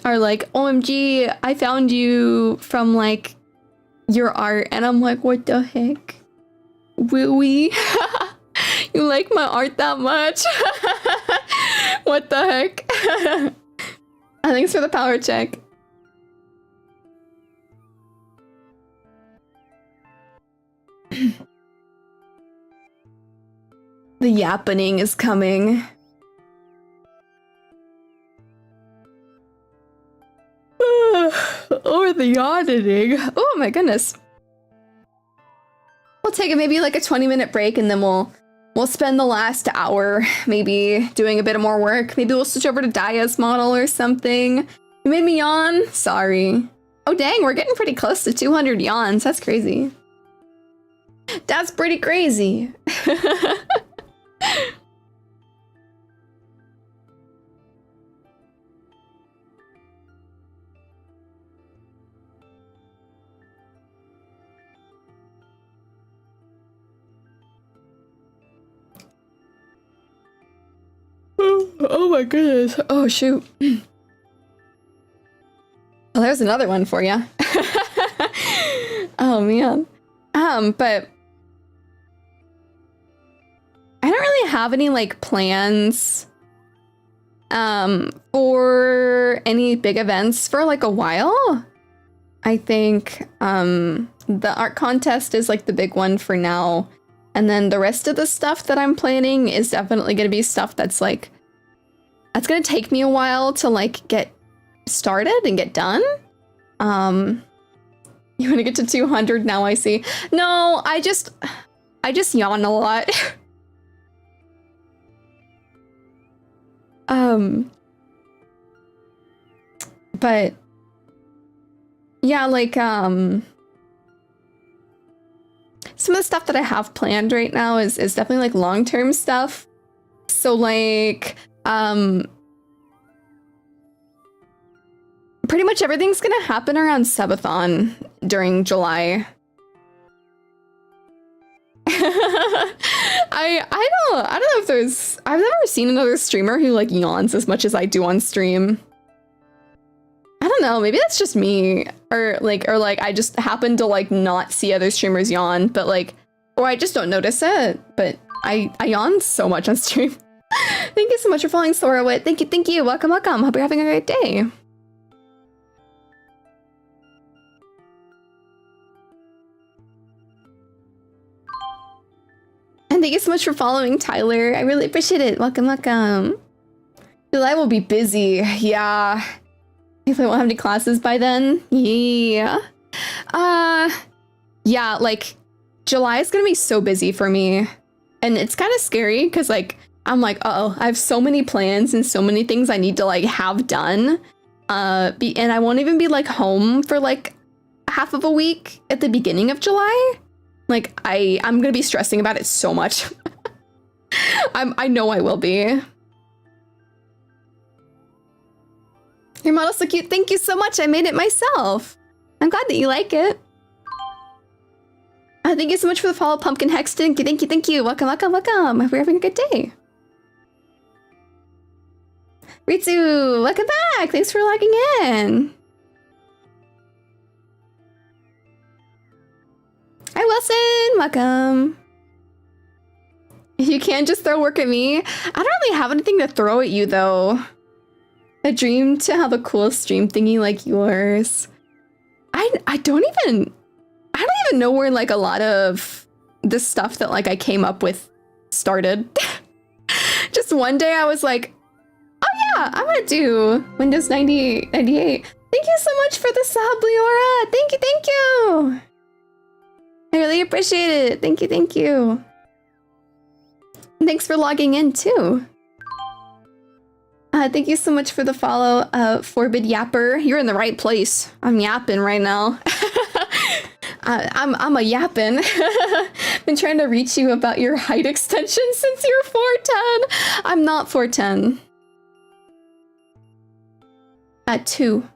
like, OMG, I found you from like your art, and I'm like, what the heck? Will we? You like my art that much? What the heck? Thanks for the power check. The yappening is coming. Or the yawning. Oh my goodness. We'll take maybe like a 20-minute break, and then we'll spend the last hour maybe doing a bit of more work. Maybe we'll switch over to Daya's model or something. You made me yawn? Sorry. Oh dang, we're getting pretty close to 200 yawns. That's crazy. That's pretty crazy. Oh my goodness. Oh shoot. Well, there's another one for you. Oh man. But I don't really have any like plans for any big events for like a while. I think the art contest is like the big one for now. And then the rest of the stuff that I'm planning is definitely going to be stuff that's like, that's going to take me a while to like get started and get done. You want to get to 200 now, I see. No, I just yawn a lot. But yeah, like, some of the stuff that I have planned right now is definitely like long-term stuff. So like, pretty much everything's gonna happen around Subathon during July. I don't know if there's, I've never seen another streamer who like yawns as much as I do on stream. I don't know, maybe that's just me, or like I just happen to like not see other streamers yawn, but like, or I just don't notice it, but I yawn so much on stream. Thank you so much for following Sorowit. Thank you. Welcome. Hope you're having a great day. And thank you so much for following, Tyler. I really appreciate it. Welcome. July will be busy. Yeah. If I won't have any classes by then. Yeah. Yeah, like, July is gonna be so busy for me. And it's kind of scary, because, like, I'm like, uh-oh, I have so many plans and so many things I need to, like, have done. And I won't even be, like, home for, like, half of a week at the beginning of July. Like, I'm gonna be stressing about it so much. I know I will be. Your model's so cute. Thank you so much. I made it myself. I'm glad that you like it. Thank you so much for the follow, Pumpkin Hex. Thank you. Welcome. Hope you're having a good day. Ritsu, welcome back. Thanks for logging in. Hi, Wilson. Welcome. You can just throw work at me. I don't really have anything to throw at you, though. I dream to have a cool stream thingy like yours. I don't even know where like a lot of the stuff that like I came up with started. Just one day I was like, oh yeah, I'm gonna do Windows 98. Thank you so much for the sub, Leora. Thank you. I really appreciate it. Thank you. Thanks for logging in too. Thank you so much for the follow, Forbid Yapper. You're in the right place. I'm yapping right now. I'm a yapping. Been trying to reach you about your height extension since you're 4'10". I'm not 4'10". At 2.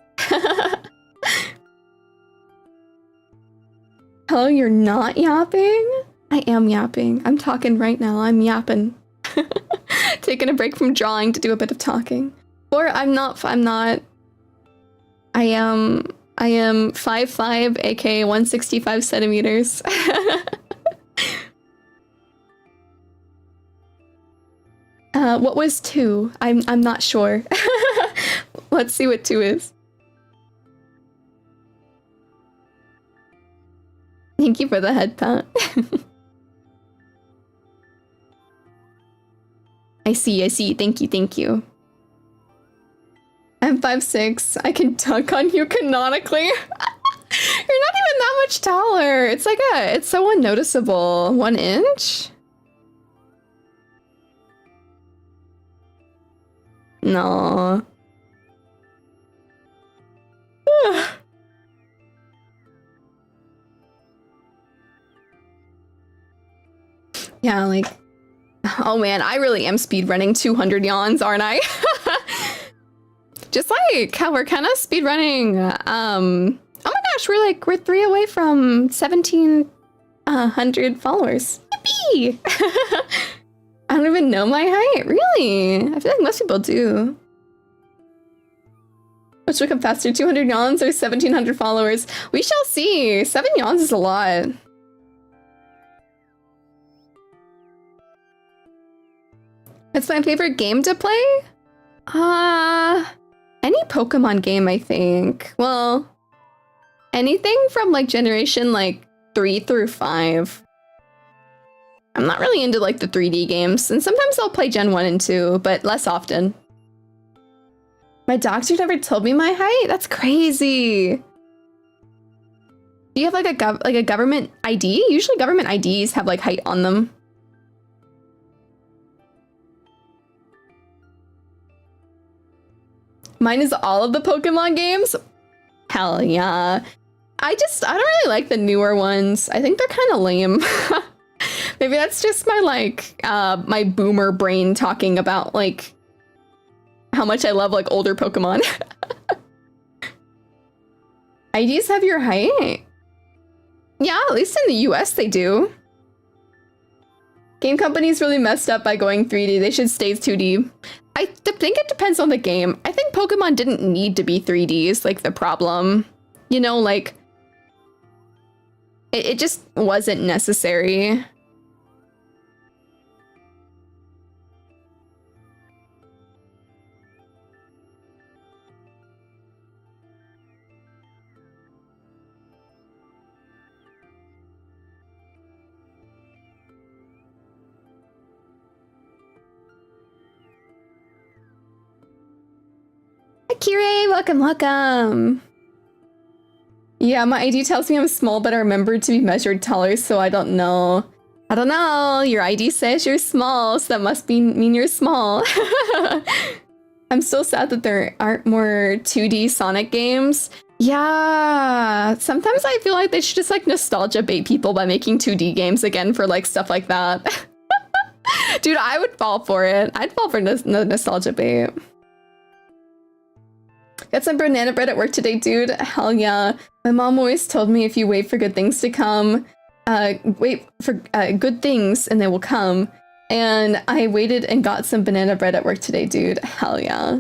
Hello, you're not yapping? I am yapping. I'm talking right now. I'm yapping. Taking a break from drawing to do a bit of talking. Or I am 5'5", aka 165 centimeters. What was 2? I'm not sure. Let's see what 2 is. Thank you for the head pat. I see. Thank you. I'm 5'6". I can dunk on you canonically. You're not even that much taller. It's so unnoticeable. 1 inch? No. Yeah, like, oh man, I really am speedrunning 200 yawns, aren't I? Just like how we're kind of speedrunning. Oh my gosh, we're 3 away from 1,700 followers. Yippee! I don't even know my height, really. I feel like most people do. Which will come faster, 200 yawns or 1,700 followers? We shall see. 7 yawns is a lot. It's my favorite game to play? Any Pokemon game, I think. Well, anything from like generation like 3 through 5. I'm not really into like the 3D games, and sometimes I'll play Gen 1 and 2, but less often. My doctor never told me my height? That's crazy. Do you have like a government ID? Usually government IDs have like height on them. Mine is all of the Pokemon games? Hell yeah. I don't really like the newer ones. I think they're kind of lame. Maybe that's just my like, my boomer brain talking about like how much I love like older Pokemon. IDs have your height? Yeah, at least in the US they do. Game companies really messed up by going 3D. They should stay 2D. I think it depends on the game. I think Pokemon didn't need to be 3D is like the problem. You know, like it just wasn't necessary. Kire, welcome. Yeah, my ID tells me I'm small, but I remember to be measured taller, so I don't know. Your ID says you're small, so that must mean you're small. I'm so sad that there aren't more 2D Sonic games. Yeah, sometimes I feel like they should just like nostalgia bait people by making 2D games again for like stuff like that. Dude, I would fall for it. I'd fall for nostalgia bait. Got some banana bread at work today, dude. Hell yeah. My mom always told me if you wait for good things to come, wait for good things and they will come. And I waited and got some banana bread at work today, dude. Hell yeah.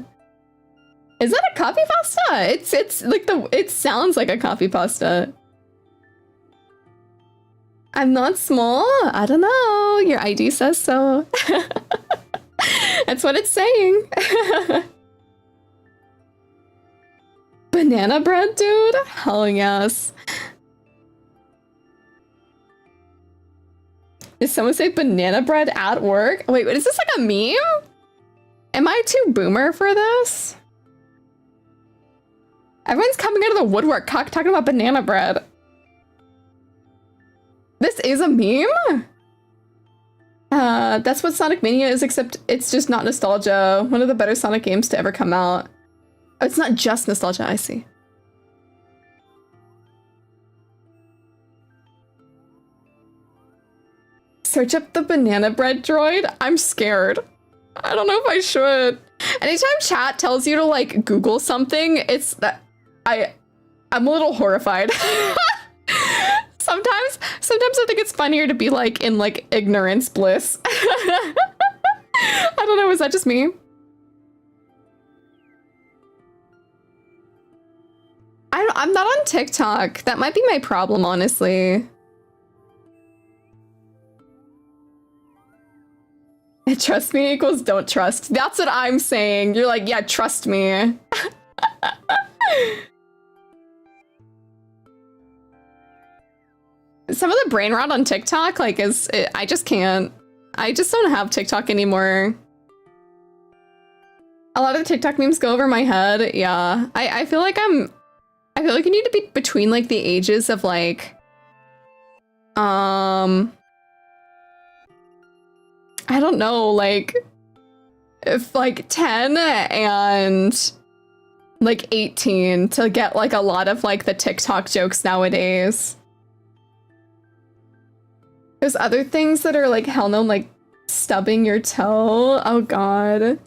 Is that a coffee pasta? It's like it sounds like a coffee pasta. I'm not small. I don't know. Your ID says so. That's what it's saying. Banana bread, dude? Hell yes. Did someone say banana bread at work? Wait, is this like a meme? Am I too boomer for this? Everyone's coming out of the woodwork talking about banana bread. This is a meme? That's what Sonic Mania is, except it's just not nostalgia. One of the better Sonic games to ever come out. Oh, it's not just nostalgia, I see. Search up the banana bread droid? I'm scared. I don't know if I should. Anytime chat tells you to like Google something, it's that I'm a little horrified. Sometimes I think it's funnier to be like in like ignorance bliss. I don't know, is that just me? I'm not on TikTok. That might be my problem, honestly. Trust me equals don't trust. That's what I'm saying. You're like, yeah, trust me. Some of the brain rot on TikTok, like, I just can't. I just don't have TikTok anymore. A lot of the TikTok memes go over my head. Yeah, I feel like you need to be between like the ages of like, I don't know, like, if like 10 and like 18 to get like a lot of like the TikTok jokes nowadays. There's other things that are like hell known, like stubbing your toe. Oh god.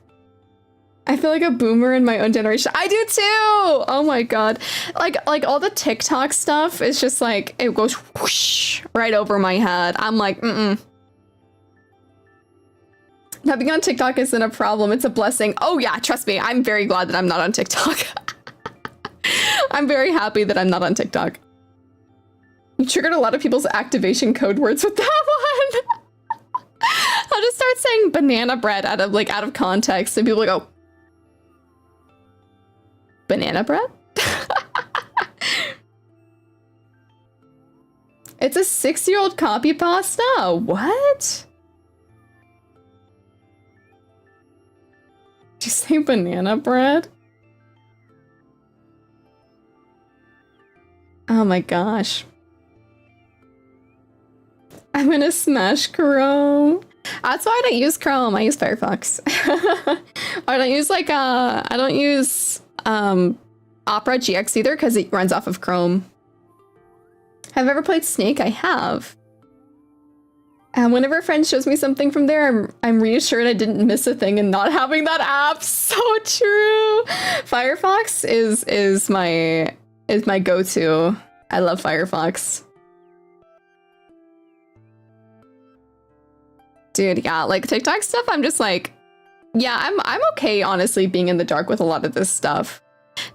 I feel like a boomer in my own generation. I do too! Oh my god. Like all the TikTok stuff is just like, it goes whoosh right over my head. I'm like, Not being on TikTok isn't a problem, it's a blessing. Oh yeah, trust me, I'm very glad that I'm not on TikTok. I'm very happy that I'm not on TikTok. You triggered a lot of people's activation code words with that one. I'll just start saying banana bread out of context and people go, banana bread? It's a 6-year-old copy pasta? What? Did you say banana bread? Oh my gosh. I'm gonna smash Chrome. That's why I don't use Chrome, I use Firefox. I don't use like I don't use Opera GX either because it runs off of Chrome. Have I ever played Snake? I have. And whenever a friend shows me something from there, I'm reassured I didn't miss a thing in not having that app. So true. Firefox is my go-to. I love Firefox. Dude, yeah, like TikTok stuff, I'm just like, yeah, I'm okay, honestly, being in the dark with a lot of this stuff.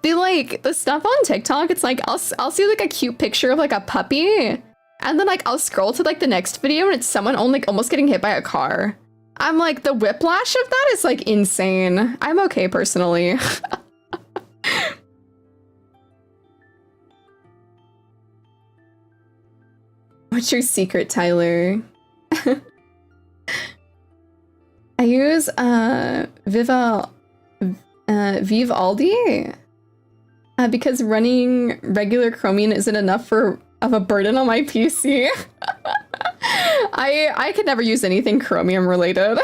The stuff on TikTok, it's like, I'll see like a cute picture of like a puppy, and then like I'll scroll to like the next video and it's someone like almost getting hit by a car. I'm like, the whiplash of that is like insane. I'm okay personally. What's your secret, Tyler? I use Vivaldi because running regular Chromium isn't enough of a burden on my PC. I could never use anything Chromium related.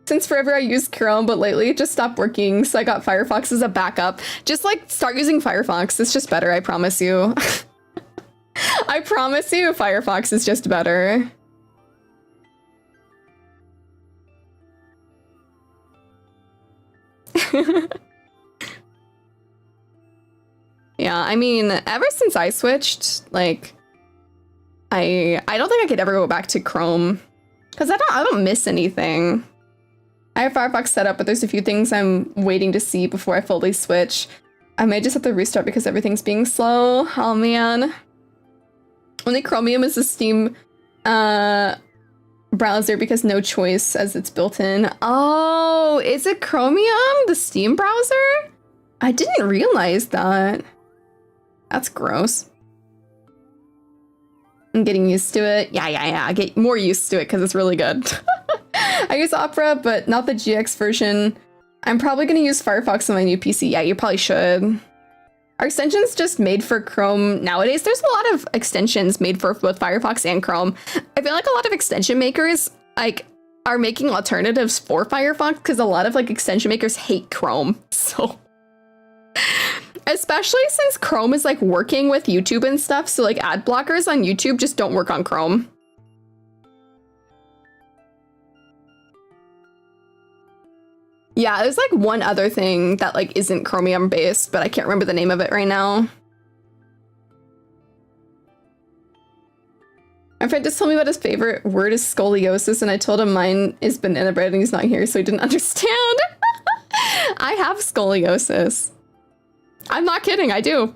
Since forever I used Chrome, but lately it just stopped working, so I got Firefox as a backup. Just like start using Firefox, it's just better, I promise you. I promise you, Firefox is just better. Yeah, I mean, ever since I switched, like, I don't think I could ever go back to Chrome because I don't miss anything. I have Firefox set up, but there's a few things I'm waiting to see before I fully switch. I may just have to restart because everything's being slow. Oh man. Only Chromium is a Steam browser because no choice as it's built in. Oh, is it Chromium, the Steam browser? I didn't realize that. That's gross. I'm getting used to it. Yeah. I get more used to it because it's really good. I use Opera, but not the GX version. I'm probably going to use Firefox on my new PC. Yeah, you probably should. Are extensions just made for Chrome nowadays? There's a lot of extensions made for both Firefox and Chrome. I feel like a lot of extension makers like are making alternatives for Firefox because a lot of like extension makers hate Chrome. So especially since Chrome is like working with YouTube and stuff. So like ad blockers on YouTube just don't work on Chrome. Yeah, there's like one other thing that like isn't Chromium based, but I can't remember the name of it right now. My friend just told me about his favorite word is scoliosis, and I told him mine is banana bread and he's not here, so he didn't understand. I have scoliosis. I'm not kidding, I do.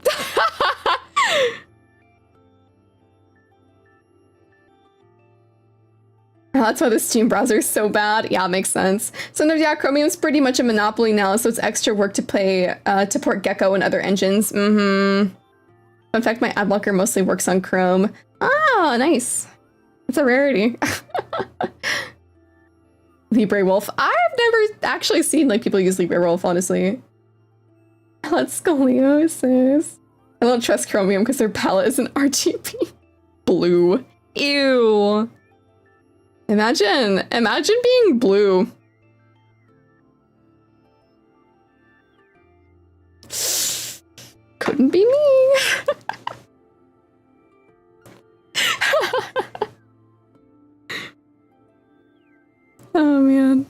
That's why the Steam browser is so bad. Yeah, makes sense. Sometimes, yeah, Chromium's pretty much a monopoly now, so it's extra work to to port Gecko and other engines. In fact, my ad blocker mostly works on Chrome. Oh, nice. It's a rarity. LibreWolf. I've never actually seen like people use LibreWolf, honestly. That's scoliosis. I don't trust Chromium because their palette is an RGB. Blue. Ew. Imagine being blue. Couldn't be me. Oh man.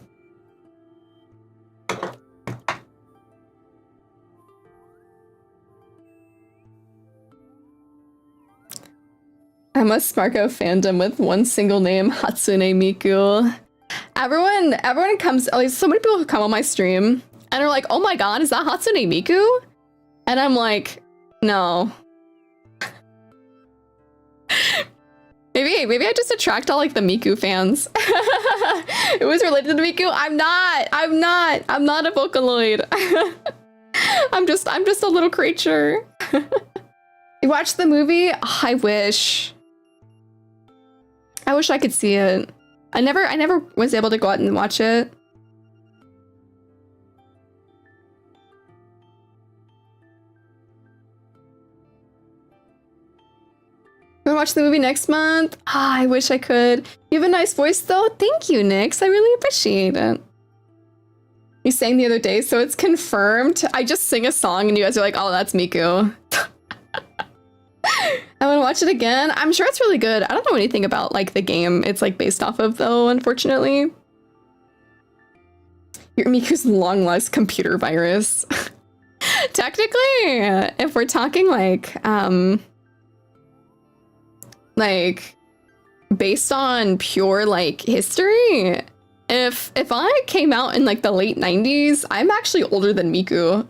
I'm a Sparko fandom with one single name, Hatsune Miku. Everyone comes, at least so many people who come on my stream and are like, oh my god, is that Hatsune Miku? And I'm like, no. Maybe I just attract all like the Miku fans. It was related to Miku. I'm not a Vocaloid. I'm just a little creature. You watched the movie? Oh, I wish I could see it. I never was able to go out and watch it. Wanna watch the movie next month? Ah, I wish I could. You have a nice voice though. Thank you, Nix. I really appreciate it. You sang the other day, so it's confirmed. I just sing a song and you guys are like, oh, that's Miku. I want to watch it again. I'm sure it's really good. I don't know anything about like the game it's like based off of though, unfortunately. Your Miku's long-lived computer virus. Technically, if we're talking like based on pure like history, if I came out in like the late 90s, I'm actually older than Miku.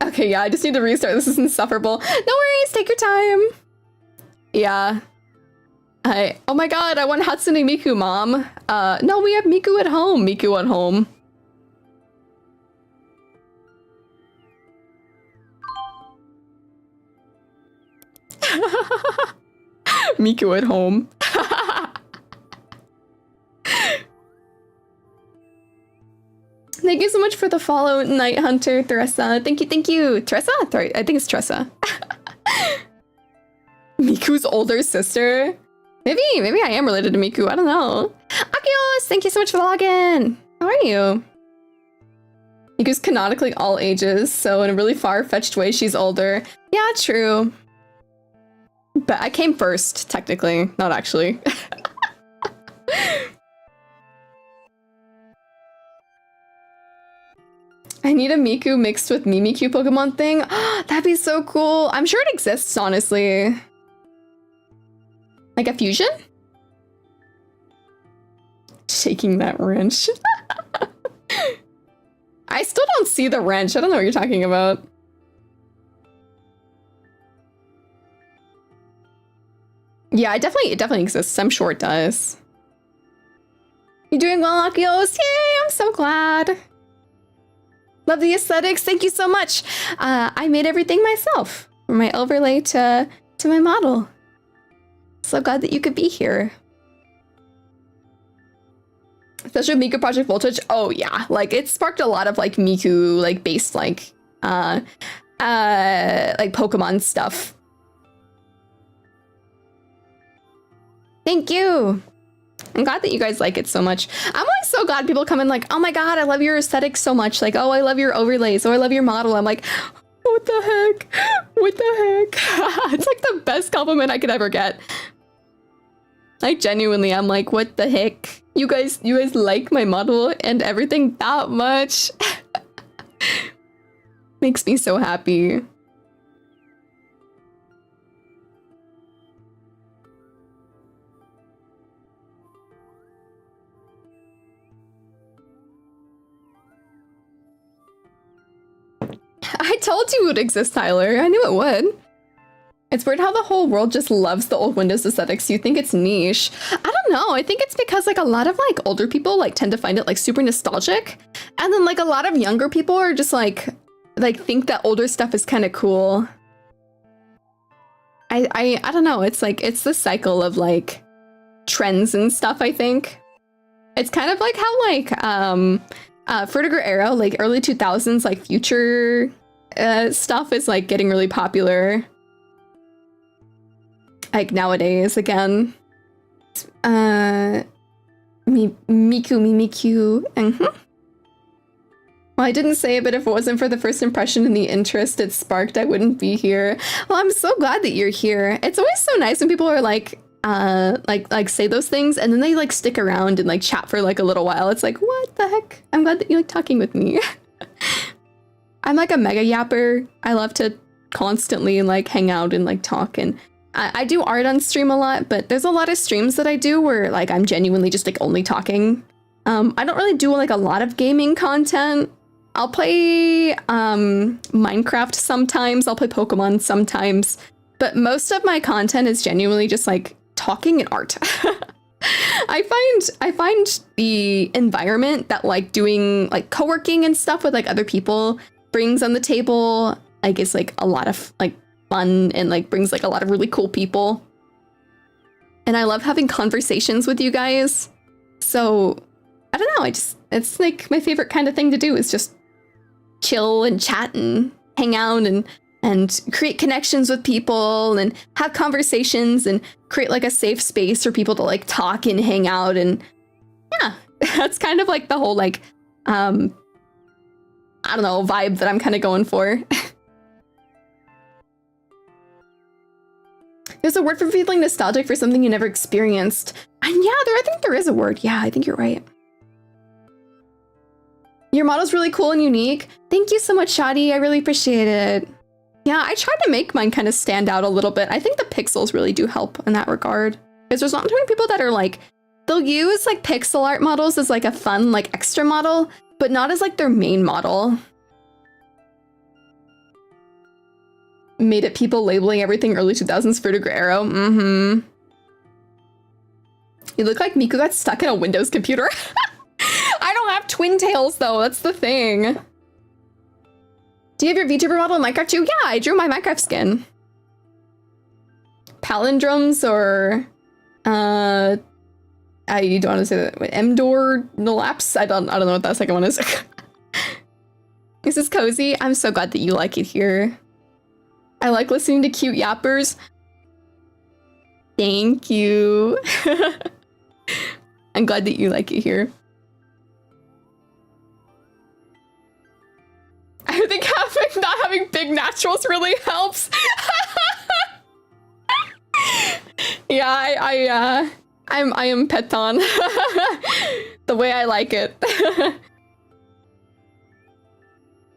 Okay, yeah, I just need to restart. This is insufferable. No worries, take your time. Yeah. Oh my god, I want Hatsune Miku, Mom. No, we have Miku at home. Miku at home. Miku at home. Thank you so much for the follow, Night Hunter, Theresa. Thank you. Teresa? I think it's Teresa. Miku's older sister? Maybe I am related to Miku. I don't know. Akios, thank you so much for the login. How are you? Miku's canonically all ages, so in a really far-fetched way, she's older. Yeah, true. But I came first, technically. Not actually. I need a Miku mixed with Mimikyu Pokemon thing. That'd be so cool. I'm sure it exists, honestly. Like a fusion? Shaking that wrench. I still don't see the wrench. I don't know what you're talking about. Yeah, it definitely exists. I'm sure it does. You doing well, Akios? Yay, I'm so glad. Love the aesthetics. Thank you so much. I made everything myself. From my overlay to my model. So glad that you could be here. Especially with Miku Project Voltage. Oh yeah, like it sparked a lot of like Miku like based like Pokemon stuff. Thank you. I'm glad that you guys like it so much. I'm always so glad people come in like, oh my god, I love your aesthetic so much. Like, oh, I love your overlays. Oh, I love your model. I'm like, what the heck? What the heck? It's like the best compliment I could ever get. Like, genuinely, I'm like, what the heck? You guys like my model and everything that much? Makes me so happy. I told you it would exist, Tyler. I knew it would. It's weird how the whole world just loves the old Windows aesthetics. You think it's niche. I don't know. I think it's because like a lot of like older people like tend to find it like super nostalgic. And then like a lot of younger people are just like think that older stuff is kind of cool. I don't know. It's like, it's the cycle of like trends and stuff, I think. It's kind of like how like Vertigo era, like early 2000s, like future stuff is like getting really popular. Like nowadays again. Mimikyu. Well, I didn't say it, but if it wasn't for the first impression and the interest it sparked, I wouldn't be here. Well, I'm so glad that you're here. It's always so nice when people are like say those things and then they like stick around and like chat for like a little while. It's like, what the heck? I'm glad that you like talking with me. I'm like a mega yapper. I love to constantly like hang out and like talk, and I do art on stream a lot, but there's a lot of streams that I do where like I'm genuinely just like only talking. I don't really do like a lot of gaming content. I'll play Minecraft sometimes, I'll play Pokemon sometimes, but most of my content is genuinely just like talking and art. I find the environment that like doing like co-working and stuff with like other people brings on the table, like it's like a lot of like fun and like brings like a lot of really cool people. And I love having conversations with you guys. So I don't know, it's like my favorite kind of thing to do is just chill and chat and hang out and create connections with people and have conversations and create like a safe space for people to like talk and hang out. And yeah, that's kind of like the whole like, I don't know, vibe that I'm kind of going for. There's a word for feeling nostalgic for something you never experienced. And yeah, I think there is a word. Yeah, I think you're right. Your model's really cool and unique. Thank you so much, Shadi. I really appreciate it. Yeah, I tried to make mine kind of stand out a little bit. I think the pixels really do help in that regard. Because there's not too many people that are like, they'll use like pixel art models as like a fun like extra model, but not as like their main model. Made it people labeling everything early 2000s Vertigo era. Mm-hmm. You look like Miku got stuck in a Windows computer. I don't have twin tails though, that's the thing. Do you have your Vtuber model in Minecraft too? Yeah, I drew my Minecraft skin. Palindromes or I don't want to say that. Mdor Nolapse? I don't know what that second one is. This is cozy. I'm so glad that you like it here. I like listening to cute yappers. Thank you. I'm glad that you like it here. I think not having big naturals really helps. Yeah, I am Peton. The way I like it.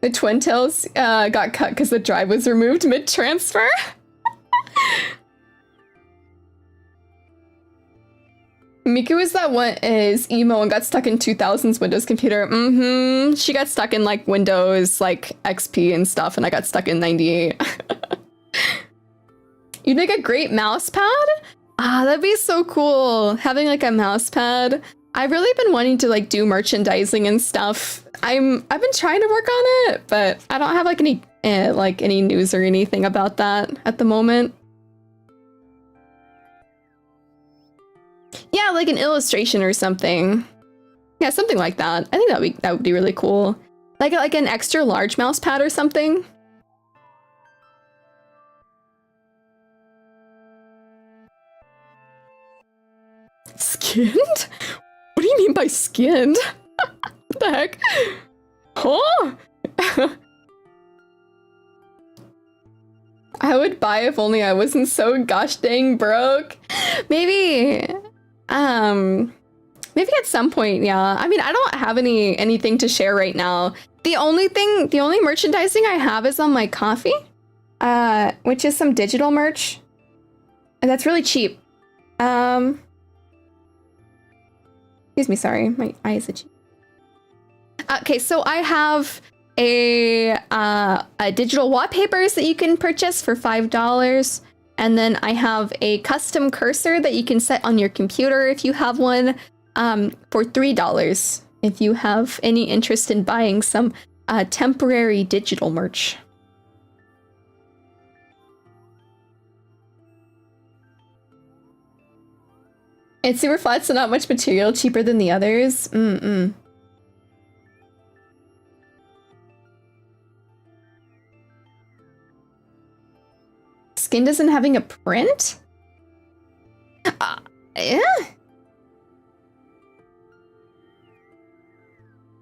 The twin tails got cut because the drive was removed mid-transfer. Miku is that one is emo and got stuck in 2000s Windows computer. Mm-hmm. She got stuck in like Windows like XP and stuff, and I got stuck in 98. You'd make a great mouse pad? Ah, that'd be so cool. Having like a mouse pad. I've really been wanting to like do merchandising and stuff. I've been trying to work on it, but I don't have like any news or anything about that at the moment. Yeah, like an illustration or something. Yeah, something like that. I think that would be really cool. Like an extra large mouse pad or something. Skinned? What do you mean by skinned? What the heck? Huh? I would buy if only I wasn't so gosh dang broke. Maybe at some point, yeah. I mean, I don't have anything to share right now. The only merchandising I have is on my coffee, which is some digital merch. And that's really cheap. Excuse me, sorry, my eyes itchy. Okay, so I have a digital wallpapers that you can purchase for $5. And then I have a custom cursor that you can set on your computer if you have one, for $3 if you have any interest in buying some temporary digital merch. It's super flat, so not much material, cheaper than the others. Skinned isn't having a print? Yeah.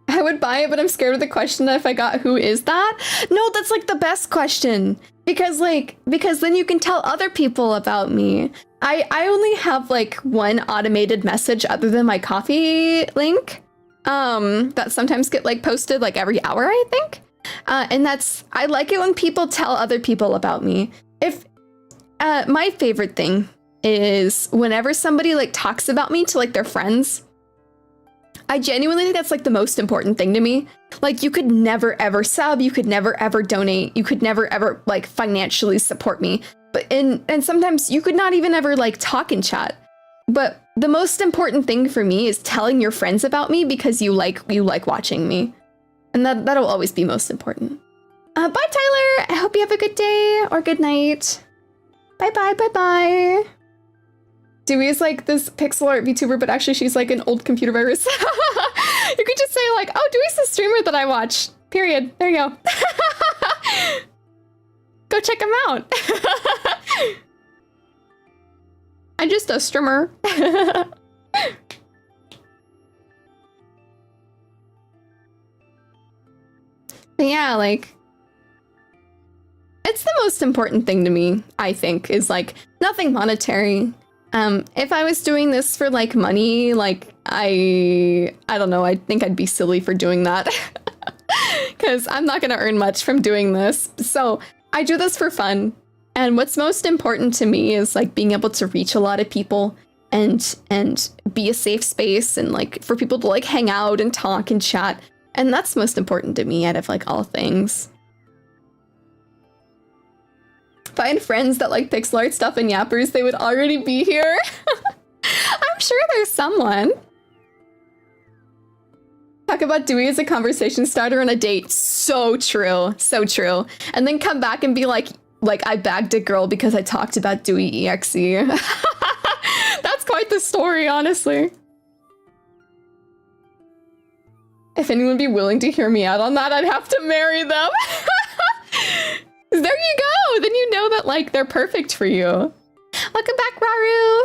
I would buy it, but I'm scared of the question that if I got who is that? No, that's like the best question. Because then you can tell other people about me. I only have like one automated message other than my coffee link. That sometimes get like posted like every hour, I think. And I like it when people tell other people about me. If my favorite thing is whenever somebody like talks about me to like their friends. I genuinely think that's like the most important thing to me. Like you could never ever sub, you could never ever donate, you could never ever like financially support me. But and sometimes you could not even ever like talk and chat. But the most important thing for me is telling your friends about me because you like watching me. And that'll always be most important. Bye Tyler, I hope you have a good day or good night. Bye bye, bye bye. Dewey is like this pixel art VTuber, but actually she's like an old computer virus. You could just say like, oh, Dewey's the streamer that I watch. Period. There you go. Go check him out. I'm just a streamer. But yeah, like, it's the most important thing to me, I think, is like nothing monetary. If I was doing this for like money, like I don't know, I think I'd be silly for doing that because I'm not gonna earn much from doing this. So I do this for fun. And what's most important to me is like being able to reach a lot of people and be a safe space and like for people to like hang out and talk and chat. And that's most important to me out of like all things. Find friends that like pixel art stuff and yappers, they would already be here. I'm sure there's someone. Talk about Dewey as a conversation starter on a date. So true. So true. And then come back and be like I bagged a girl because I talked about Dewey EXE. That's quite the story, honestly. If anyone would be willing to hear me out on that, I'd have to marry them. There you go. Then you know that like they're perfect for you. Welcome back, Raru.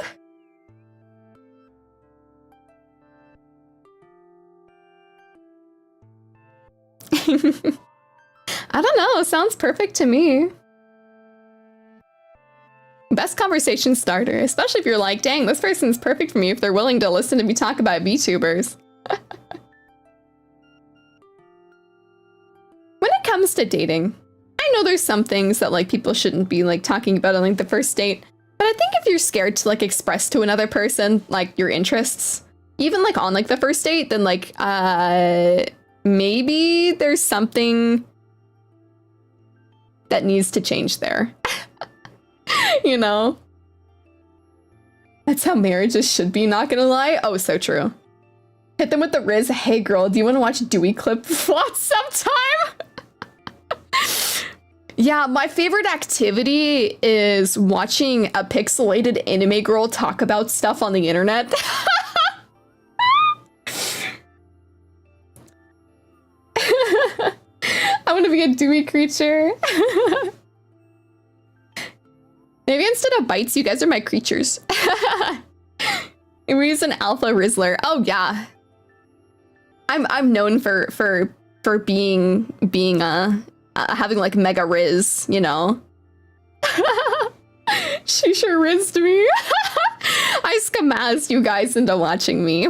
I don't know. Sounds perfect to me. Best conversation starter, especially if you're like, dang, this person's perfect for me if they're willing to listen to me talk about VTubers. When it comes to dating, I know there's some things that like people shouldn't be like talking about on like the first date, but I think if you're scared to like express to another person like your interests, even like on like the first date, then like maybe there's something that needs to change there. You know? That's how marriages should be, not gonna lie. Oh, so true. Hit them with the Riz, hey girl, do you want to watch Dewey clip VOD sometime? Yeah, my favorite activity is watching a pixelated anime girl talk about stuff on the internet. be a Duwi creature. Maybe instead of bites, you guys are my creatures. Maybe he's an alpha Rizzler. Oh yeah. I'm known for being having like mega Riz, you know. She sure rizzed me. I scamazzed you guys into watching me.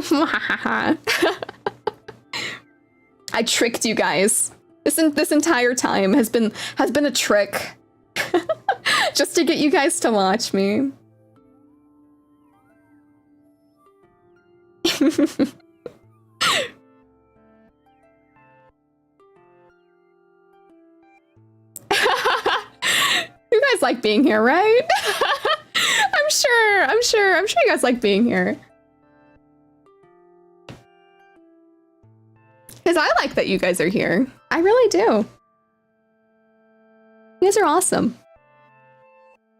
I tricked you guys. This entire time has been a trick. Just to get you guys to watch me. You guys like being here, right? I'm sure you guys like being here. Because I like that you guys are here. I really do. You guys are awesome.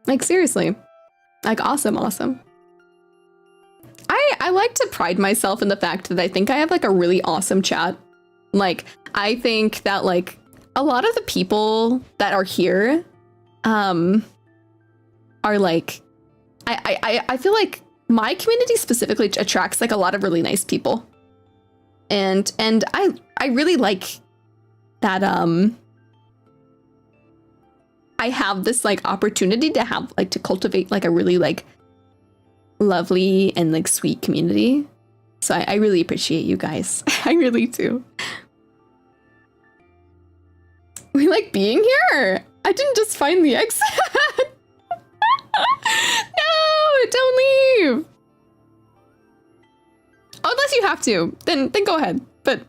Like, seriously. Like, awesome. I like to pride myself in the fact that I think I have, like, a really awesome chat. Like, I think that, like, a lot of the people that are here, are, like... I feel like my community specifically attracts, like, a lot of really nice people. And I really like that, I have this like opportunity to have like to cultivate like a really like lovely and like sweet community. So I really appreciate you guys. I really do. We like being here. I didn't just find the exit. No, don't leave. Oh, unless you have to, then go ahead. But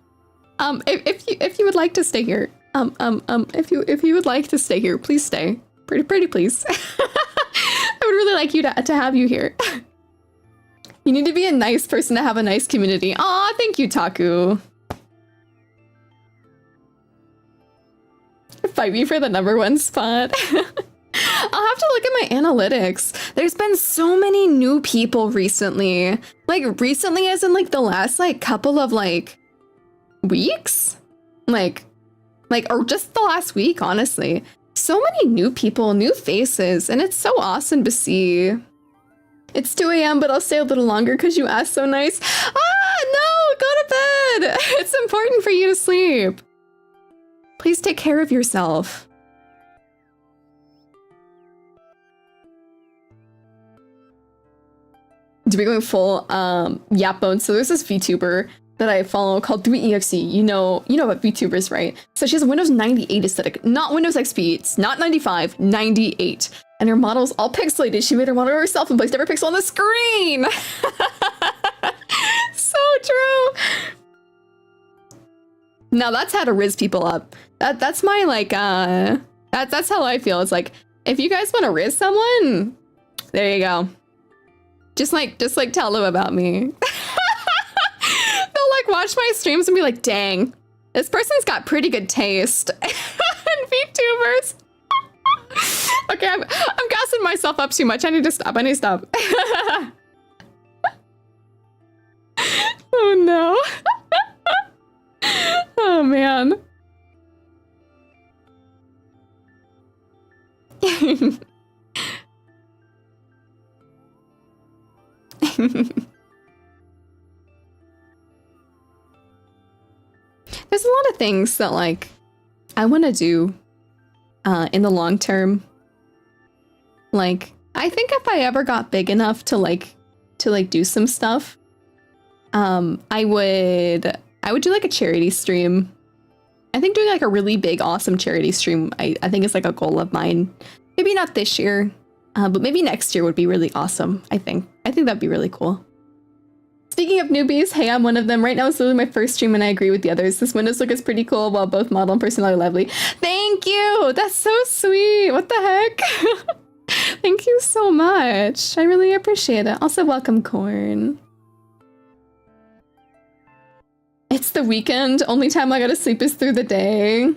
if you would like to stay here. If you would like to stay here, please stay. Pretty please. I would really like you to have you here. You need to be a nice person to have a nice community. Aw, thank you, Taku. Fight me for the #1 spot. I'll have to look at my analytics. There's been so many new people recently. Like, recently as in, like, the last, like, couple of, like, weeks? Like, or just the last week, honestly. So many new people, new faces, and it's so awesome to see. It's 2 a.m., but I'll stay a little longer because you asked so nice. Ah, no, go to bed. It's important for you to sleep. Please take care of yourself. To be going full yap mode. So there's this VTuber that I follow called Duwi EXE. You know about VTubers, right? So she has a Windows 98 aesthetic, not Windows XP. It's not 95, 98. And her model's all pixelated. She made her model herself and placed every pixel on the screen. So true. Now that's how to rizz people up. That's my like that's how I feel. It's like, if you guys want to rizz someone, there you go. Just like tell them about me. They'll like watch my streams and be like, dang, this person's got pretty good taste. And VTubers. Okay, I'm gassing myself up too much. I need to stop. Oh no. Oh man. There's a lot of things that like I want to do in the long term. Like, I think if I ever got big enough to do some stuff, I would do like a charity stream. I think doing like a really big, awesome charity stream, I think is like a goal of mine. Maybe not this year, but maybe next year would be really awesome. I think that'd be really cool. Speaking of newbies, hey, I'm one of them. Right now it's literally my first stream and I agree with the others. This Windows look is pretty cool while both model and personality are lively. Thank you! That's so sweet! What the heck? Thank you so much. I really appreciate it. Also, welcome, Corn. It's the weekend. Only time I gotta sleep is through the day.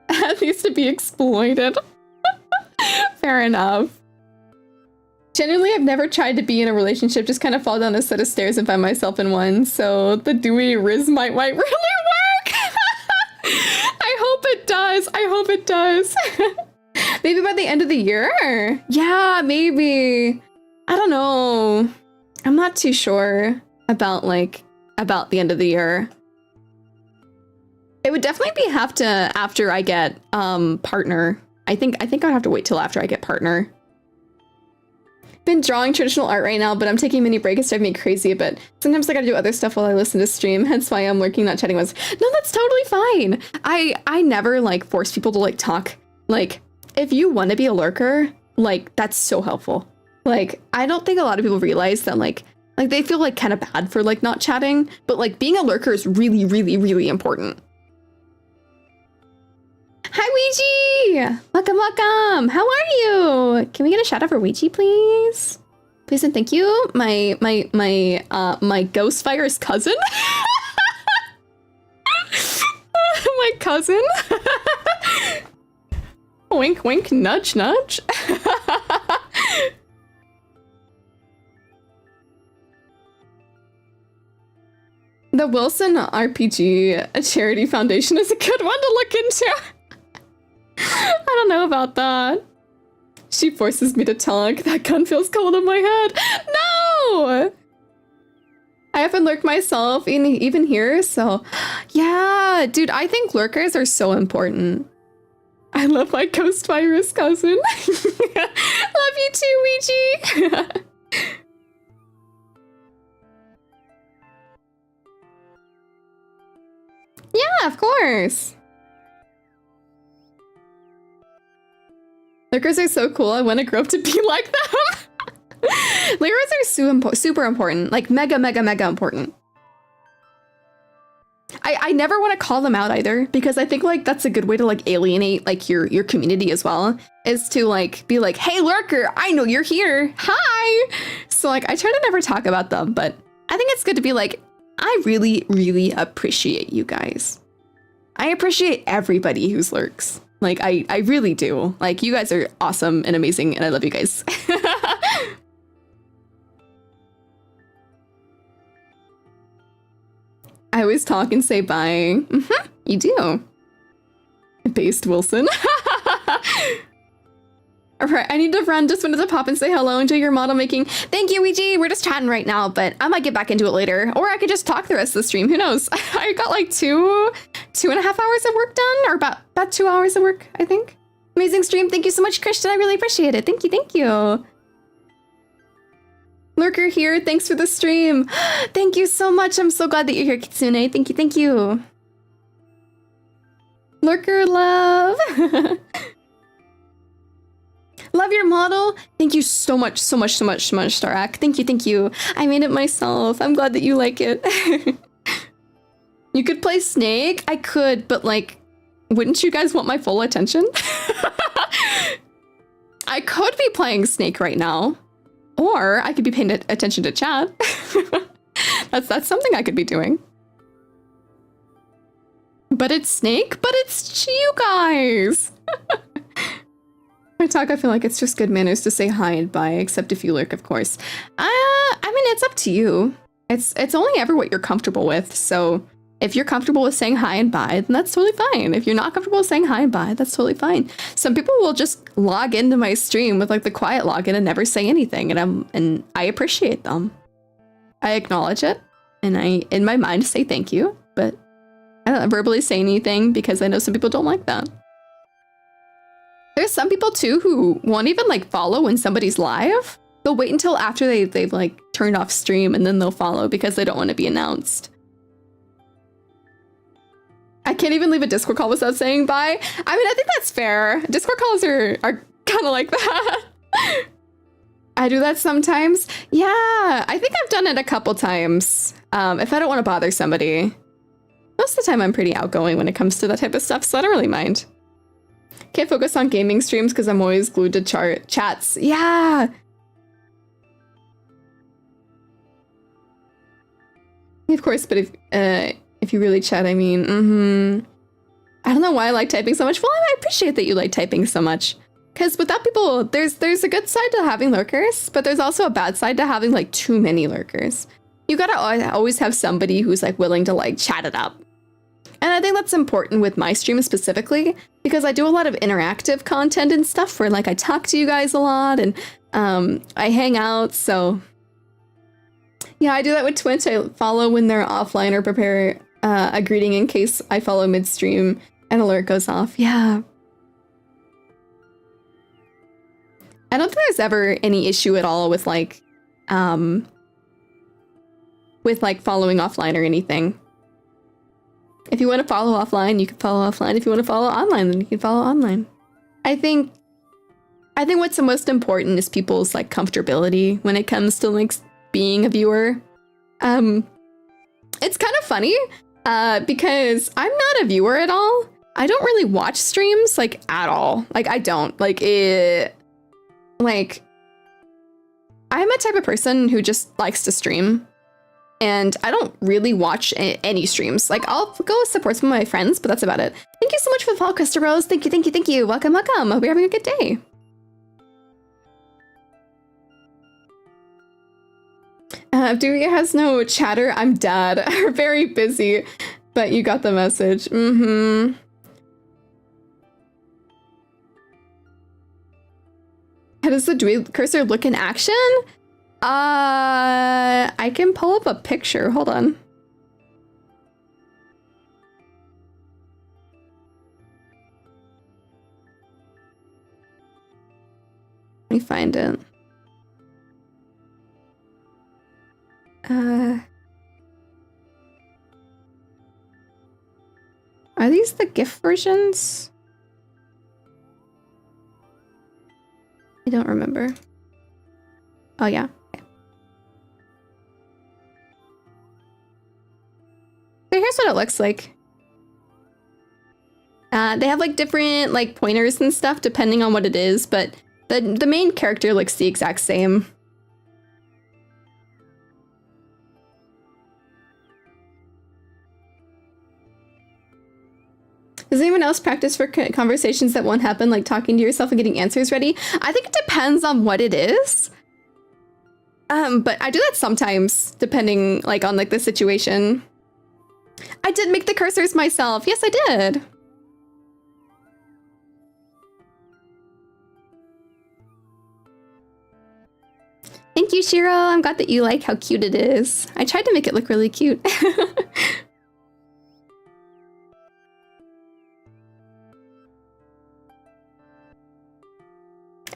That needs to be exploited. Fair enough. Genuinely, I've never tried to be in a relationship, just kind of fall down a set of stairs and find myself in one, so the Duwi Riz might really work! I hope it does! does. I hope it does. Maybe by the end of the year? Yeah, maybe. I don't know. I'm not too sure about the end of the year. It would definitely be after I get partner. I think I'd have to wait till after I get partner. Been drawing traditional art right now, but I'm taking mini break. It's driving me crazy a bit. Sometimes I gotta do other stuff while I listen to stream, hence why I'm lurking, not chatting once. No, that's totally fine. I never like force people to like talk. Like, if you want to be a lurker, like that's so helpful. Like, I don't think a lot of people realize that like they feel like kind of bad for like not chatting, but like being a lurker is really, really, really important. Hi, Ouija! Welcome, welcome! How are you? Can we get a shout out for Ouija, please? Please and thank you. My Ghostfire's cousin? My cousin? Wink, wink, nudge, nudge. The Wilson RPG Charity Foundation is a good one to look into. I don't know about that. She forces me to talk. That gun feels cold on my head. No! I often lurk myself, even here, so... Yeah, dude, I think lurkers are so important. I love my ghost virus cousin. Love you too, Ouija! Yeah, of course. Lurkers are so cool. I want to grow up to be like them. Lurkers are super important. Like mega, mega, mega important. I never want to call them out either, because I think like that's a good way to like alienate like your community as well, is to like be like, hey lurker, I know you're here. Hi. So like I try to never talk about them, but I think it's good to be like, I really, really appreciate you guys. I appreciate everybody who's lurks. Like, I really do. Like, you guys are awesome and amazing, and I love you guys. I always talk and say bye. Mm-hmm, you do. Based Wilson. All right, I need to run. Just wanted to pop and say hello. Enjoy your model making. Thank you, Ouija. We're just chatting right now, but I might get back into it later. Or I could just talk the rest of the stream. Who knows? I got like two and a half hours of work done, or about 2 hours of work, I think. Amazing stream. Thank you so much, Christian. I really appreciate it. Thank you, thank you. Lurker here. Thanks for the stream. Thank you so much. I'm so glad that you're here, Kitsune. Thank you, thank you. Lurker love. Love your model. Thank you so much, so much, so much, so much, Starak. Thank you, thank you. I made it myself. I'm glad that you like it. You could play Snake? I could, but like, wouldn't you guys want my full attention? I could be playing Snake right now, or I could be paying attention to chat. That's something I could be doing. But it's Snake, but it's you guys. I talk, I feel like it's just good manners to say hi and bye, except if you lurk, of course. I mean, it's up to you. It's only ever what you're comfortable with, so if you're comfortable with saying hi and bye, then that's totally fine. If you're not comfortable with saying hi and bye, that's totally fine. Some people will just log into my stream with like the quiet login and never say anything, and I appreciate them. I acknowledge it, and I, in my mind, say thank you, but I don't verbally say anything because I know some people don't like that. There's some people too who won't even like follow when somebody's live. They'll wait until after they've like turned off stream and then they'll follow because they don't want to be announced. I can't even leave a Discord call without saying bye. I mean, I think that's fair. Discord calls are kind of like that. I do that sometimes. Yeah, I think I've done it a couple times. If I don't want to bother somebody. Most of the time I'm pretty outgoing when it comes to that type of stuff, so I don't really mind. Can't focus on gaming streams because I'm always glued to chats. Yeah. Of course, but if you really chat, I mean, I don't know why I like typing so much. Well, I appreciate that you like typing so much. Because without people, there's a good side to having lurkers, but there's also a bad side to having like too many lurkers. You gotta always have somebody who's like willing to like chat it up. And I think that's important with my stream specifically, because I do a lot of interactive content and stuff where like I talk to you guys a lot and I hang out, so yeah, I do that with Twitch. I follow when they're offline or prepare a greeting in case I follow midstream and alert goes off. Yeah. I don't think there's ever any issue at all with like following offline or anything. If you want to follow offline, you can follow offline. If you want to follow online, then you can follow online. I think what's the most important is people's like comfortability when it comes to like being a viewer. It's kind of funny because I'm not a viewer at all. I don't really watch streams like at all. Like I don't like it. Like I'm a type of person who just likes to stream. And I don't really watch any streams. Like, I'll go support some of my friends, but that's about it. Thank you so much for the follow, Krista Rose. Thank you, thank you, thank you. Welcome, welcome. Hope you're having a good day. If Duwi has no chatter, I'm dead. We're very busy, but you got the message. Mm-hmm. How does the Duwi cursor look in action? I can pull up a picture. Hold on. Let me find it. Are these the GIF versions? I don't remember. Oh, yeah. So here's what it looks like. They have like different like pointers and stuff depending on what it is, but the main character looks the exact same. Does anyone else practice for conversations that won't happen, like talking to yourself and getting answers ready? I think it depends on what it is. But I do that sometimes, depending like on like the situation. I did make the cursors myself. Yes, I did. Thank you, Shiro. I'm glad that you like how cute it is. I tried to make it look really cute.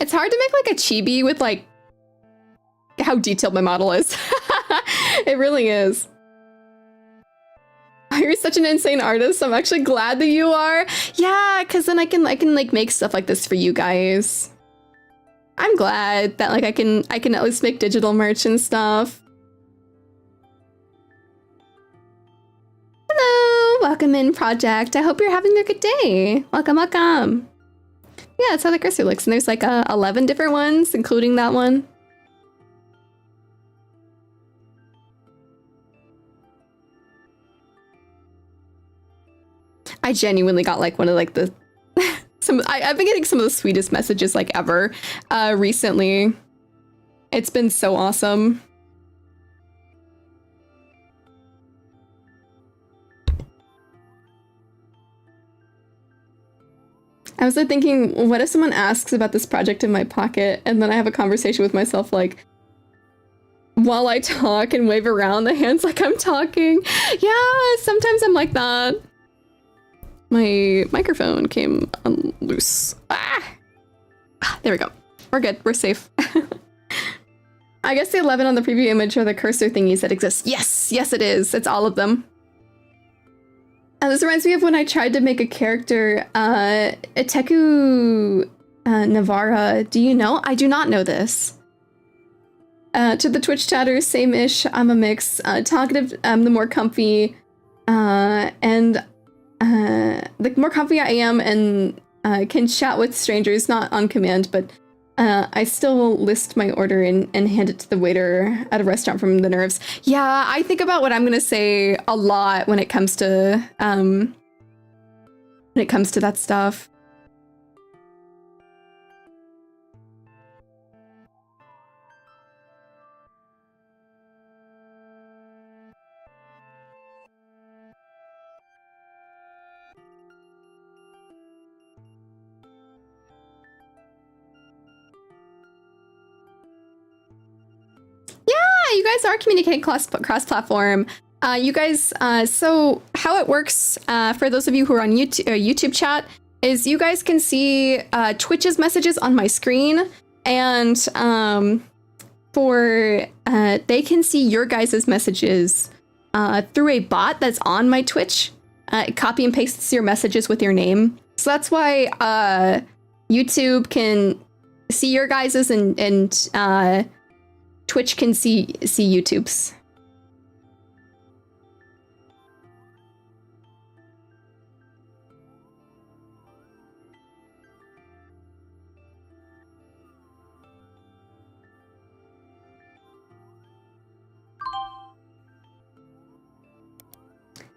It's hard to make like a chibi with like how detailed my model is. It really is. You're such an insane artist. I'm actually glad that you are. Yeah, because then I can like make stuff like this for you guys. I'm glad that like I can at least make digital merch and stuff. Hello, welcome in, Project. I hope you're having a good day. Welcome, welcome. Yeah, that's how the cursor looks, and there's like 11 different ones, including that one. I genuinely got like one of like the I've been getting some of the sweetest messages like ever recently. It's been so awesome. I was thinking, what if someone asks about this project in my pocket and then I have a conversation with myself like while I talk and wave around the hands like I'm talking. Yeah, sometimes I'm like that. My microphone came loose. There we go. We're good. We're safe. I guess the 11 on the preview image are the cursor thingies that exist. Yes, yes it is. It's all of them. And this reminds me of when I tried to make a character, Iteku Navara. Do you know? I do not know this. To the Twitch chatters, same-ish. I'm a mix. Talkative, I'm the more comfy. And the more comfy I am and can chat with strangers, not on command, but I still will list my order and hand it to the waiter at a restaurant from the nerves. Yeah, I think about what I'm gonna say a lot when it comes to that stuff. you guys are communicating cross-platform. You guys, so how it works for those of you who are on YouTube chat is you guys can see Twitch's messages on my screen, and they can see your guys' messages through a bot that's on my Twitch. It copy and pastes your messages with your name. So that's why YouTube can see your guys's and Twitch can see YouTube's.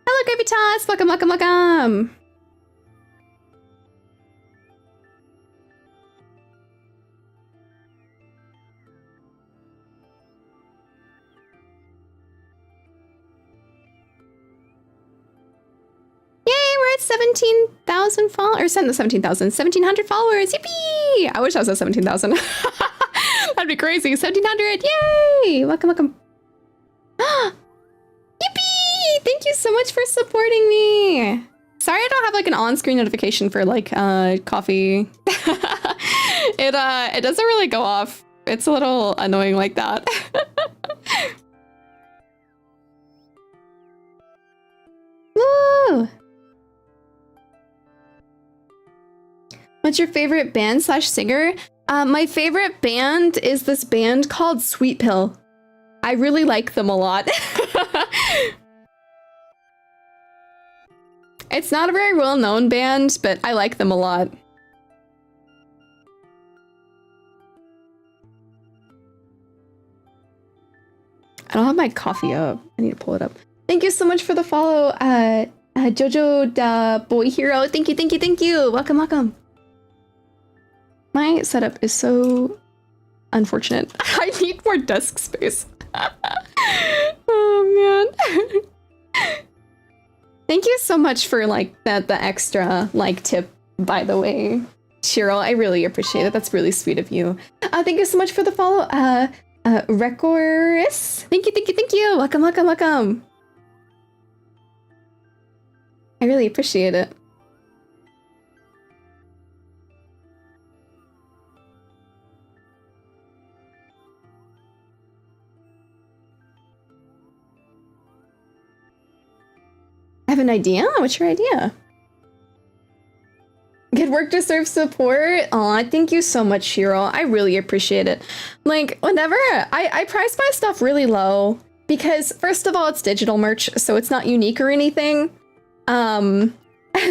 Hello, Gravitas! Welcome, welcome, welcome! Yay, we're at 17,000 followers, or 17,000, 1,700 followers, yippee! I wish I was at 17,000. That'd be crazy, 1,700, yay! Welcome, welcome. Yippee! Thank you so much for supporting me. Sorry I don't have like an on-screen notification for like coffee. It doesn't really go off. It's a little annoying like that. Woo! What's your favorite band / singer? My favorite band is this band called Sweet Pill. I really like them a lot. It's not a very well-known band, but I like them a lot. I don't have my coffee up. I need to pull it up. Thank you so much for the follow, Jojo the Boy Hero. Thank you, thank you, thank you. Welcome, welcome. My setup is so unfortunate. I need more desk space. Oh man. Thank you so much for like the extra like tip, by the way, Cheryl. I really appreciate it. That's really sweet of you. Thank you so much for the follow, Recorus. Thank you, thank you, thank you. Welcome, welcome, welcome. I really appreciate it. I have an idea? What's your idea? Good work deserves support. Aw, thank you so much, Shiro. I really appreciate it. Like, whenever I price my stuff really low because first of all, it's digital merch, so it's not unique or anything.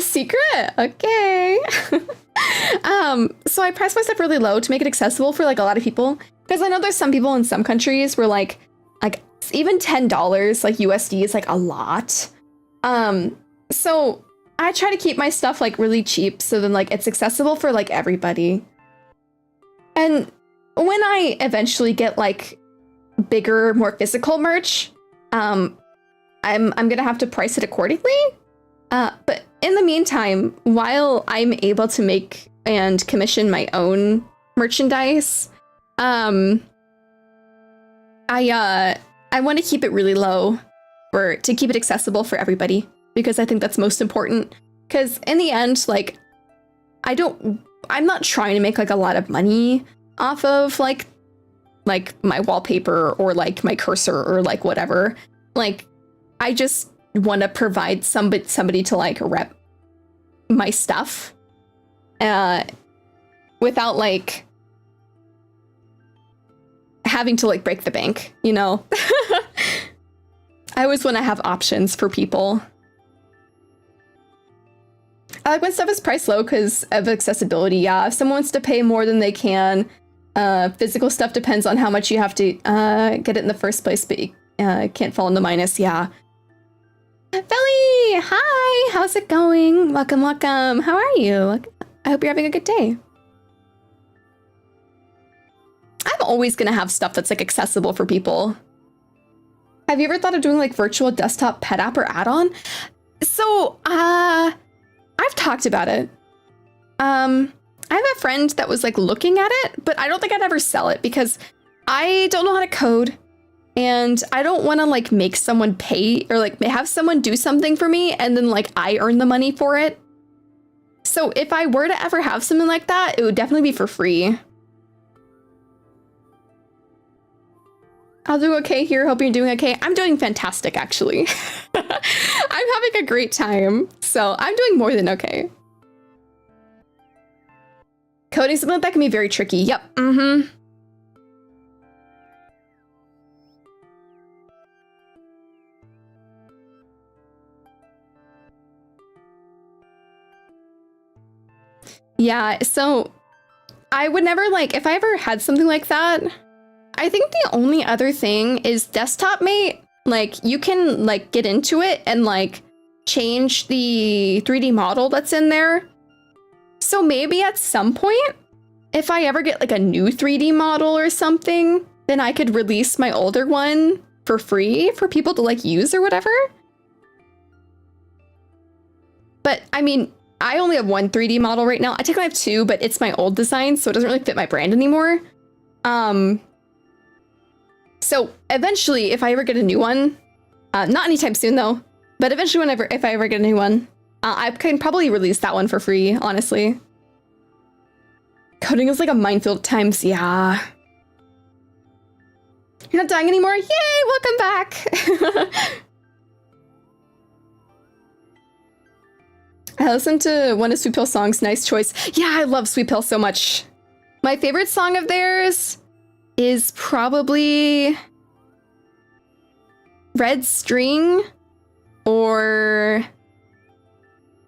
Secret? Okay. So I price my stuff really low to make it accessible for like a lot of people. Because I know there's some people in some countries where like even $10 like USD is like a lot. So I try to keep my stuff like really cheap so then like it's accessible for like everybody. And when I eventually get like bigger, more physical merch, I'm gonna have to price it accordingly. But in the meantime, while I'm able to make and commission my own merchandise, I want to keep it really low to keep it accessible for everybody, because I think that's most important. Because in the end, like, I'm not trying to make like a lot of money off of like my wallpaper or like my cursor or like whatever. Like, I just want to provide somebody to like rep my stuff without like having to like break the bank, you know? I always want to have options for people. I like when stuff is priced low because of accessibility. Yeah, if someone wants to pay more than they can, physical stuff depends on how much you have to get it in the first place, but you can't fall in the minus. Yeah. Felly, hi, how's it going? Welcome, welcome. How are you? I hope you're having a good day. I'm always gonna have stuff that's like accessible for people. Have you ever thought of doing like virtual desktop pet app or add-on? So, I've talked about it. I have a friend that was like looking at it, but I don't think I'd ever sell it because I don't know how to code. And I don't want to like make someone pay or like have someone do something for me and then like I earn the money for it. So if I were to ever have something like that, it would definitely be for free. I'll do okay here. Hope you're doing okay. I'm doing fantastic, actually. I'm having a great time. So I'm doing more than okay. Coding something like that can be very tricky. Yep. Mm-hmm. Yeah, so I would never like, if I ever had something like that, I think the only other thing is Desktop Mate. Like, you can like get into it and like change the 3D model that's in there. So maybe at some point, if I ever get like a new 3D model or something, then I could release my older one for free for people to like use or whatever. But I mean, I only have one 3D model right now. I technically have two, but it's my old design, so it doesn't really fit my brand anymore. So eventually, if I ever get a new one, not anytime soon though, but eventually if I ever get a new one, I can probably release that one for free, honestly. Coding is like a minefield at times, yeah. You're not dying anymore? Yay, welcome back! I listened to one of Sweet Pill's songs, nice choice. Yeah, I love Sweet Pill so much. My favorite song of theirs is probably Red String or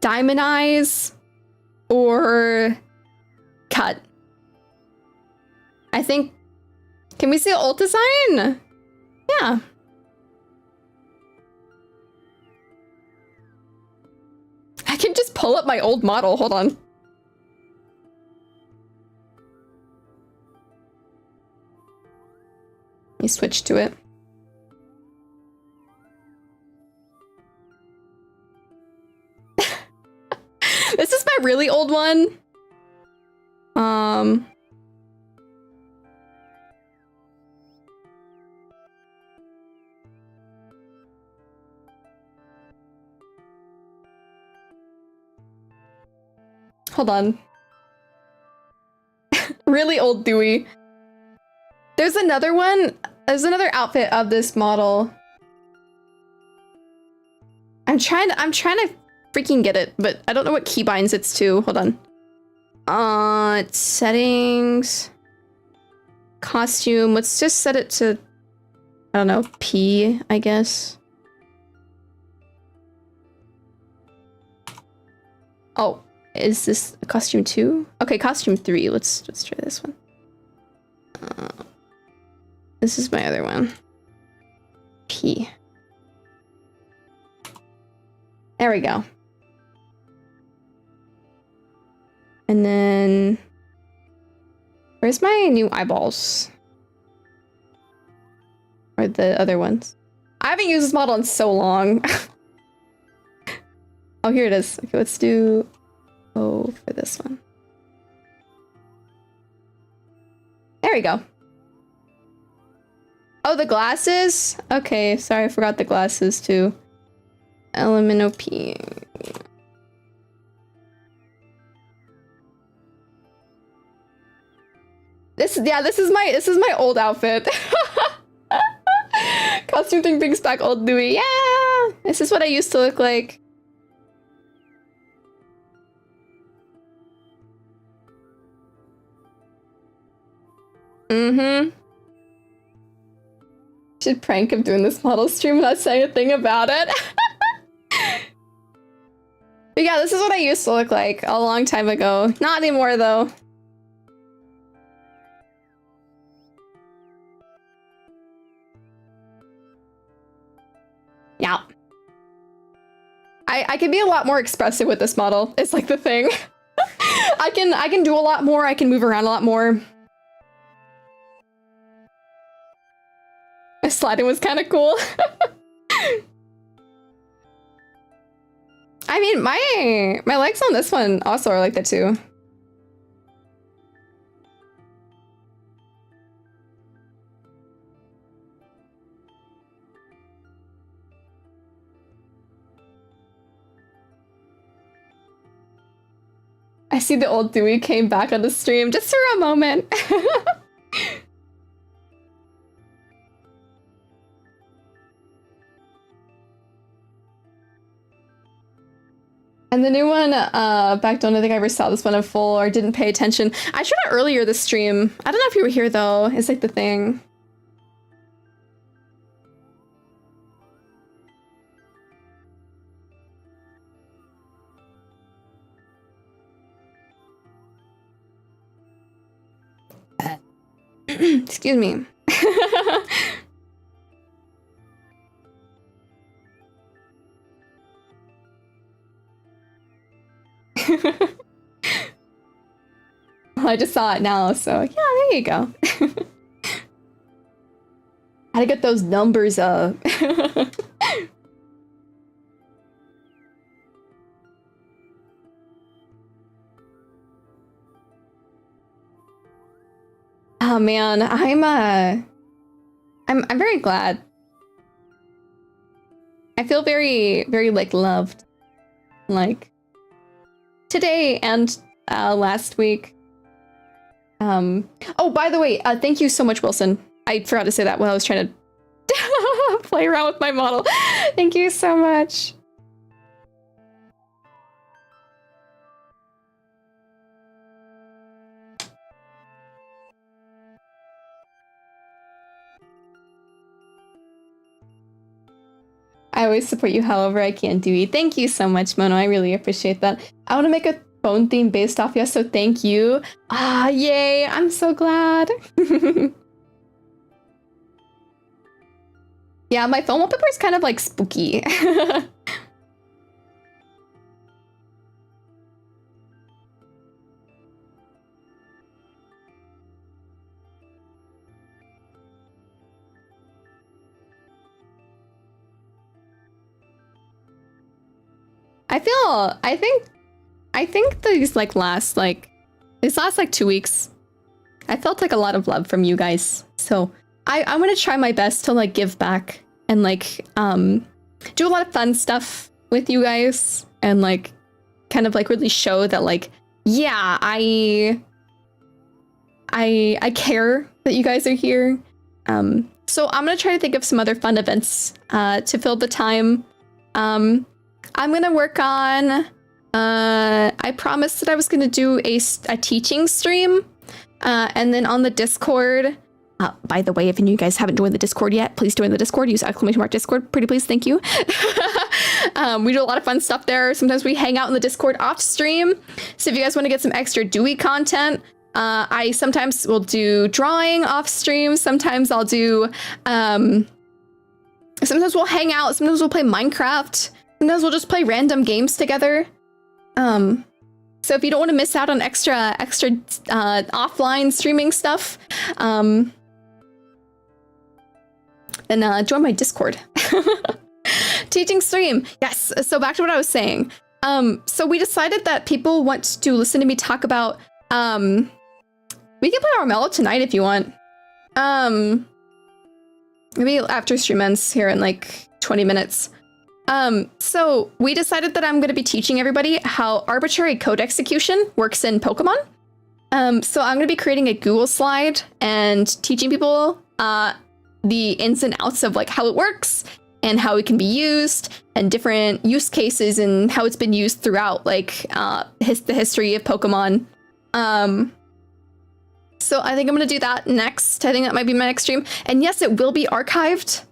Diamond Eyes or Cut. I think, can we see the ult design? Yeah. I can just pull up my old model. Hold on. Let me switch to it. This is my really old one. Hold on. Really old Duwi. There's another one. There's another outfit of this model. I'm trying to freaking get it, but I don't know what keybinds it's to. Hold on. It's settings. Costume. Let's just set it to, I don't know, P, I guess. Oh. Is this a costume 2? Okay, costume 3. Let's try this one. This is my other one. P. There we go. And then... Where's my new eyeballs? Or the other ones? I haven't used this model in so long. Oh, here it is. Okay, let's do... Oh, for this one. There we go. Oh, the glasses? Okay, sorry, I forgot the glasses too. LMNOP. This is my old outfit. Costume thing brings back old Duwi. Yeah! This is what I used to look like. Mm-hmm. Should prank of doing this model stream and not saying a thing about it. But yeah, this is what I used to look like a long time ago. Not anymore, though. Yeah. I can be a lot more expressive with this model. It's like the thing. I can do a lot more. I can move around a lot more. My sliding was kind of cool. I mean, my legs on this one also are like that too. I see the old Dewey came back on the stream just for a moment. And the new one, back don't think I ever saw this one in full or didn't pay attention. I tried it earlier this stream. I don't know if you were here though. It's like the thing. Excuse me. Well, I just saw it now, so yeah, there you go. How to get those numbers up. Oh man, I'm very glad. I feel very, very like loved. Like today and last week. Oh, by the way, thank you so much, Wilson. I forgot to say that when I was trying to play around with my model. Thank you so much. I always support you however I can, Dewey. Thank you so much, Mono. I really appreciate that. I want to make a phone theme based off you, so thank you. Ah, yay! I'm so glad. Yeah, my phone wallpaper is kind of like spooky. I think these last 2 weeks, I felt like a lot of love from you guys. So I'm gonna try my best to like give back and do a lot of fun stuff with you guys and like kind of like really show that like, yeah, I care that you guys are here. So I'm gonna try to think of some other fun events to fill the time. I'm gonna work on, I promised that I was gonna do a teaching stream, and then on the Discord, by the way, if any of you guys haven't joined the Discord yet, please join the Discord, use !Discord, pretty please, thank you. We do a lot of fun stuff there. Sometimes we hang out in the Discord off stream, so if you guys want to get some extra Dewey content, I sometimes will do drawing off stream, sometimes I'll do, sometimes we'll hang out, sometimes we'll play Minecraft, sometimes we'll just play random games together. So if you don't want to miss out on extra offline streaming stuff, then join my Discord. Teaching stream. Yes. So back to what I was saying. So we decided that people want to listen to me talk about, we can play Armello tonight if you want. Maybe after stream ends here in like 20 minutes. So we decided that I'm going to be teaching everybody how arbitrary code execution works in Pokemon. So I'm going to be creating a Google slide and teaching people the ins and outs of like how it works and how it can be used and different use cases and how it's been used throughout like the history of Pokemon. So I think I'm going to do that next. I think that might be my next stream. And yes, it will be archived.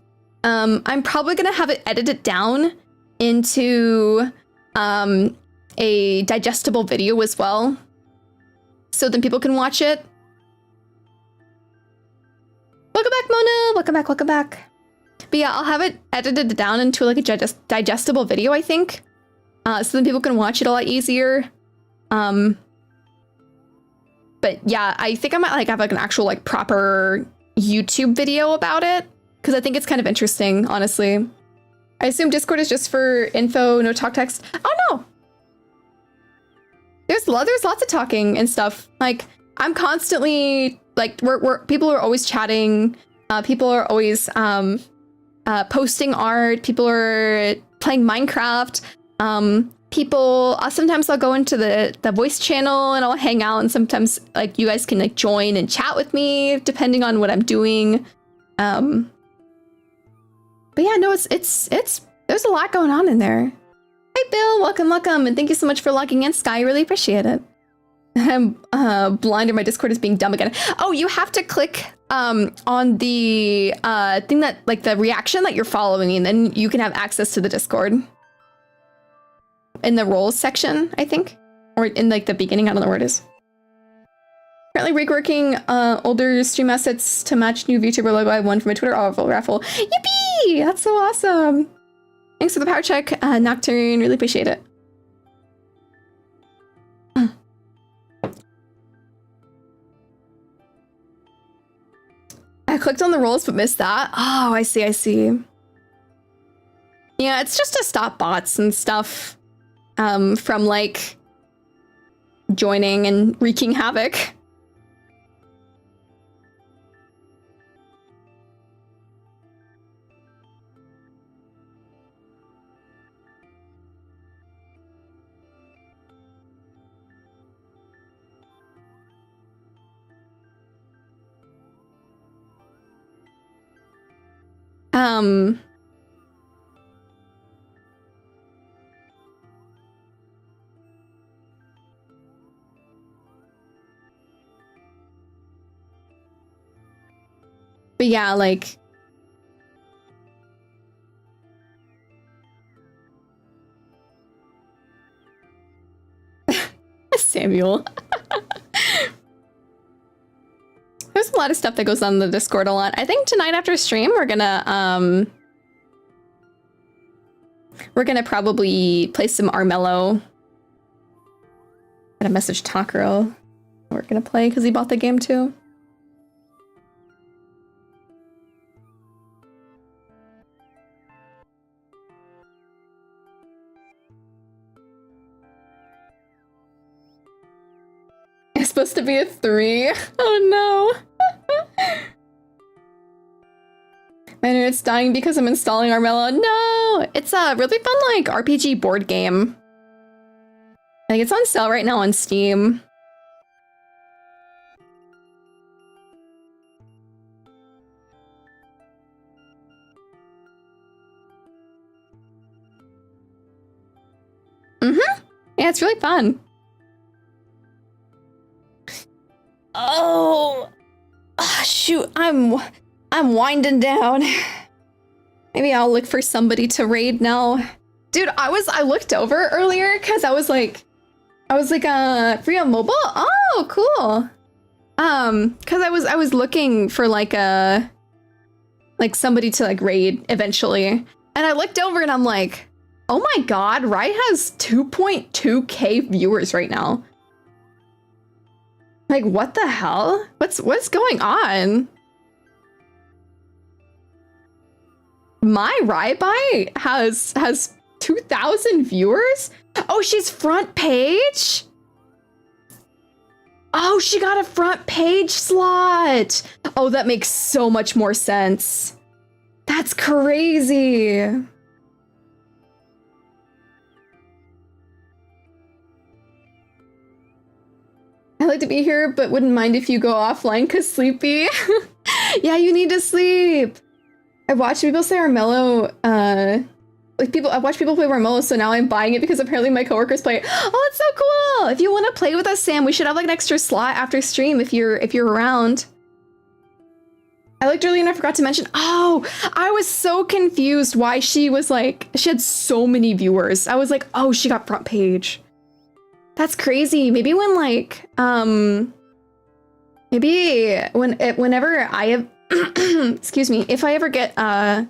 I'm probably going to have it edited down into a digestible video as well, so then people can watch it. Welcome back, Mona! Welcome back. But yeah, I'll have it edited down into like a digestible video, I think, so then people can watch it a lot easier. But yeah, I think I might like have like an actual like proper YouTube video about it, because I think it's kind of interesting, honestly. I assume Discord is just for info, no talk text. Oh no! There's lots of talking and stuff. Like, I'm constantly, like, people are always chatting. People are always posting art. People are playing Minecraft. people, sometimes I'll go into the voice channel and I'll hang out, and sometimes like you guys can like join and chat with me depending on what I'm doing. But yeah, no, it's there's a lot going on in there. Hi Bill, welcome, and thank you so much for logging in, Sky. I really appreciate it. I'm blind and my Discord is being dumb again. Oh, you have to click on the thing that like the reaction that you're following, and then you can have access to the Discord. In the roles section, I think. Or in like the beginning, I don't know where it is. Currently reworking older stream assets to match new VTuber logo I won from a Twitter raffle. Yippee! That's so awesome. Thanks for the power check, Nocturne. Really appreciate it. I clicked on the roles but missed that. Oh, I see. Yeah, it's just to stop bots and stuff. From like joining and wreaking havoc. But yeah, like Samuel. There's a lot of stuff that goes on in the Discord a lot. I think tonight after stream we're gonna probably play some Armello. Got a message Takaro. We're gonna play because he bought the game too. It's supposed to be a 3. Oh no. My internet's dying because I'm installing Armello. No! It's a really fun like RPG board game. Like it's on sale right now on Steam. Yeah, it's really fun. Oh, shoot, I'm winding down. Maybe I'll look for somebody to raid now. Dude, I looked over earlier because I was like free on mobile? Oh, cool. Because I was looking for like somebody to like raid eventually. And I looked over and I'm like, oh my god, Riot has 2.2k viewers right now. Like, what the hell? What's going on? My Riot Bite has 2,000 viewers? Oh, she's front page? Oh, she got a front page slot. Oh, that makes so much more sense. That's crazy. I like to be here, but wouldn't mind if you go offline because sleepy. Yeah, you need to sleep. I've watched people say Armello, I've watched people play Armello, so now I'm buying it because apparently my coworkers play it. Oh, it's so cool. If you want to play with us, Sam, we should have like an extra slot after stream if you're around. I looked earlier and I forgot to mention, oh, I was so confused why she was like, she had so many viewers. I was like, oh, she got front page. That's crazy. Maybe when like, whenever I have, excuse me, if I ever get a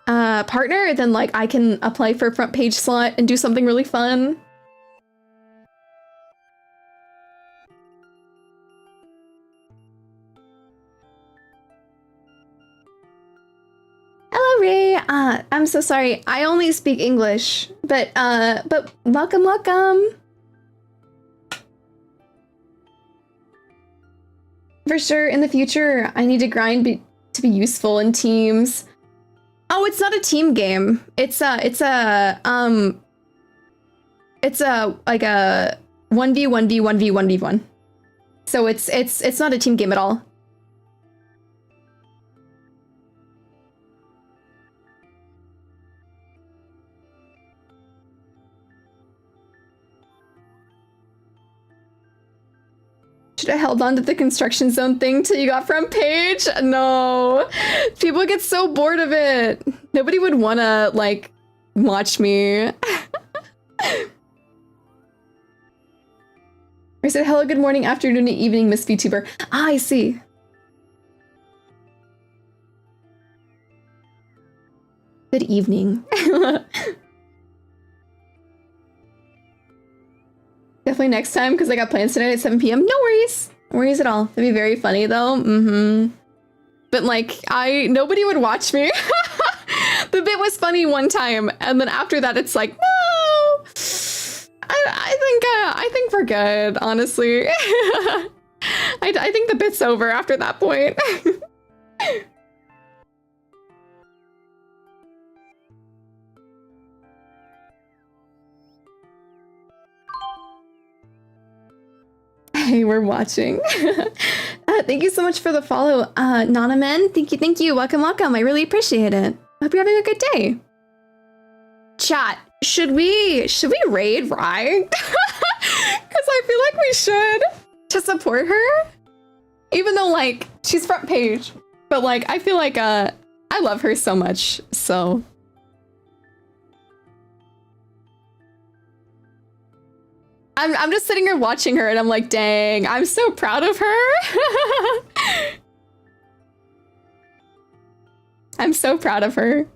partner, then like I can apply for a front page slot and do something really fun. Hello, Ray. I'm so sorry. I only speak English, but welcome. For sure, in the future, I need to grind to be useful in teams. Oh, it's not a team game. It's a It's a like a 1v1v1v1v1. So it's not a team game at all. Should have held on to the construction zone thing till you got front page? No. People get so bored of it. Nobody would want to, like, watch me. I said, hello, good morning, afternoon, and evening, Miss Vtuber. Ah, I see. Good evening. Definitely next time, because I got plans tonight at 7 p.m. No worries. No worries at all. That'd be very funny, though. Mm-hmm. But, like, nobody would watch me. The bit was funny one time, and then after that, it's like, no! I think we're good, honestly. I think the bit's over after that point. Hey, we're watching. Thank you so much for the follow, Nanamen. Thank you. Welcome. I really appreciate it. Hope you're having a good day. Chat, should we raid Rye? Because I feel like we should to support her. Even though, like, she's front page. But, like, I feel like I love her so much, so. I'm just sitting here watching her and I'm like, dang, I'm so proud of her. I'm so proud of her.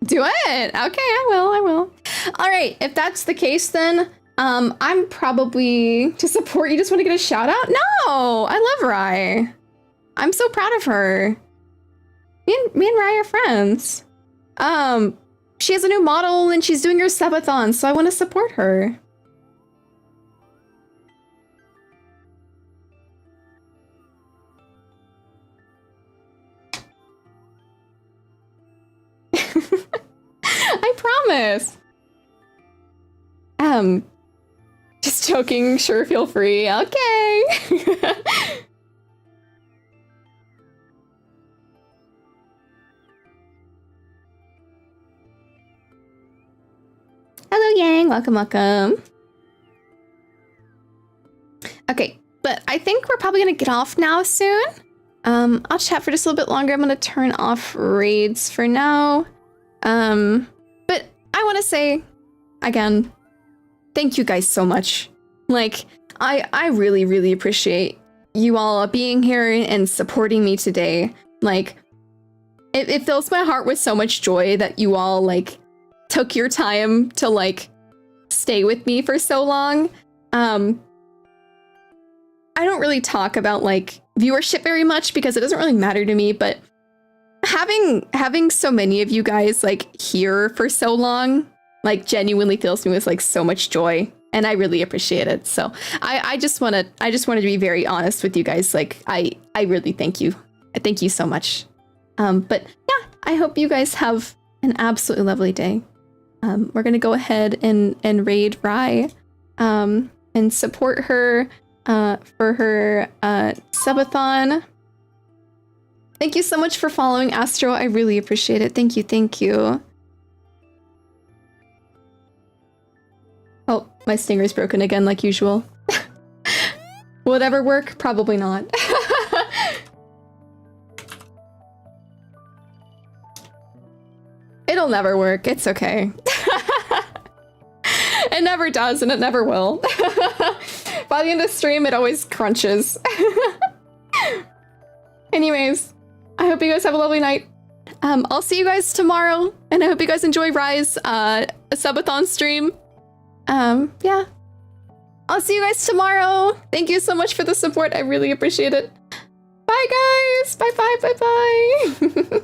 Do it. Okay, I will. All right, if that's the case, then I'm probably to support. You just want to get a shout out? No, I love Rye. I'm so proud of her. Me and Rye are friends. She has a new model and she's doing her subathon, so I want to support her. I promise. Just joking, sure, feel free. Okay. Hello, Yang. Welcome. Okay, but I think we're probably gonna get off now soon. I'll chat for just a little bit longer. I'm gonna turn off raids for now. But I want to say, again, thank you guys so much. Like, I really, really appreciate you all being here and supporting me today. Like, it fills my heart with so much joy that you all, like, took your time to, like, stay with me for so long. I don't really talk about, like, viewership very much because it doesn't really matter to me, but having so many of you guys, like, here for so long, like, genuinely fills me with, like, so much joy, and I really appreciate it. So I just wanted to be very honest with you guys. Like, I really thank you. I thank you so much. But yeah, I hope you guys have an absolutely lovely day. We're gonna go ahead and raid Rye, and support her for her subathon. Thank you so much for following, Astro. I really appreciate it. Thank you. Oh, my stinger's broken again, like usual. Will it ever work? Probably not. It'll never work. It's okay. It never does, and it never will. By the end of stream, it always crunches. Anyways, I hope you guys have a lovely night. I'll see you guys tomorrow, and I hope you guys enjoy Rise, a subathon stream. Yeah. I'll see you guys tomorrow. Thank you so much for the support. I really appreciate it. Bye, guys. Bye.